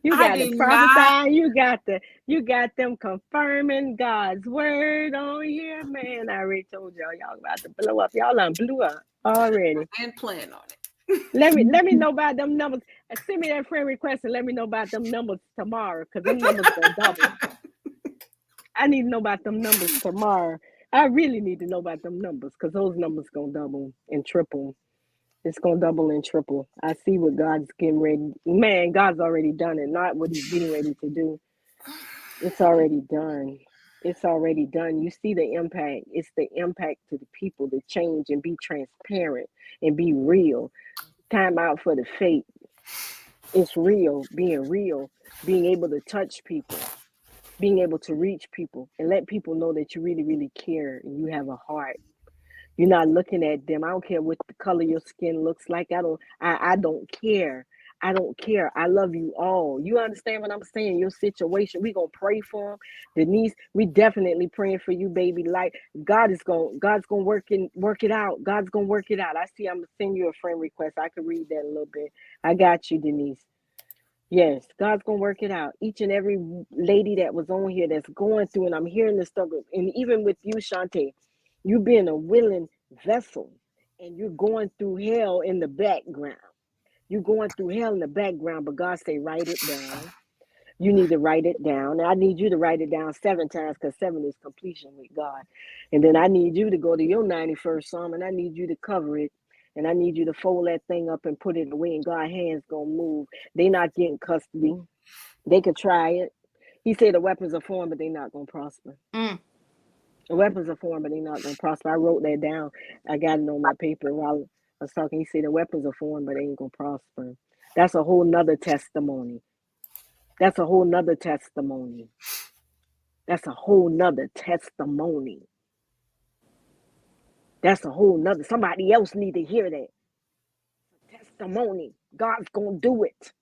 you got the prophesy. You got them confirming God's word on here, man. I already told y'all about to blow up. Y'all done blew up already. And plan on it. Let me know about them numbers. Send me that friend request and let me know about them numbers tomorrow, because them numbers gonna double. I need to know about them numbers tomorrow. I really need to know about them numbers because those numbers gonna double and triple. It's gonna double and triple. I see what God's getting ready. Man, God's already done it. Not what He's getting ready to do. It's already done. It's already done. You see the impact. It's the impact to the people to change and be transparent and be real. Time out for the fake. It's real, being able to touch people, being able to reach people and let people know that you really, really care and you have a heart. You're not looking at them. I don't care what the color your skin looks like. I don't care. I don't care. I love you all. You understand what I'm saying? Your situation. We gonna pray for them. Denise, we definitely praying for you, baby. Like God's gonna work it out. God's gonna work it out. I see I'm gonna send you a friend request. I could read that a little bit. I got you, Denise. Yes, God's gonna work it out. Each and every lady that was on here that's going through, and I'm hearing the struggle, and even with you, Shantae, you being a willing vessel, and you're going through hell in the background. You're going through hell in the background, but God say, write it down. You need to write it down. And I need you to write it down 7 times because 7 is completion with God. And then I need you to go to your 91st Psalm and I need you to cover it. And I need you to fold that thing up and put it away and God's hands gonna move. They not getting custody. They could try it. He said the weapons are formed, but they're not gonna prosper. The weapons are formed, but they're not gonna prosper. I wrote that down. I got it on my paper while I was talking. He said the weapons are formed, but they ain't gonna prosper. That's a whole nother testimony. That's a whole nother testimony. That's a whole nother testimony. That's a whole nother. Somebody else need to hear that. Testimony. God's gonna do it.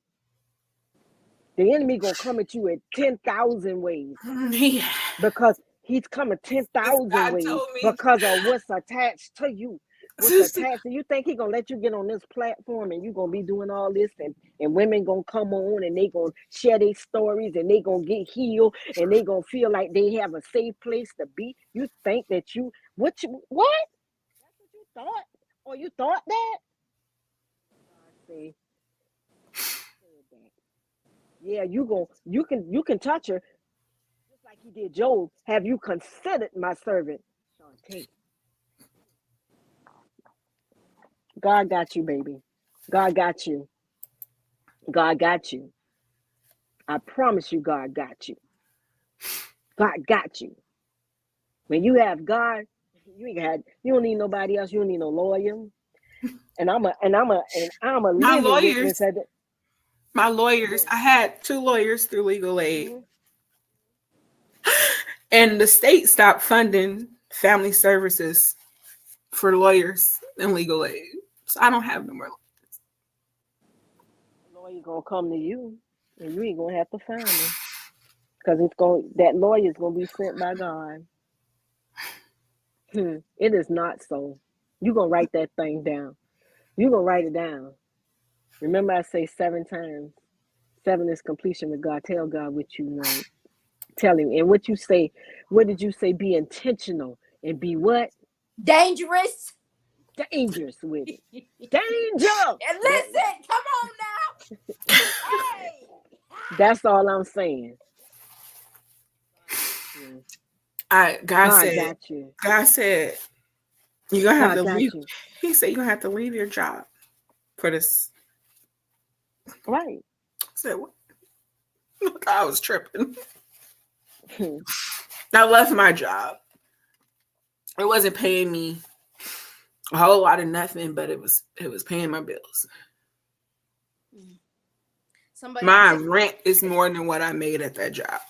The enemy gonna come at you in 10,000 ways. Yeah. Because he's coming 10,000 ways because of what's attached to you. What's attached to you. Think he gonna let you get on this platform and you gonna be doing all this and women gonna come on and they gonna share their stories and they gonna get healed and they gonna feel like they have a safe place to be. You think that you what? That's what you thought? Or you thought that? God say, yeah, you can touch her just like he did Job. Have you considered my servant? Shantae. God got you, baby. God got you. God got you. I promise you, God got you. God got you. When you have God, you don't need nobody else. You don't need no lawyer. And I'm a My living lawyers. witness at it. My lawyers. I had 2 lawyers through legal aid. And the state stopped funding family services for lawyers and legal aid. So I don't have no more lawyers. The lawyer gonna come to you and you ain't gonna have to find them. Because that lawyer is gonna be sent by God. It is not so. You're gonna write that thing down. You're gonna write it down. Remember, I say 7 times. 7 is completion with God. Tell God what you want. Tell him. And what you say, what did you say? Be intentional and be what? Dangerous. Dangerous with it. Danger. And listen, come on now. Hey. That's all I'm saying. God said, you're gonna have to leave. He said you're gonna have to leave your job for this. Right. I said, what? I was tripping. I left my job. It wasn't paying me a whole lot of nothing, but it was paying my bills. My rent is more than what I made at that job.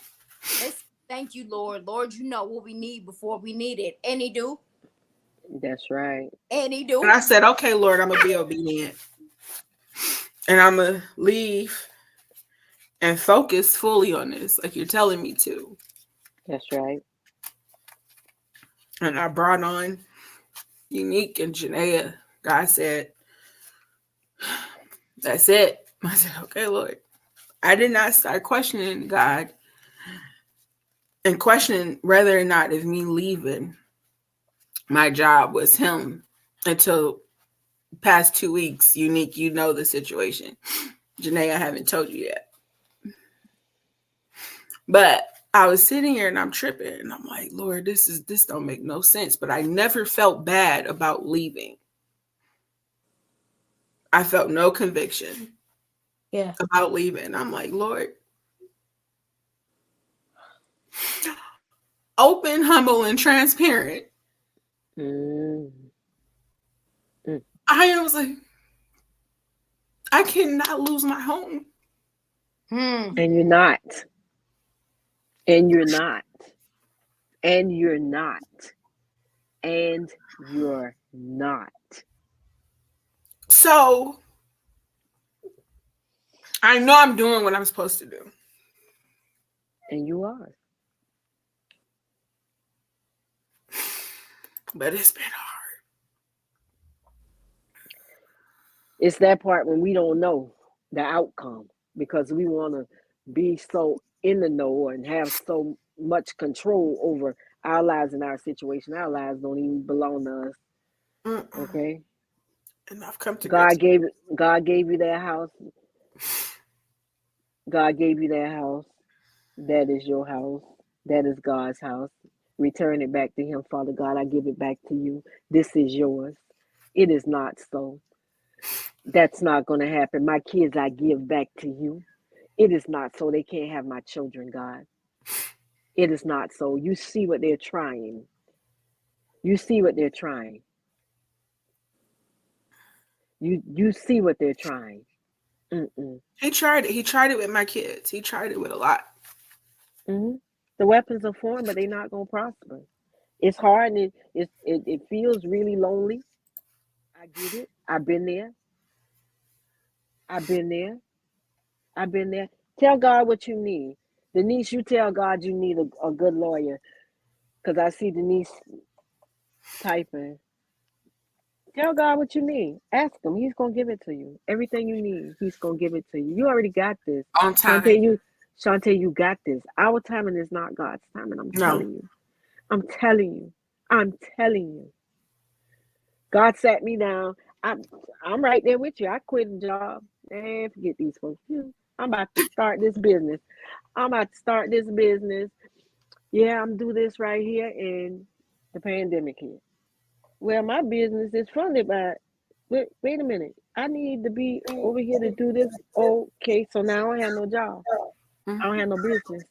Thank you, Lord. Lord, you know what we need before we need it. And he do. That's right. And he do. And I said, okay, Lord, I'm going to be obedient. And I'm going to leave and focus fully on this, like you're telling me to. That's right. And I brought on Unique and Janaea. God said, that's it. I said, okay, Lord. I did not start questioning God and questioning whether or not if me leaving my job was him until past 2 weeks. Unique, you know the situation. Janae, I haven't told you yet. But I was sitting here and I'm tripping and I'm like, Lord, this don't make no sense. But I never felt bad about leaving. I felt no conviction about leaving. I'm like, Lord, open, humble, and transparent. Mm. I was like, I cannot lose my home. And you're not. And you're not. And you're not. And you're not. So I know I'm doing what I'm supposed to do. And you are. But it's been hard. It's that part when we don't know the outcome because we want to be so in the know and have so much control over our lives and our situation. Our lives don't even belong to us. Okay. And I've come to God gave you that house. God gave you that house. That is your house. That is God's house. Return it back to Him. Father God, I give it back to you. This is yours. It is not so. That's not going to happen. My kids, I give back to you. It is not so. They can't have my children, God. It is not so. You see what they're trying. You see what they're trying. You see what they're trying. Mm-mm. He tried it. He tried it with my kids. He tried it with a lot. Mm-hmm. The weapons are formed, but they're not going to prosper. It's hard and it feels really lonely. I get it. I've been there. I've been there. I've been there. Tell God what you need. Denise, you tell God you need a good lawyer. Because I see Denise typing. Tell God what you need. Ask Him. He's going to give it to you. Everything you need, He's going to give it to you. You already got this. On time. Shantae, you got this. Our timing is not God's timing. I'm telling you. I'm telling you. I'm telling you. God sat me down. I'm right there with you. I quit a job. Man, forget these folks. I'm about to start this business. Yeah, I'm do this right here, and the pandemic hit. Well, my business is funded by. Wait a minute. I need to be over here to do this. Okay, so now I don't have no job. I don't have no business.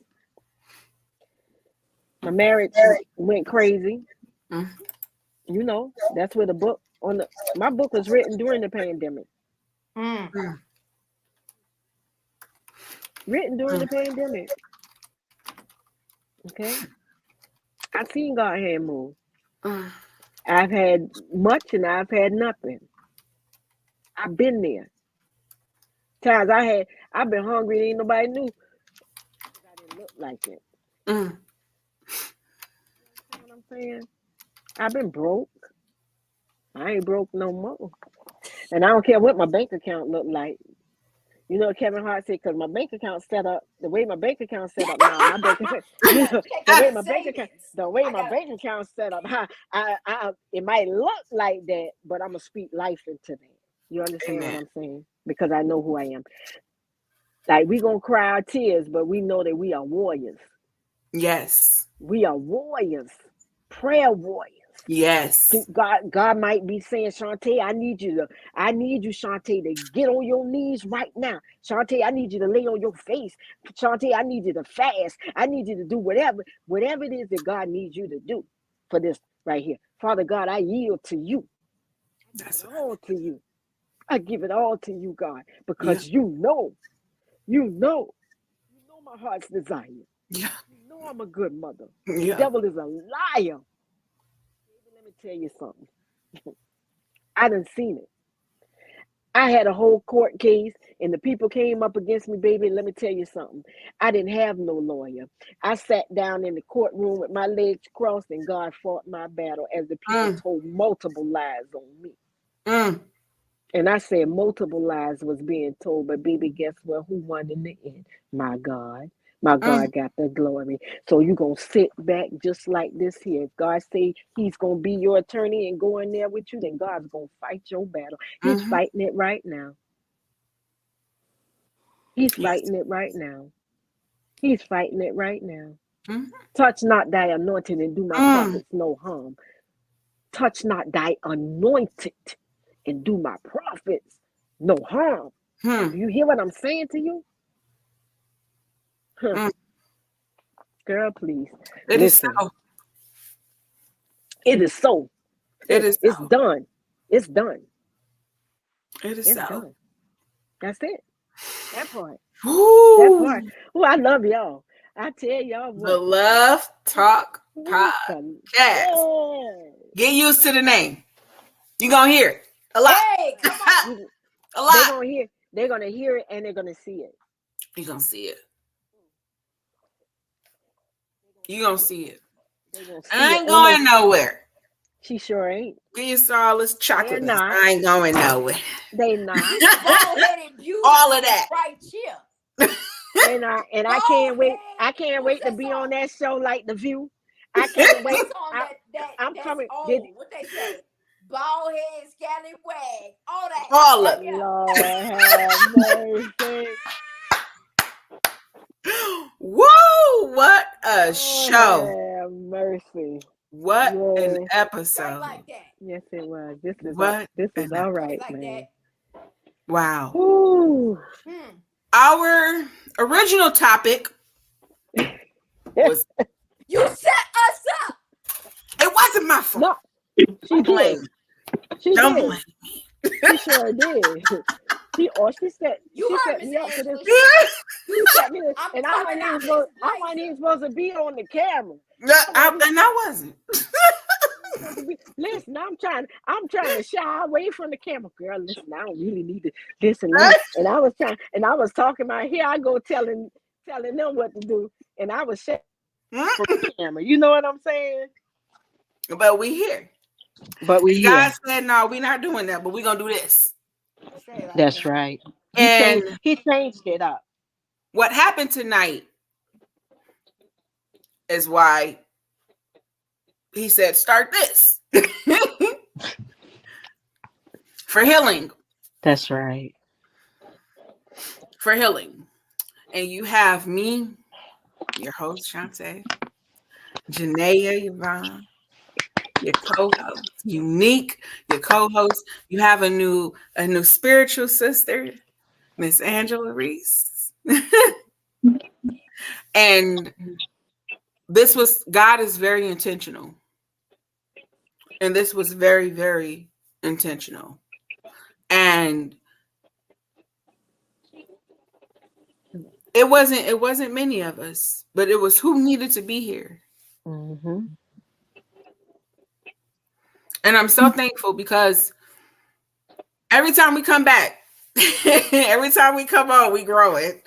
My marriage went crazy. You know, that's where the book my book was written during the pandemic. Written during the pandemic. Okay. I've seen God hand move. I've had much and I've had nothing. I've been there. Times I've been hungry and ain't nobody knew. I didn't look like it. You know what I'm saying? I've been broke. I ain't broke no more. And I don't care what my bank account look like. You know, Kevin Hart said, because my bank account set up the way my bank account set up now. My bank, you know, the way my bank account set up, it might look like that, but I'm gonna speak life into that. You understand what I'm saying? Because I know who I am. Like we gonna cry our tears, but we know that we are warriors. Yes, we are warriors, prayer warriors. Yes. God might be saying, Shantae, I need you, Shantae, to get on your knees right now. Shantae, I need you to lay on your face. Shantae, I need you to fast. I need you to do whatever it is that God needs you to do for this right here. Father God, I yield to you. That's all to you. I give it all to you, God, because you know my heart's desire. Yeah. You know I'm a good mother. Yeah. The devil is a liar. Let me tell you something. I done seen it. I had a whole court case and the people came up against me, baby. Let me tell you something. I didn't have no lawyer. I sat down in the courtroom with my legs crossed and God fought my battle as the people told multiple lies on me. And I said multiple lies was being told, but baby, guess what? Who won in the end? My God. My God got the glory. So you're going to sit back just like this here. If God say he's going to be your attorney and go in there with you, then God's going to fight your battle. He's fighting it right now. He's fighting it right now. He's fighting it right now. Touch not thy anointed and do my prophets no harm. Touch not thy anointed and do my prophets no harm. Do you hear what I'm saying to you? Girl, please. Listen. It is so. It's done. It's done. It's so. Done. That's it. That part. Ooh. That part. Oh, I love y'all. I tell y'all what. The Love Talk Podcast. Yeah. Get used to the name. You're going to hear it a lot. Hey, come on. A lot. They're gonna hear it and they're gonna see it. You're gonna see it. You're gonna see it. I ain't going nowhere. She sure ain't. These all this chocolate. I ain't going nowhere. They not. All of that. Right here. They not. And I can't wait. I can't wait to be on that show like The View. I can't wait. I'm coming. What they say? Bald head, scallywag, all that. All of it. Lord have mercy. Woo! What a show. Have mercy. What an episode. Like that. Yes, it was. This is all right, like man. That. Wow. Ooh. Our original topic was you set us up. It wasn't my fault. No, she did. Don't blame me. She sure did. She set me up for this. She set me up, and I wasn't even supposed to be on the camera. I wasn't. Listen, I'm trying to shy away from the camera, girl. Listen, I don't really need to listen. And I was talking about here. I go telling them what to do, and I was shy from the camera. You know what I'm saying? But we here. God said, no, we're not doing that, but we're going to do this. That's right. And he changed it up. What happened tonight is why he said, start this. For healing. That's right. For healing. And you have me, your host, Shantae, Janaea Yvonne, your co-host, Unique, your co-host. You have a new spiritual sister, Miss Angela Reese. And God is very intentional. And this was very, very intentional. And it wasn't many of us, but it was who needed to be here. Mm-hmm. And I'm so thankful because every time we come back, every time we come on, we growing.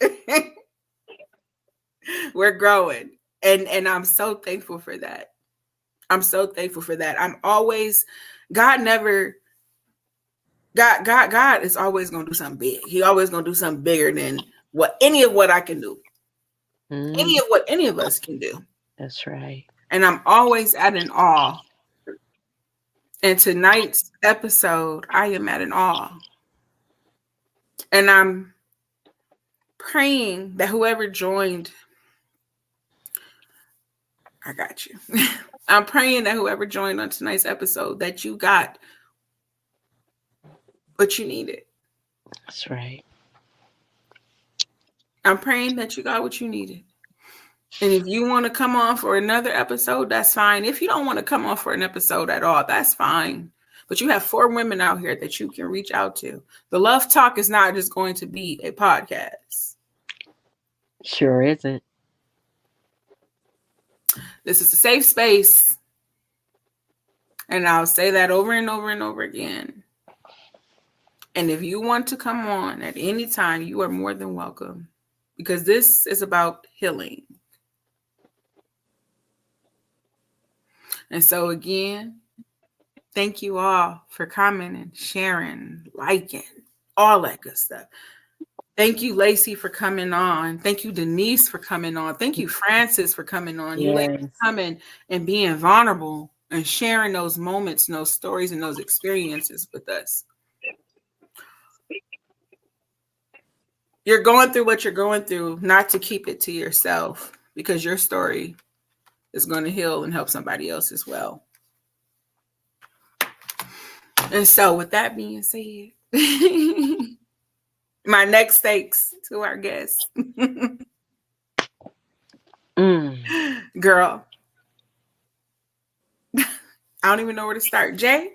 We're growing. And I'm so thankful for that. I'm so thankful for that. God is always going to do something big. He always going to do something bigger than any of what I can do. Any of what any of us can do. That's right. And I'm always at an awe. And tonight's episode, I am at an awe. And I'm praying that whoever joined, I got you. I'm praying that whoever joined on tonight's episode, that you got what you needed. That's right. I'm praying that you got what you needed. And if you want to come on for another episode, that's fine. If you don't want to come on for an episode at all, that's fine. But you have 4 women out here that you can reach out to. The Love Talk is not just going to be a podcast. Sure isn't. This is a safe space. And I'll say that over and over and over again. And if you want to come on at any time, you are more than welcome. Because this is about healing. And so again, thank you all for commenting, sharing, liking, all that good stuff. Thank you, Lacey, for coming on. Thank you, Denise, for coming on. Thank you, Francis, for coming on. Yes. You ladies coming and being vulnerable and sharing those moments and those stories and those experiences with us. You're going through what you're going through, not to keep it to yourself, because your story is going to heal and help somebody else as well. And so, with that being said, my next thanks to our guests. Girl, I don't even know where to start. Jay?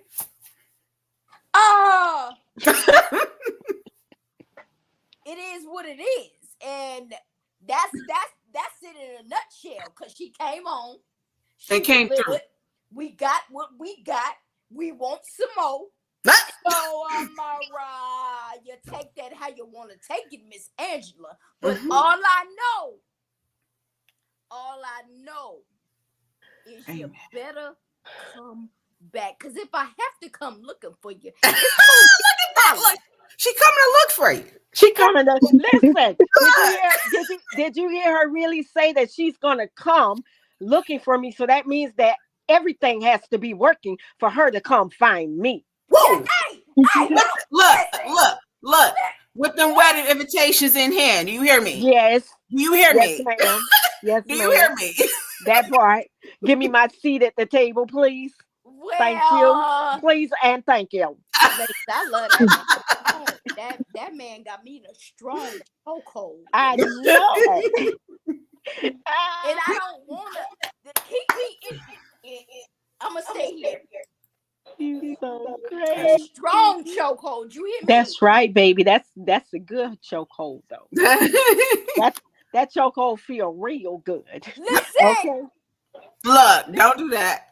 It is what it is. And that's it in a nutshell. Because she came on. She came through. We got what we got. We want some more. So, you take that how you want to take it, Miss Angela. But all I know is you better come back. Because if I have to come looking for you, look, she coming to look for you. She coming to listen. Did you hear her really say that she's gonna come looking for me? So that means that everything has to be working for her to come find me. Whoa! Hey, look! With them wedding invitations in hand, you hear me? Yes. You hear me? Ma'am. Yes, Do you hear me? That part. Give me my seat at the table, please. Thank you. Please and thank you. I love that. that man got me in a strong chokehold. I know. And I don't want to keep me in. I'm going to stay here. You so crazy. Strong chokehold. You hear me? That's right, baby. That's a good chokehold, though. that chokehold feel real good. Listen. Okay. Look, don't do that.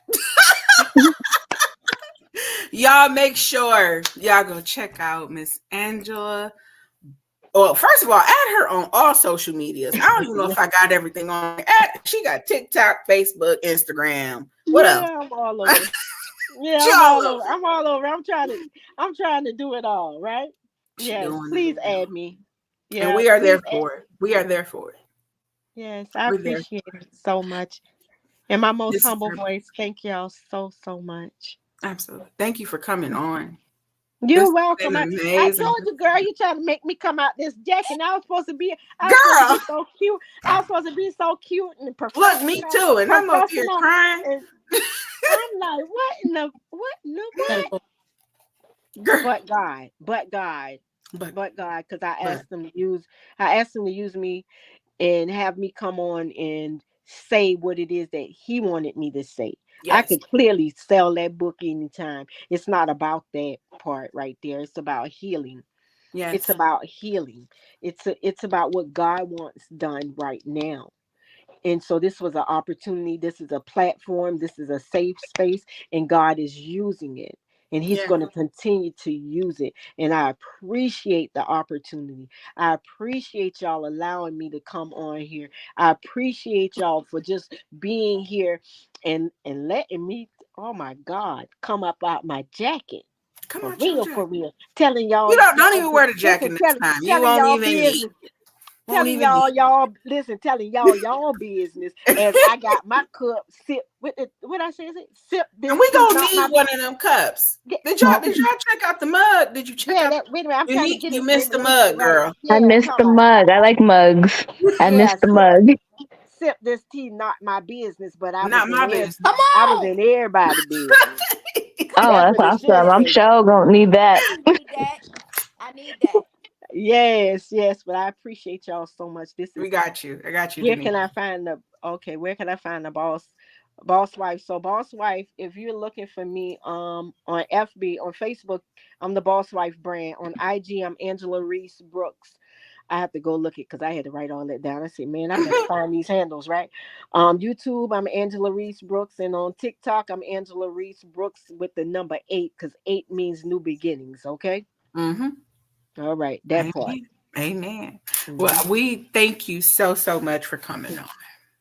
Y'all make sure y'all go check out Miss Angela. Well, first of all, add her on all social medias. I don't even know if I got everything on. She got TikTok, Facebook, Instagram. What else? I'm all over. Yeah, I'm all over. I'm trying to do it all, right? Yes, please add me. Yeah, and we are there for it. We are there for it. Yes, I appreciate it so much. In my most humble voice, thank y'all so much. Absolutely. Thank you for coming on. You're welcome. I told you, girl, you trying to make me come out this jacket. And I was supposed to be so cute. I was supposed to be so cute and professional. Look, me too. And I'm up here crying. I'm like, what in the what? But God, because I asked him to use me and have me come on and say what it is that he wanted me to say. Yes. I could clearly sell that book anytime. It's not about that part right there. It's about healing. Yes. It's about healing. It's about what God wants done right now. And so this was an opportunity. This is a platform. This is a safe space. And God is using it. And he's going to continue to use it. And I appreciate the opportunity. I appreciate y'all allowing me to come on here. I appreciate y'all for just being here and letting me, oh my God, come up out my jacket. For real. Telling y'all. You don't even wear the jacket next time. You won't even need it. Telling y'all business as I got my cup sip with it. What I say is it sip this. And we gonna need one of them cups. Did y'all check out the mug? Did you check out that? Wait a minute, I'm trying to get you missed the mug, girl. I missed the mug. I like mugs. I missed the mug. Sip this tea, not my business, but I not my business. Come on. I was in everybody's business. Oh, that's awesome. I'm sure gonna need that. I need that. Yes, but I appreciate y'all so much. We got you. I got you. Where can I find the boss wife? So boss wife, if you're looking for me on FB, on Facebook, I'm the boss wife brand. On IG, I'm Angela Reese Brooks. I have to go look it because I had to write all that down. I said, man, I gotta find these handles, right? YouTube, I'm Angela Reese Brooks, and on TikTok, I'm Angela Reese Brooks with the number 8 because 8 means new beginnings. Okay. Mm-hmm. All right, that part. Amen. Mm-hmm. Well, we thank you so much for coming on.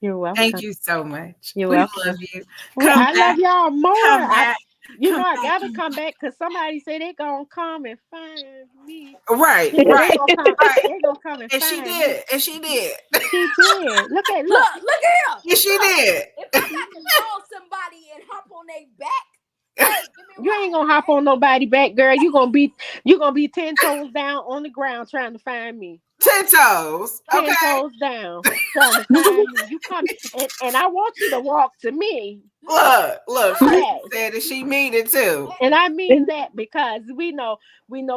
You're welcome. Thank you so much. You're welcome. Love you. I love y'all more. I gotta come back because somebody said they gonna come and find me. Right. They gonna come and find she did. Me. And she did. She did. Look at here. Yeah, she did. If I got to call somebody and hop on their back. Hey, you ain't gonna hop on nobody back, girl. You gonna be 10 toes down on the ground trying to find me. 10 toes. 10 Okay. toes down. Trying to find me. You come and I want you to walk to me. Look, Frank Yes. said that she mean it too. And I mean that because we know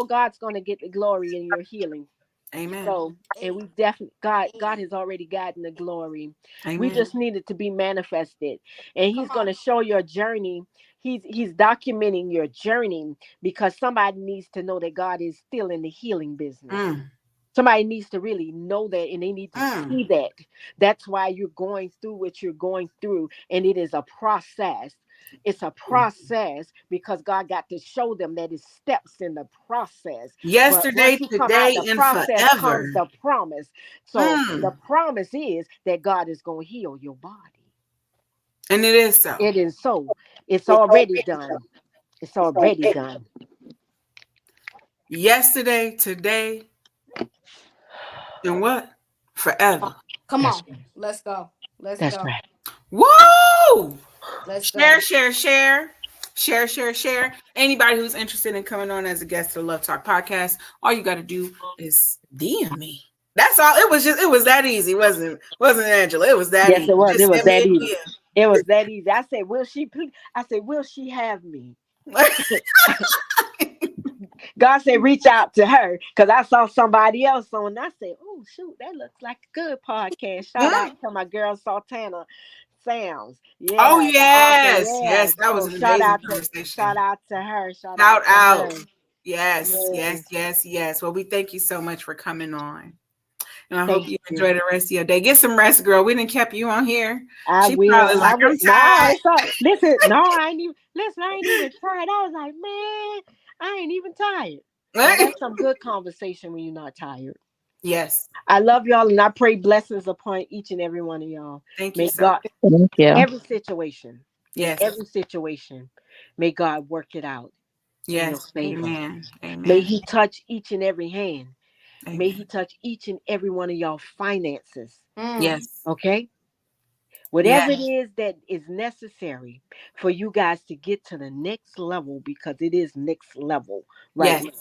God's gonna get the glory in your healing. Amen. So, and we definitely God has already gotten the glory. Amen. We just need it to be manifested, and He's going to show your journey. He's documenting your journey because somebody needs to know that God is still in the healing business. Somebody needs to really know that, and they need to see that. That's why you're going through what you're going through, and it is a process. It's a process because God got to show them that it's steps in the process. Yesterday, today, and forever. Comes the promise. So the promise is that God is going to heal your body. And it is so. It is so. It's already done. It's already done. Yesterday, today, and what? Forever. Come on. Let's go. That's right. Woo! Let's Share. Anybody who's interested in coming on as a guest to the Love Talk podcast, all you got to do is DM me. That's all. It was that easy, wasn't Angela? It was that easy. Yes, it was. It was that easy. It was that easy. I said, will she please? I said, will she have me? God said, reach out to her because I saw somebody else on. I said, oh, shoot, that looks like a good podcast. Shout out to my girl, Sultana Sounds. Yeah. Oh, yes. Awesome. Yes, that was an amazing conversation. Shout out to her. Shout out. Her. Yes. Well, we thank you so much for coming on. And I hope you enjoy the rest of your day. Get some rest, girl. We didn't keep you on here. I will. Like, I'm tired. Listen, I ain't even tired. I was like, man, I ain't even tired. That's some good conversation when you're not tired. Yes. I love y'all, and I pray blessings upon each and every one of y'all. Thank you. God, thank you. Every situation. Yes. Every situation. May God work it out. Yes. Amen. May He touch each and every hand. Amen. May He touch each and every one of y'all finances. Yes. Okay? Whatever it is that is necessary for you guys to get to the next level, because it is next level right now.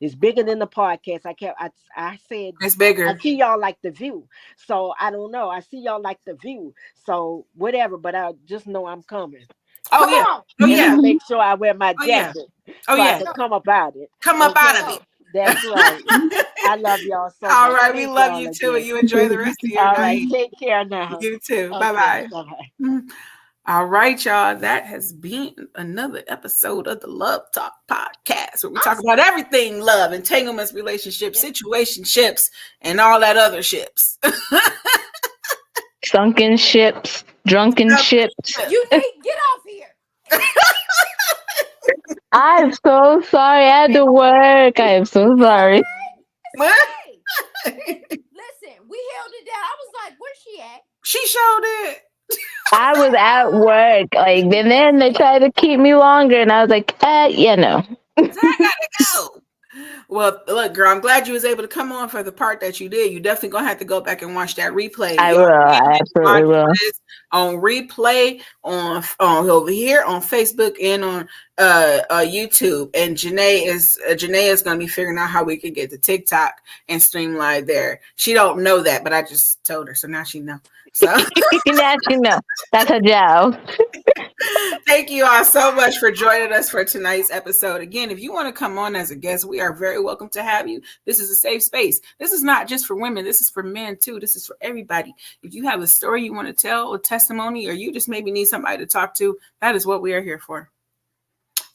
It's bigger than the podcast. I said it's bigger. I see y'all like The View. So I don't know. I see y'all like The View. So whatever, but I just know I'm coming. Make sure I wear my jacket. I can come up out it. Come up out of it. That's right. I love y'all so much. All right, we love you too. And you enjoy the rest of your night. Right, take care now. You too. Okay, bye. Bye-bye. All right, y'all. That has been another episode of the Love Talk podcast, where we talk about everything love, entanglements, relationships, situationships, and all that other ships. Sunken ships, drunken ships. You need get off here. I'm so sorry. I had to work. I am so sorry. Listen, we held it down. I was like, where's she at? She showed it. I was at work, and then they tried to keep me longer, and I was like, no. I gotta go. Well, look, girl, I'm glad you was able to come on for the part that you did. You definitely gonna have to go back and watch that replay. I will. I absolutely will. On replay on over here on Facebook and on YouTube. And Janae is gonna be figuring out how we can get to TikTok and stream live there. She don't know that, but I just told her, so now she know. So now she know. That's her job. Thank you all so much for joining us for tonight's episode. Again, if you want to come on as a guest, we are very welcome to have you. This is a safe space. This is not just for women. This is for men too. This is for everybody. If you have a story you want to tell, a testimony, or you just maybe need somebody to talk to, that is what we are here for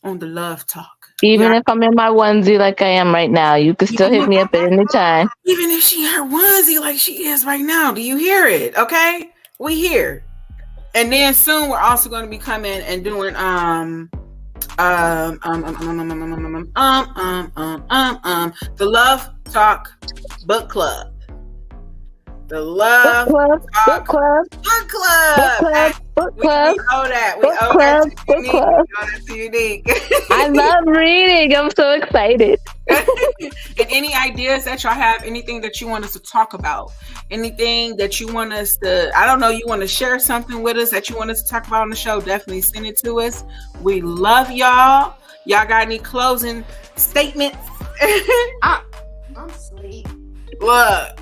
on the Love Talk. Even if I'm in my onesie like I am right now, you can still hit me up at any time. Even if she in her onesie like she is right now, do you hear it? Okay, we here. And then soon we're also going to be coming and doing the Love Talk Book Club. The Love Talk Book Club. We owe that. We owe that to Unique. I love reading. I'm so excited. And any ideas that y'all have, anything that you want us to talk about, anything that you want us to, I don't know, you want to share something with us that you want us to talk about on the show, definitely send it to us. We love y'all. Y'all got any closing statements? I'm asleep. Look.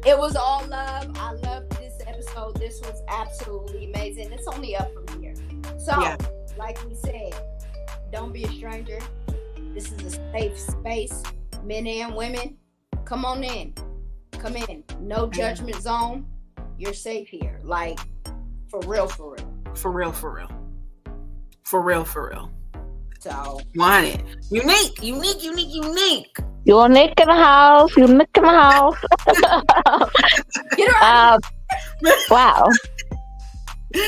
It was all love. I loved this episode. This was absolutely amazing. It's only up from here. So, like we said, don't be a stranger. This is a safe space. Men and women, come on in. Come in. No judgment zone. You're safe here. Like, for real, for real. For real, for real. For real, for real. So. Want it. Unique, unique, unique, unique. Unique in the house. Unique in the house. Get her out. Wow.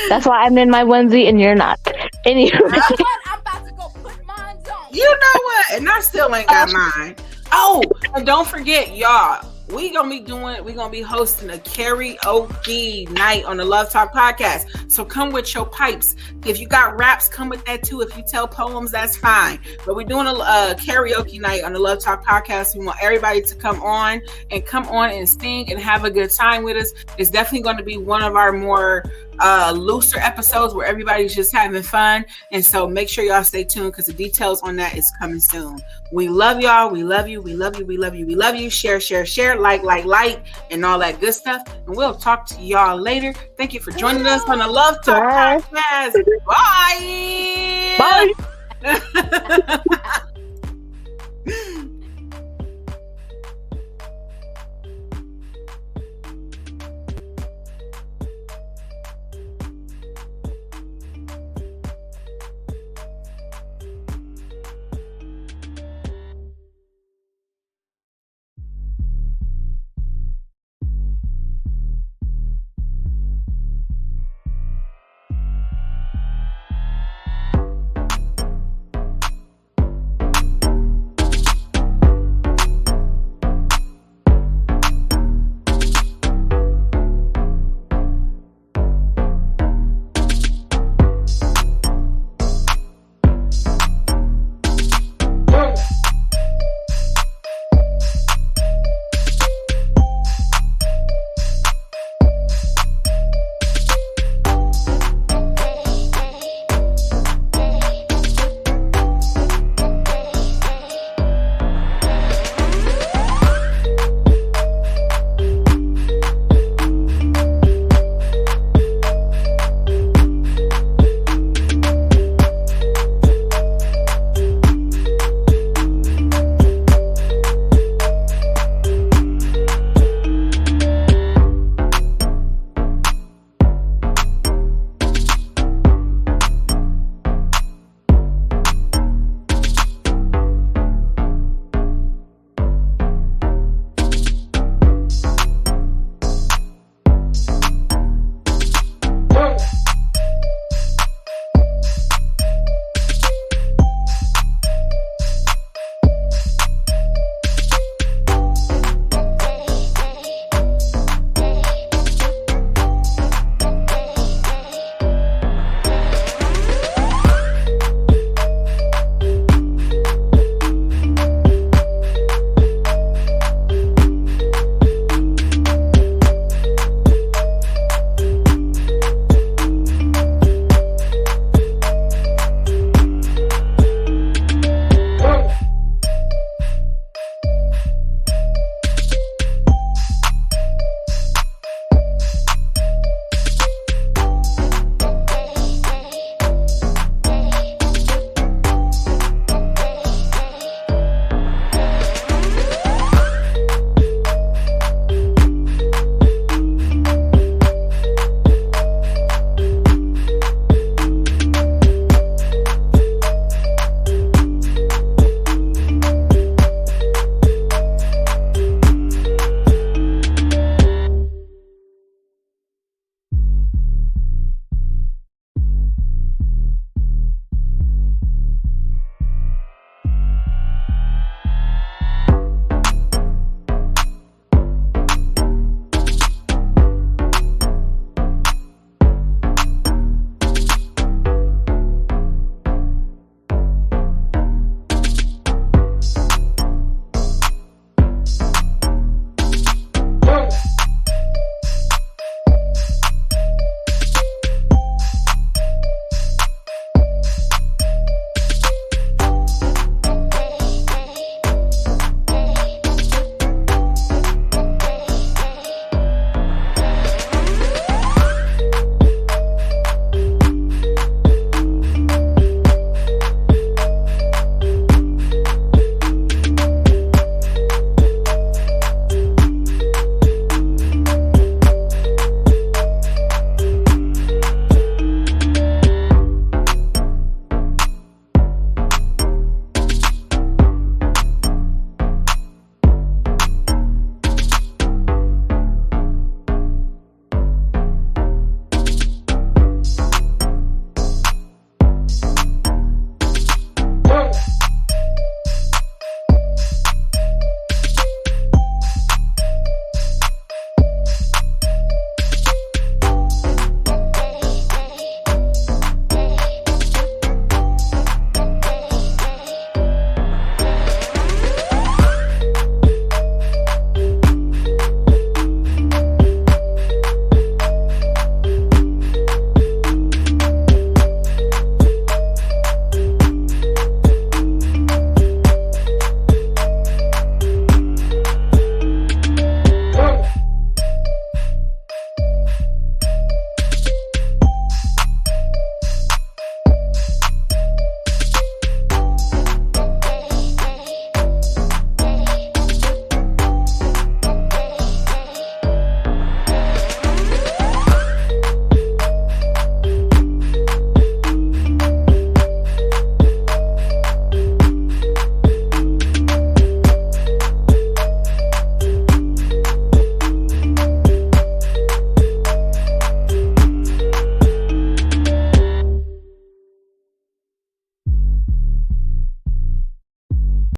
That's why I'm in my onesie and you're not. Anyway. You know what? I'm about to go put mine on. You know what? And I still ain't got mine. Oh, and don't forget, y'all. We're gonna be hosting a karaoke night on the Love Talk podcast. So come with your pipes. If you got raps, come with that too. If you tell poems, that's fine. But we're doing a karaoke night on the Love Talk podcast. We want everybody to come on and sing and have a good time with us. It's definitely going to be one of our more looser episodes where everybody's just having fun. And so make sure y'all stay tuned because the details on that is coming soon. We love y'all. We love you. We love you. We love you. We love you. Share, share, share, like, and all that good stuff. And we'll talk to y'all later. Thank you for joining us on the Love Talk podcast. Bye. Bye.